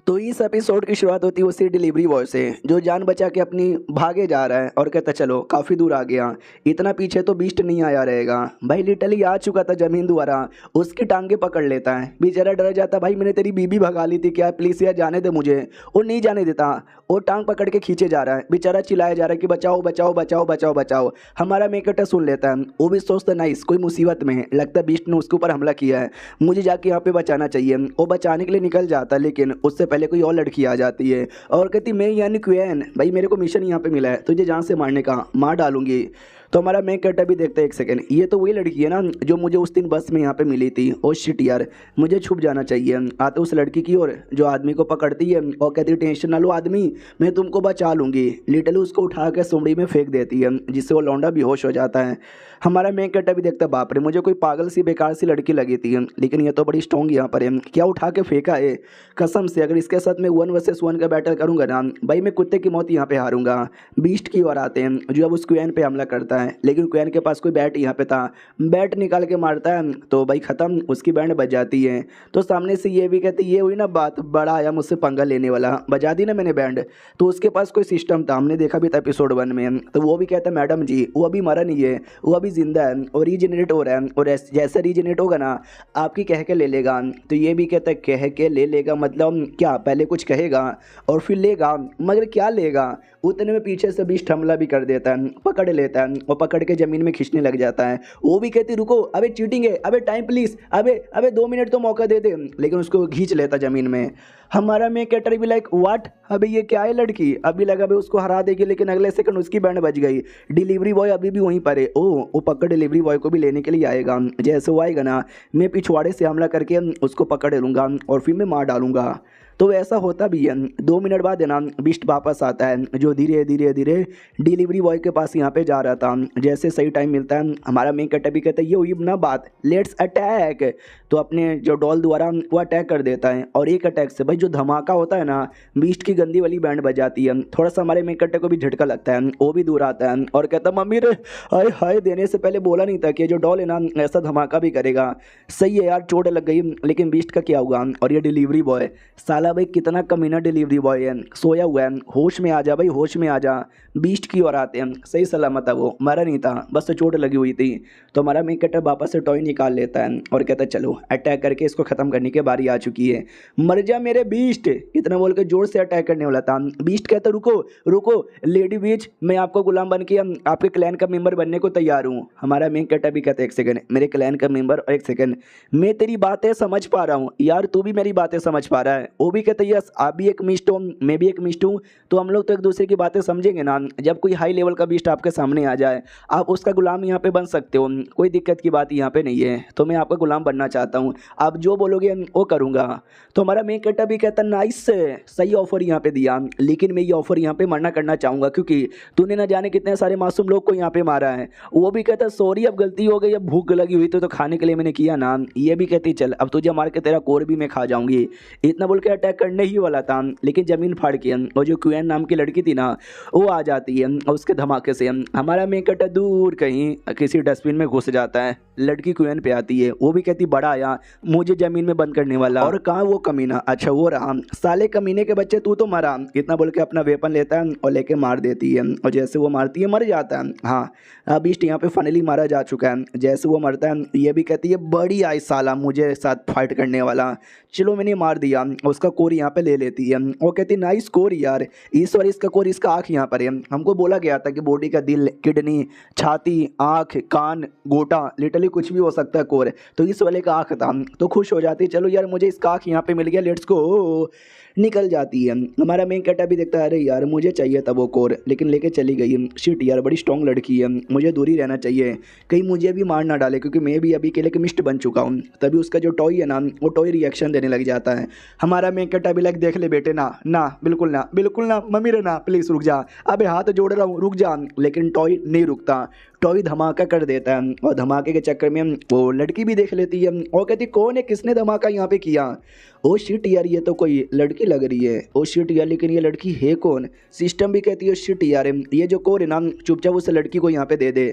तो इस एपिसोड की शुरुआत होती है उसी डिलीवरी बॉय से जो जान बचा के अपनी भागे जा रहा है और कहता चलो काफ़ी दूर आ गया, इतना पीछे तो बीस्ट नहीं आया रहेगा। भाई लिटरली आ चुका था जमीन द्वारा, उसकी टांगे पकड़ लेता है, बेचारा डर जाता, भाई मैंने तेरी बीबी भगा ली थी क्या, प्लीज़ यार जाने दे मुझे। वो नहीं जाने देता, वो टांग पकड़ के खींचे जा रहा है, बेचारा चिल्लाया जा रहा है कि बचाओ बचाओ बचाओ बचाओ बचाओ। हमारा मेकटर सुन लेता है, वो भी सोचता नाइस कोई मुसीबत में है, लगता है बीस्ट ने उसके ऊपर हमला किया है, मुझे जाके यहाँ पे बचाना चाहिए। वो बचाने के लिए निकल जाता है लेकिन उससे पहले कोई और लड़की आ जाती है और कहती मैं यानी क्वीन, भाई मेरे को मिशन यहाँ पे मिला है तुझे जान से मारने का, मार डालूंगी। तो हमारा मेन कैरेक्टर भी देखता है, एक सेकंड ये तो वही लड़की है ना जो मुझे उस दिन बस में यहाँ पे मिली थी। ओ शिट यार मुझे छुप जाना चाहिए। आते उस लड़की की ओर जो आदमी को पकड़ती है और कहती है टेंशन ना लो आदमी, मैं तुमको बचा लूंगी। लिटरली उसको उठा के सुमड़ी में फेंक देती है जिससे वो लौंडा बेहोश हो जाता है। हमारा मेन कैरेक्टर भी देखता है बाप रे मुझे कोई पागल सी बेकार सी लड़की लगी थी लेकिन ये तो बड़ी स्ट्रॉन्ग यहाँ पर है, क्या उठा के फेंका है। कसम से अगर इसके साथ मैं 1 वर्सेस 1 का बैटल करूंगा ना भाई मैं कुत्ते की मौत यहाँ पे हारूंगा। बीस्ट की ओर आते हैं जो अब उस क्वीन पे हमला करता है लेकिन क्वीन के पास कोई बैट यहाँ पे था, बैट निकाल के मारता है तो भाई ख़त्म, उसकी बैंड बज जाती है। तो सामने से ये भी कहते ये हुई ना बात, बड़ा आया मुझसे पंगा लेने वाला, बजा दी ना मैंने बैंड। तो उसके पास कोई सिस्टम था, हमने देखा भी था एपिसोड 1 में। तो वो भी कहता है मैडम जी वो अभी मरा नहीं है, वो अभी जिंदा है और रीजनरेट हो रहा है और जैसे रीजनरेट होगा ना आपकी कह के ले लेगा। तो ये भी कहता है कह के ले लेगा मतलब क्या, पहले कुछ कहेगा और फिर लेगा, मगर क्या लेगा। उतने में पीछे से बीस्ट हमला भी कर देता है, पकड़ लेता है और पकड़ के ज़मीन में खींचने लग जाता है। वो भी कहती रुको अबे चीटिंग है, अबे टाइम प्लीज़, अबे अबे 2 मिनट तो मौका दे दे, लेकिन उसको खींच लेता ज़मीन में। हमारा में कैटर भी लाइक व्हाट, अबे ये क्या है लड़की, अभी लगा भाई उसको हरा देगी लेकिन अगले सेकंड उसकी बैंड बज गई। डिलीवरी बॉय अभी भी वहीं पर है, ओ वो पकड़ डिलीवरी बॉय को भी लेने के लिए आएगा। जैसे वो आएगा ना मैं पिछवाड़े से हमला करके उसको पकड़ लूँगा और फिर मैं मार डालूंगा। तो ऐसा होता भी है। 2 मिनट बाद है ना बीस्ट वापस आता है जो धीरे धीरे धीरे डिलीवरी बॉय के पास यहाँ पे जा रहा था। जैसे सही टाइम मिलता है हमारा मेन कैरेक्टर भी कहता है ये हुई ना बात, लेट्स अटैक। तो अपने जो डॉल द्वारा वो अटैक कर देता है और एक अटैक से भाई जो धमाका होता है ना बीस्ट की गंदी वाली बैंड बजाती है। थोड़ा सा हमारे मेन कैरेक्टर को भी झटका लगता है, वो भी दूर आता है और कहता है मम्मी रे हाय हाय, देने से पहले बोला नहीं था कि जो डॉल है ना ऐसा धमाका भी करेगा। सही है यार चोट लग गई लेकिन बीस्ट का क्या हुआ। और ये डिलीवरी बॉय साला भाई कितना कमीना डिलीवरी बॉय है, सोया हुआ है, होश में आ जा भाई होश में आ जा। बीस्ट की ओर आते हैं, सही सलामत है, वो मरा नहीं था बस चोट लगी हुई थी। तो हमारा मेन कैरेक्टर वापस से टॉय निकाल लेता है और कहता है चलो अटैक करके इसको ख़त्म करने की बारी आ चुकी है, मर जा मेरे बीस्ट, इतना बोल के जोर से अटैक करने वाला था। बीस्ट कहता रुको रुको लेडी बीच, मैं आपको गुलाम बन के आपके क्लैन का मेंबर बनने को तैयार हूँ। हमारा मेन कैरेक्टर भी कहता है एक सेकंड मेरे क्लैन का मेंबर, और एक सेकंड मैं तेरी बातें समझ पा रहा हूँ यार, तू भी मेरी बातें समझ पा रहा है। वो भी कहता है यस आप भी एक मिस्ट हो मैं भी एक मिस्ट हूँ, तो हम लोग तो एक दूसरे की बातें समझेंगे ना। जब कोई हाई लेवल का बीस्ट आपके सामने आ जाए आप उसका गुलाम यहाँ पे बन सकते हो, कोई दिक्कत की बात यहाँ पे नहीं है। तो मैं आपका गुलाम बनना चाहता हूँ, आप जो बोलोगे वो करूँगा। तो हमारा मेन कैरेक्टर भी कहता नाइस सही ऑफर यहाँ पे दिया, लेकिन मैं ये ऑफर यहाँ पे मना करना चाहूँगा क्योंकि तूने ना जाने कितने सारे मासूम लोग को यहाँ पे मारा है। वो भी कहता सॉरी अब गलती हो गई, अब भूख लगी हुई तो खाने के लिए मैंने किया ना। ये भी कहती चल अब तुझे मार के तेरा कोर भी मैं खा जाऊंगी। इतना बोल के अटैक करने ही वाला था लेकिन ज़मीन फाड़ के और जो क्वीन नाम की लड़की थी ना वो आ जाती है और उसके धमाके से हमारा मेन कैरेक्टर दूर कहीं किसी डस्टबिन में घुस जाता है। लड़की क्वीन पे आती है, वो भी कहती बड़ा आया मुझे ज़मीन में बंद करने वाला, और कहाँ वो कमीना, अच्छा वो रहा, साले कमीने के बच्चे तू तो मरा। इतना बोल के अपना वेपन लेता है और लेके मार देती है और जैसे वो मारती है मर जाता है। हाँ अब बीस्ट यहाँ पे फाइनली मारा जा चुका है। जैसे वो मरता है ये भी कहती है बड़ी आई साला मुझे साथ फाइट करने वाला, चलो मैंने मार दिया। उसका कोर यहाँ पे ले लेती है, वो कहती नाइस कोर यार, इस बार इसका कोर इसका आँख यहाँ पर है। हमको बोला गया था कि बॉडी का दिल किडनी छाती आँख कान गोटा लिटरली कुछ भी हो सकता है कोर, तो इस वाले का आँख था। तो खुश हो जाती चलो यार मुझे इसका आँख यहाँ पे मिल गया, लेट्स गो, निकल जाती है। हमारा मेन कैरेक्टर भी देखता है अरे यार मुझे चाहिए था वो कोर लेकिन लेके चली गई, शिट यार बड़ी स्ट्रॉन्ग लड़की है, मुझे दूर ही रहना चाहिए, कहीं मुझे भी मार ना डाले क्योंकि मैं भी अभी के लिए मिस्ट बन चुका हूँ। तभी उसका जो टॉय है ना वो टॉय रिएक्शन देने लग जाता है। हमारा मेन कैरेक्टर भी लाइक देख ले बेटे ना ना बिल्कुल ना बिल्कुल ना मम्मी रे ना प्लीज़ रुक जा, अबे हाथ जोड़ रहा हूँ रुक जा, लेकिन टॉय नहीं रुकता। टॉय धमाका कर देता है और धमाके के चक्कर में वो लड़की भी देख लेती है और कहती कौन है किसने धमाका यहाँ पे किया। ओ शिट यार ये तो कोई लड़की लग रही है, ओ शिट यार लेकिन ये लड़की है कौन। सिस्टम भी कहती है शिट यार ये जो कोर है ना चुपचाप उस लड़की को यहाँ पे दे दे।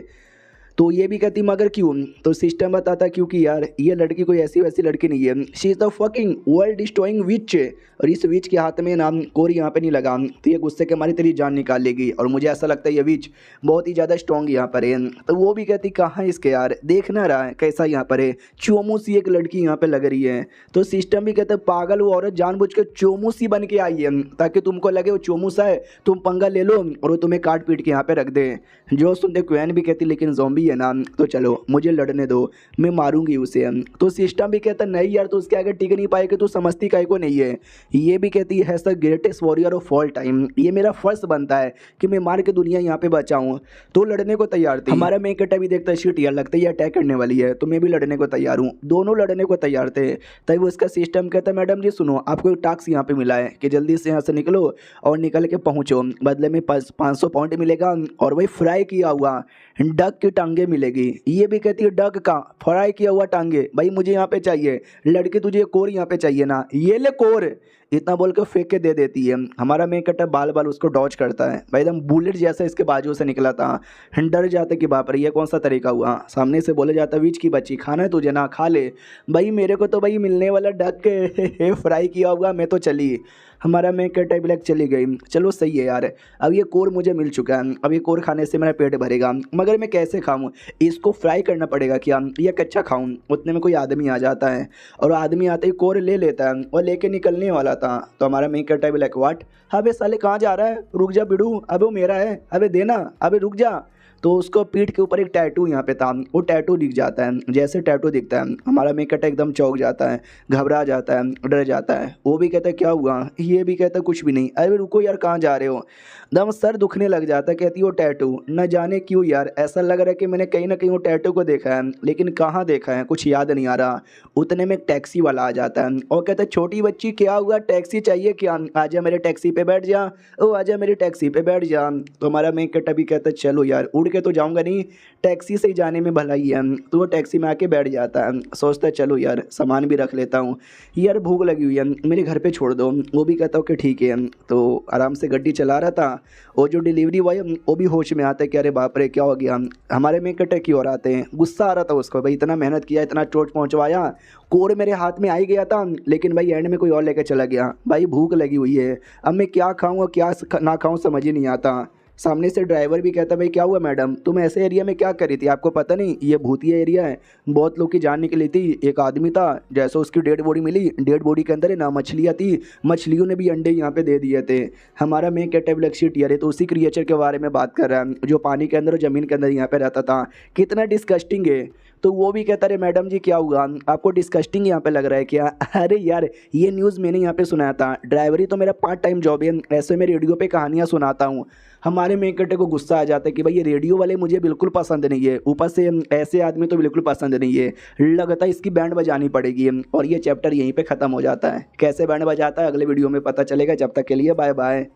तो ये भी कहती मगर क्यों? तो सिस्टम बताता क्योंकि यार ये लड़की कोई ऐसी वैसी लड़की नहीं है, she is the fucking world destroying witch. और इस विच के हाथ में नाम कोर यहाँ पे नहीं लगा तो ये गुस्से के मारी तेरी जान निकाल लेगी, और मुझे ऐसा लगता है ये विच बहुत ही ज़्यादा स्ट्रॉन्ग यहाँ पर है। तो वो भी कहती कहाँ इसके यार, देख ना रहा है कैसा यहाँ पर है, चोमू सी एक लड़की यहाँ पे लग रही है। तो सिस्टम भी कहते पागल वो औरत जानबूझ के चोमू सी बन के आई है ताकि तुमको लगे वो चोमू सा है, तुम पंगा ले लो और वो तुम्हें काट पीट के यहाँ पे रख दे। जो सुनते क्वेन भी कहती लेकिन ज़ॉम्बी है ना, तो चलो मुझे लड़ने दो, मैं मारूंगी उसे। तो सिस्टम भी कहता नहीं यार तो उसके आगे टिक नहीं पाएगी, तो समझती काहे को नहीं है। ये भी कहती है the greatest warrior of all time, ये मेरा फर्ज बनता है कि मैं मार के दुनिया यहाँ पे बचाऊं। तो लड़ने को तैयार थी। हमारा मेन कैरेक्टर भी देखता है शिट यार लगता है ये अटैक करने वाली है, तो मैं भी लड़ने को तैयार हूँ। दोनों लड़ने को तैयार थे। तभी वो उसका सिस्टम कहता है मैडम जी सुनो, आपको एक टास्क यहाँ पे मिला है कि जल्दी से यहाँ से निकलो और निकल के पहुँचो, बदले में 500 पाउंड मिलेगा और वही फ्राई किया हुआ डक की टांगे मिलेगी। ये भी कहती है डक का फ्राई किया हुआ टांगे, भाई मुझे यहाँ पे चाहिए। लड़की तुझे कोर यहाँ पे चाहिए ना, ये ले कोर, इतना बोल के फेंक के दे देती है। हमारा मेन कटर बाल बाल उसको डॉज करता है, भाई एकदम बुलेट जैसा इसके बाजू से निकला था। डर जाते कि बाप रे ये कौन सा तरीका हुआ। सामने से बोले जाता बीच की बच्ची खाना है तुझे ना, खा ले। भाई मेरे को तो भाई मिलने वाला डक फ्राई किया हुआ, मैं तो चली। हमारा मेन कटर ब्लैक चली गई। चलो सही है यार, अब ये कोर मुझे मिल चुका है, अब ये कोर खाने से मेरा पेट भरेगा, मगर मैं कैसे खाऊं? इसको फ्राई करना पड़ेगा क्या या कच्चा खाऊं? उतने में कोई आदमी आ जाता है और आदमी आते ही कोर ले लेता है और लेके निकलने वाला था। तो हमारा मेन कटर भी लाइक व्हाट, अबे साले कहाँ जा रहा है, रुक जा बिड़ू, अबे वो मेरा है, अबे देना, अबे रुक जा। तो उसको पीठ के ऊपर एक टैटू यहाँ पे था, वो टैटू दिख जाता है। जैसे टैटू दिखता है हमारा मेन कटर एकदम चौंक जाता है, घबरा जाता है, डर जाता है। वो भी कहता है क्या हुआ? ये भी कहता है कुछ भी नहीं। अरे रुको यार कहाँ जा रहे हो? दम सर दुखने लग जाता है। कहती वो टैटू न जाने क्यों यार ऐसा लग रहा है कि मैंने कहीं ना कहीं वो टैटू को देखा है, लेकिन कहाँ देखा है कुछ याद नहीं आ रहा। उतने में एक टैक्सी वाला आ जाता है और कहता है छोटी बच्ची क्या हुआ, टैक्सी चाहिए क्या? आजा मेरे टैक्सी पे बैठ जा, ओ आजा मेरी टैक्सी पे बैठ जा। तो हमारा मेन कटर भी कहता है चलो यार उड़ के तो जाऊँगा नहीं, टैक्सी से ही जाने में भलाई है। तो वो टैक्सी में आके बैठ जाता है, सोचता है चलो यार सामान भी रख लेता हूँ, यार भूख लगी हुई है मेरे घर पे छोड़ दो। वो भी कहता हूँ कि ठीक है। तो आराम से गाड़ी चला रहा था, और जो डिलीवरी बॉय वो भी होश में आता है कि अरे बाप रे क्या हो गया। हमारे मेन कटर की ओर आते हैं, गुस्सा आ रहा था उसको, भाई इतना मेहनत किया, इतना चोट पहुँचवाया, कोर मेरे हाथ में आ ही गया था, लेकिन भाई एंड में कोई और लेकर चला गया। भाई भूख लगी हुई है, अब मैं क्या खाऊँ और क्या ना खाऊँ समझ ही नहीं आता। सामने से ड्राइवर भी कहता भाई क्या हुआ मैडम, तुम ऐसे एरिया में क्या करी थी, आपको पता नहीं ये भूतिया एरिया है, बहुत लोग की जान निकली थी। एक आदमी था जैसे उसकी डेड बॉडी मिली, डेड बॉडी के अंदर है ना मछलियाँ थी, मछलियों ने भी अंडे यहाँ पे दे दिए थे। हमारा मेन कैटेबलक शीट यार तो उसी क्रिएचर के बारे में बात कर रहा है जो पानी के अंदर और ज़मीन के अंदर यहाँ पे रहता था, कितना डिस्कस्टिंग है। तो वो भी कहता है मैडम जी क्या हुआ, आपको डिस्कस्टिंग यहाँ पे लग रहा है क्या? अरे यार ये न्यूज़ मैंने यहाँ पे सुनाया था, ड्राइवरी तो मेरा पार्ट टाइम जॉब है, ऐसे मैं रेडियो पे कहानियाँ सुनाता हूँ। हमारे मेन कटे को गुस्सा आ जाता है कि भाई ये रेडियो वाले मुझे बिल्कुल पसंद नहीं है, ऊपर से ऐसे आदमी तो बिल्कुल पसंद नहीं है, लगता है इसकी बैंड बजानी पड़ेगी। और ये चैप्टर यहीं पे ख़त्म हो जाता है। कैसे बैंड बजाता है अगले वीडियो में पता चलेगा, जब तक के लिए बाय बाय।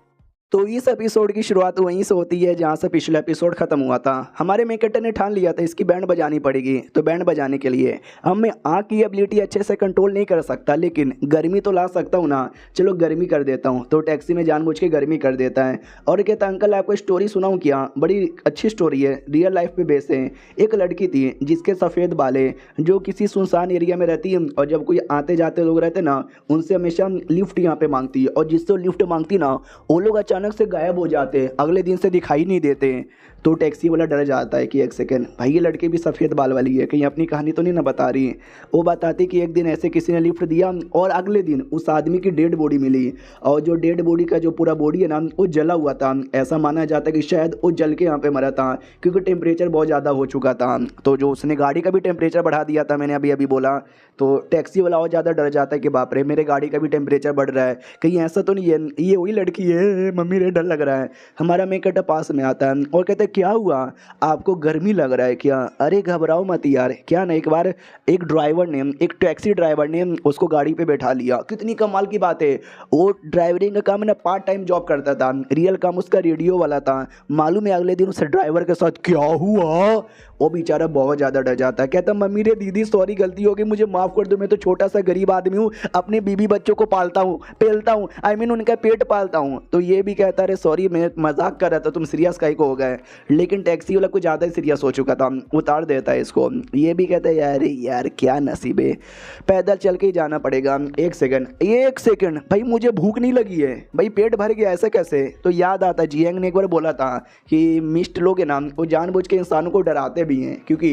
तो इस एपिसोड की शुरुआत वहीं से होती है जहाँ से पिछला एपिसोड खत्म हुआ था। हमारे मेन कैरेक्टर ने ठान लिया था इसकी बैंड बजानी पड़ेगी, तो बैंड बजाने के लिए अब मैं आँख की एबिलिटी अच्छे से कंट्रोल नहीं कर सकता, लेकिन गर्मी तो ला सकता हूँ ना, चलो गर्मी कर देता हूँ। तो टैक्सी में जानबूझ के गर्मी कर देता है और कहता अंकल आपको स्टोरी सुनाऊँ क्या? बड़ी अच्छी स्टोरी है, रियल लाइफ पे बेस है। एक लड़की थी जिसके सफ़ेद बाल है, जो किसी सुनसान एरिया में रहती है, और जब कोई आते जाते लोग रहते ना उनसे हमेशा लिफ्ट यहाँ पे मांगती है, और जिससे लिफ्ट मांगती ना वो लोग अचानक से गायब हो जाते हैं, अगले दिन से दिखाई नहीं देते। तो टैक्सी वाला डर जाता है कि एक सेकंड भाई ये लड़की भी सफ़ेद बाल वाली है, कहीं अपनी कहानी तो नहीं ना बता रही। वो बताती कि एक दिन ऐसे किसी ने लिफ्ट दिया और अगले दिन उस आदमी की डेड बॉडी मिली, और जो डेड बॉडी का जो पूरा बॉडी है ना वो जला हुआ था। ऐसा माना जाता है कि शायद वो जल के यहाँ पे मरा था, क्योंकि टेम्परेचर बहुत ज़्यादा हो चुका था। तो जो उसने गाड़ी का भी टेम्परेचर बढ़ा दिया था, मैंने अभी अभी बोला। तो टैक्सी वाला और ज़्यादा डर जाता है कि बाप रे मेरे गाड़ी का भी टेम्परेचर बढ़ रहा है, कहीं ऐसा तो नहीं है ये वही लड़की है, मम्मी रे डर लग रहा है। हमारा मेकअप पास में आता है और कहता है क्या हुआ, आपको गर्मी लग रहा है क्या? अरे घबराओ मत यार, क्या ना एक बार एक ड्राइवर ने, एक टैक्सी ड्राइवर ने उसको गाड़ी पे बैठा लिया। कितनी कमाल की बात है, वो ड्राइवरिंग का काम ना पार्ट टाइम जॉब करता था, रियल काम उसका रेडियो वाला था। मालूम है अगले दिन उस ड्राइवर के साथ क्या हुआ? वो बेचारा बहुत ज़्यादा डर जाता है, कहता मम्मी रे दीदी सॉरी गलती हो गई, मुझे माफ़ कर दो, मैं तो छोटा सा गरीब आदमी हूँ, अपने बीबी बच्चों को पालता हूँ पेलता हूँ, आई मीन उनका पेट पालता हूँ। तो ये भी कहता अरे सॉरी मैं मजाक कर रहा था, तुम सीरियस काहे को हो गए। लेकिन टैक्सी वाला कुछ ज़्यादा ही सीरियस हो चुका था, उतार देता है इसको। ये भी कहता है यार यार क्या नसीब है, पैदल चल के ही जाना पड़ेगा। एक सेकंड भाई मुझे भूख नहीं लगी है, भाई पेट भर गया ऐसा कैसे। तो याद आता जियांग ने एक बार बोला था कि मिस्ट लोग हैं ना वो जानबूझ के इंसानों को डराते भी हैं, क्योंकि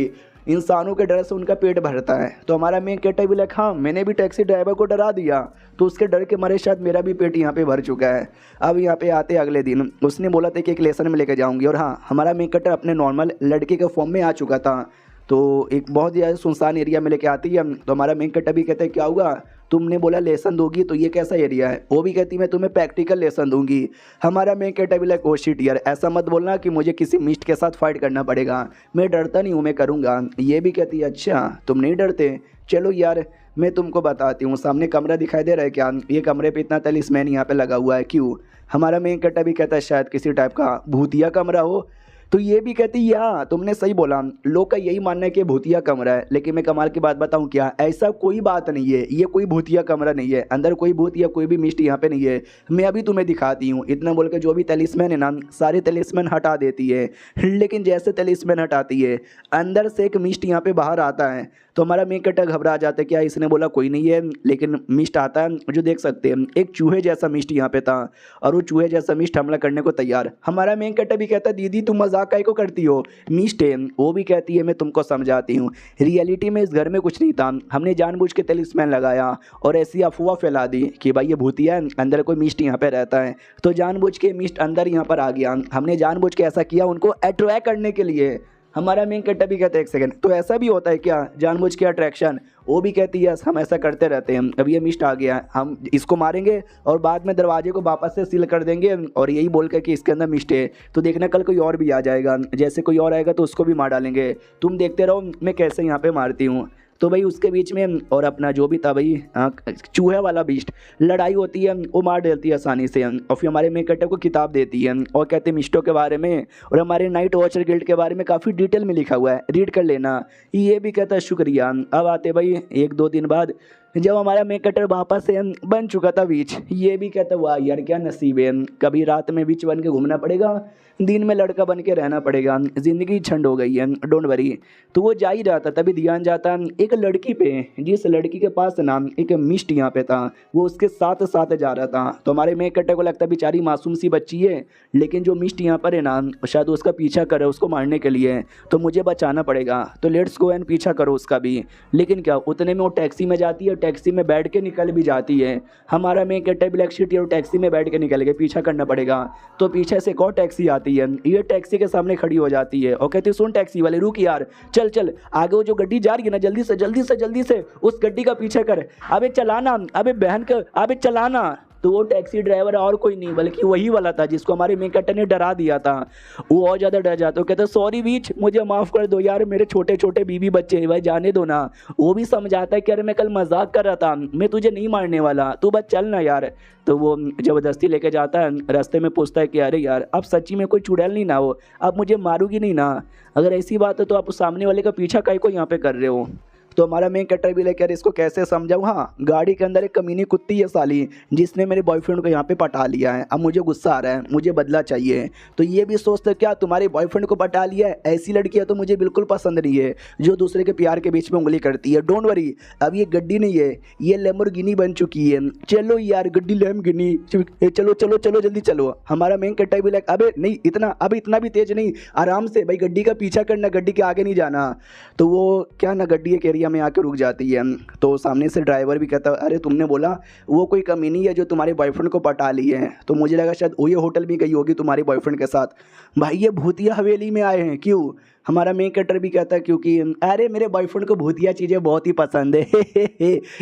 इंसानों के डर से उनका पेट भरता है। तो हमारा मेन कैरेक्टर भी लाइक हाँ मैंने भी टैक्सी ड्राइवर को डरा दिया, तो उसके डर के मारे शायद मेरा भी पेट यहाँ पे भर चुका है। अब यहाँ पे आते अगले दिन उसने बोला था कि एक लेसन में लेके जाऊंगी, और हाँ हमारा मेन कैरेक्टर अपने नॉर्मल लड़के के फॉर्म में आ चुका था। तो एक बहुत ज़्यादा सुनसान एरिया में लेके आती है। तो हमारा मेन कैरेक्टर भी कहते हैं क्या हुआ, तुमने बोला लेसन दोगी, तो ये कैसा एरिया है। वो भी कहती मैं तुम्हें प्रैक्टिकल लेसन दूंगी। हमारा मेन कैरेक्टर भी लाइक ओ शिट यार ऐसा मत बोलना कि मुझे किसी मिस्ट के साथ फाइट करना पड़ेगा, मैं डरता नहीं हूँ मैं करूँगा। ये भी कहती है अच्छा तुम नहीं डरते, चलो यार मैं तुमको बताती हूँ। सामने कमरा दिखाई दे रहा है क्या, ये कमरे पे इतना तलिस्मैन यहाँ पे लगा हुआ है क्यों। हमारा मेन कैरेक्टर भी कहता है शायद किसी टाइप का भूतिया कमरा हो। तो ये भी कहती या तुमने सही बोला, लोग का यही मानना है कि भूतिया कमरा है, लेकिन मैं कमाल की बात बताऊं क्या, ऐसा कोई बात नहीं है, ये कोई भूतिया कमरा नहीं है, अंदर कोई भूत या कोई भी मिस्ट यहाँ पे नहीं है, मैं अभी तुम्हें दिखाती हूँ। इतना बोल के जो भी तलिस्मैन है ना सारे तलिस्मैन हटा देती है, लेकिन जैसे तलिस्मैन हटाती है अंदर से एक मिस्ट यहाँ पे बाहर आता है। तो हमारा मेन कैरेक्टर घबरा जाता है, क्या इसने बोला कोई नहीं है, लेकिन मिस्ट आता है जो देख सकते हैं एक चूहे जैसा मिस्ट यहाँ पे था, और वो चूहे जैसा मिस्ट हमला करने को तैयार। हमारा मेन कैरेक्टर भी कहता है दीदी तुम मजाक काहे को करती हो, मिस्ट है। वो भी कहती है मैं तुमको समझाती हूँ, रियलिटी में इस घर में कुछ नहीं था, हमने जानबूझ के तलिस्मैन लगाया और ऐसी अफवाह फैला दी कि भाई ये भूतिया है, अंदर कोई मिस्ट यहाँ पे रहता है, तो जानबूझ के मिस्ट अंदर यहाँ पर आ गया, हमने जानबूझ के ऐसा किया उनको अट्रैक्ट करने के लिए। हमारा मेन कैरेक्टर भी कहते हैं एक सेकंड तो ऐसा भी होता है क्या जानबूझ के अट्रैक्शन। वो भी कहती है हम ऐसा करते रहते हैं, अब ये मिस्ट आ गया हम इसको मारेंगे और बाद में दरवाजे को वापस से सील कर देंगे, और यही बोल कर कि इसके अंदर मिस्ट है, तो देखना कल कोई और भी आ जाएगा, जैसे कोई और आएगा तो उसको भी मार डालेंगे, तुम देखते रहो मैं कैसे यहाँ पे मारती हूँ। तो भाई उसके बीच में और अपना जो भी था भाई चूहे वाला बीस्ट लड़ाई होती है, वो मार देती है आसानी से, और फिर हमारे मेन कैरेक्टर को किताब देती है और कहते हैं मिस्टों के बारे में और हमारे नाइट वॉचर गिल्ड के बारे में काफ़ी डिटेल में लिखा हुआ है, रीड कर लेना। ये भी कहता है शुक्रिया। अब आते भाई 1-2 दिन बाद जब हमारा मेन कैरेक्टर वापस से बन चुका था विच, ये भी कहता वाह यार क्या नसीब है, कभी रात में विच बन के घूमना पड़ेगा, दिन में लड़का बन के रहना पड़ेगा, ज़िंदगी छंड हो गई है डोंट वरी। तो वो जा ही रहा था तभी ध्यान जाता एक लड़की पे, जिस लड़की के पास ना एक मिस्ट यहाँ पे था, वो उसके साथ साथ जा रहा था। तो हमारे मेन कैरेक्टर को लगता बेचारी मासूम सी बच्ची है, लेकिन जो मिस्ट यहाँ पर है ना शायद उसका पीछा करे उसको मारने के लिए, तो मुझे बचाना पड़ेगा, तो लेट्स गो एंड पीछा करो उसका भी। लेकिन क्या उतने में वो टैक्सी में जाती है, टैक्सी में बैठ के निकल भी जाती है। हमारा मेन कैरेक्टर ब्लैक सिटी और टैक्सी में बैठ के निकल गए, पीछा करना पड़ेगा। तो पीछे से एक और टैक्सी आती है, ये टैक्सी के सामने खड़ी हो जाती है और कहती है सुन टैक्सी वाले रुक यार, चल चल आगे वो जो गड्डी जा रही है ना जल्दी से उस गड्डी का पीछा कर, अबे चलाना, अबे बहन का अबे चलाना। तो वो टैक्सी ड्राइवर और कोई नहीं बल्कि वही वाला था जिसको हमारे मेन कैरेक्टर ने डरा दिया था। वो और ज़्यादा डर जाता है, कहता सॉरी बीच मुझे माफ़ कर दो यार, मेरे छोटे छोटे बीवी बच्चे हैं भाई जाने दो ना। वो भी समझाता है कि अरे मैं कल मजाक कर रहा था, मैं तुझे नहीं मारने वाला, तू बस चल ना यार। तो वो ज़बरदस्ती लेके जाता है, रास्ते में पूछता है कि अरे यार अब सच्ची में कोई चुड़ैल नहीं ना हो, अब मुझे मारूगी नहीं ना, अगर ऐसी बात है तो आप सामने वाले का पीछा काहे को यहाँ पे कर रहे हो। तो हमारा मेन कैरेक्टर भी लेकर इसको कैसे समझाऊँ, हाँ गाड़ी के अंदर एक कमीनी कुत्ती है साली जिसने मेरे बॉयफ्रेंड को यहाँ पे पटा लिया है, अब मुझे गुस्सा आ रहा है, मुझे बदला चाहिए। तो ये भी सोचते क्या तुम्हारे बॉयफ्रेंड को पटा लिया है, ऐसी लड़कियाँ तो मुझे बिल्कुल पसंद नहीं है जो दूसरे के प्यार के बीच में उंगली करती है। डोंट वरी अब ये गड्डी नहीं है, ये लैम्बोर्गिनी बन चुकी है, चलो यार गड्डी लैम्बोर्गिनी, चलो चलो चलो जल्दी चलो। हमारा मेन कैरेक्टर भी लाइक अबे नहीं इतना भी तेज नहीं, आराम से भाई गड्डी का पीछा करना, गड्डी के आगे नहीं जाना। तो वो क्या ना गड्डी एक एरिया में आकर रुक जाती है। तो सामने से ड्राइवर भी कहता है अरे तुमने बोला वो कोई कमीनी है जो तुम्हारे बॉयफ्रेंड को पटा ली है, तो मुझे लगा शायद वो ये होटल भी गई होगी तुम्हारे बॉयफ्रेंड के साथ। भाई ये भूतिया हवेली में आए हैं क्यों, हमारा मेन कैरेक्टर भी कहता है क्योंकि अरे मेरे बॉयफ्रेंड को भूतिया चीज़ें बहुत ही पसंद है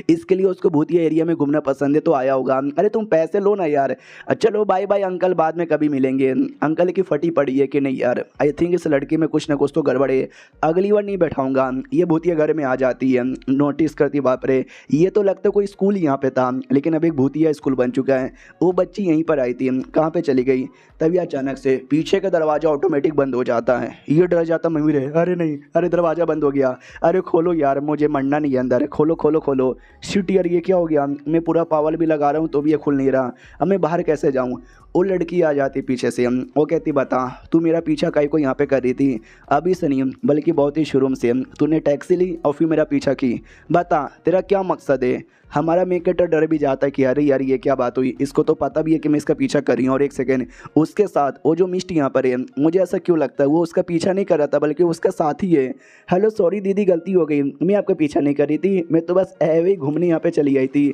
इसके लिए उसको भूतिया एरिया में घूमना पसंद है तो आया होगा। अरे तुम पैसे लो ना यार, चलो बाय बाय अंकल बाद में कभी मिलेंगे। अंकल की फटी पड़ी है कि नहीं यार, आई थिंक इस लड़की में कुछ ना कुछ तो गड़बड़ है, अगली बार नहीं बैठाऊंगा, ये भूतिया घर में आ जाती जाती है, नोटिस करती है, बाप रे ये तो लगता है कोई स्कूल यहाँ पे था, लेकिन अब एक भूतिया स्कूल बन चुका है। वो बच्ची यहीं पर आई थी, कहाँ पे चली गई? तभी अचानक से पीछे का दरवाज़ा ऑटोमेटिक बंद हो जाता है। ये डर जाता मम्मी रे, अरे नहीं, अरे दरवाज़ा बंद हो गया, अरे खोलो यार, मुझे मरना नहीं है अंदर, खोलो खोलो खोलो। शिट यार, ये क्या हो गया? मैं पूरा पावर भी लगा रहा हूँ तो भी ये खुल नहीं रहा, अब मैं बाहर कैसे जाऊँ? वो लड़की आ जाती पीछे से, वो कहती बता तू मेरा पीछा काहे को यहाँ पे कर रही थी? अभी से नहीं बल्कि बहुत ही शुरू से तूने टैक्सी ली और फिर मेरा पीछा की, बता तेरा क्या मकसद है? हमारा मेन कैरेक्टर डर भी जाता है कि अरे यार ये क्या बात हुई, इसको तो पता भी है कि मैं इसका पीछा कर रही हूँ। और एक सेकेंड, उसके साथ वो जो मिस्ट यहाँ पर है, मुझे ऐसा क्यों लगता है वो उसका पीछा नहीं कर रहा था बल्कि उसका साथी है। हेलो सॉरी दीदी, गलती हो गई, मैं आपका पीछा नहीं कर रही थी, मैं तो बस ऐवे ही घूमने यहाँ पे चली आई थी।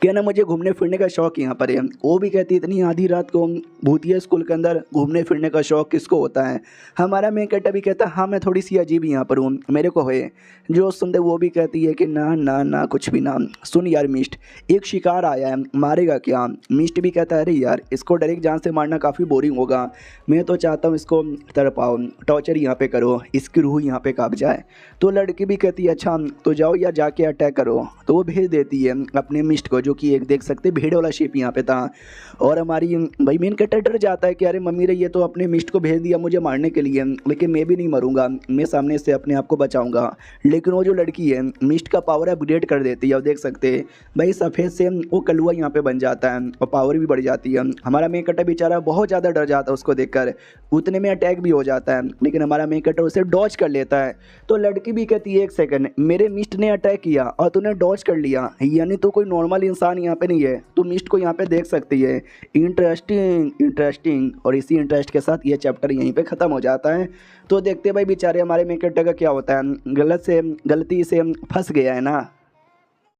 क्या ना मुझे घूमने फिरने का शौक यहाँ पर है। वो भी कहती इतनी आधी रात को भूतिया स्कूल के अंदर घूमने फिरने का शौक किसको होता है? हमारा मेन कैरेक्टर भी कहता हाँ मैं थोड़ी सी अजीब यहाँ पर हूँ, मेरे को है। जो सुनते वो भी कहती है कि ना ना ना कुछ भी ना। सुन यार मिस्ट, एक शिकार आया है, मारेगा क्या? मिस्ट भी कहता है अरे यार इसको डायरेक्ट जान से मारना काफ़ी बोरिंग होगा, मैं तो चाहता हूँ इसको तड़पाओ, टॉर्चर यहाँ पे करो, इसकी रूह यहाँ पे काँप जाए। तो लड़की भी कहती है अच्छा तो जाओ या जाके अटैक करो। तो वो भेज देती है अपने मिस्ट को, जो कि एक देख सकते भेड़ वाला शेप यहाँ पे था। और हमारी भाई मेन कैरेक्टर डर जाता है कि अरे मम्मी रे ये तो अपने मिस्ट को भेज दिया मुझे मारने के लिए, लेकिन मैं भी नहीं मरूंगा, मैं सामने से अपने आप को बचाऊंगा। लेकिन वो जो लड़की है मिस्ट का पावर अपग्रेड कर देती है। और देख सकते हैं भाई सफ़ेद से वो कलुआ यहाँ पे बन जाता है और पावर भी बढ़ जाती है। हमारा मेन कैरेक्टर बेचारा बहुत ज़्यादा डर जाता है उसको देखकर, उतने में अटैक भी हो जाता है, लेकिन हमारा मेन कैरेक्टर उसे डॉज कर लेता है। तो लड़की भी कहती है एक सेकंड, मेरे मिस्ट ने अटैक किया और तूने डॉज कर लिया, यानी तो कोई नॉर्मल इंसान यहाँ पे नहीं है, तू मिस्ट को यहाँ पे देख सकती है। Interesting interesting. और इसी इंटरेस्ट के साथ ये चैप्टर यहीं पे ख़त्म हो जाता है। तो देखते भाई बेचारे हमारे मेन कैरेक्टर का क्या होता है, गलती से फंस गया है ना।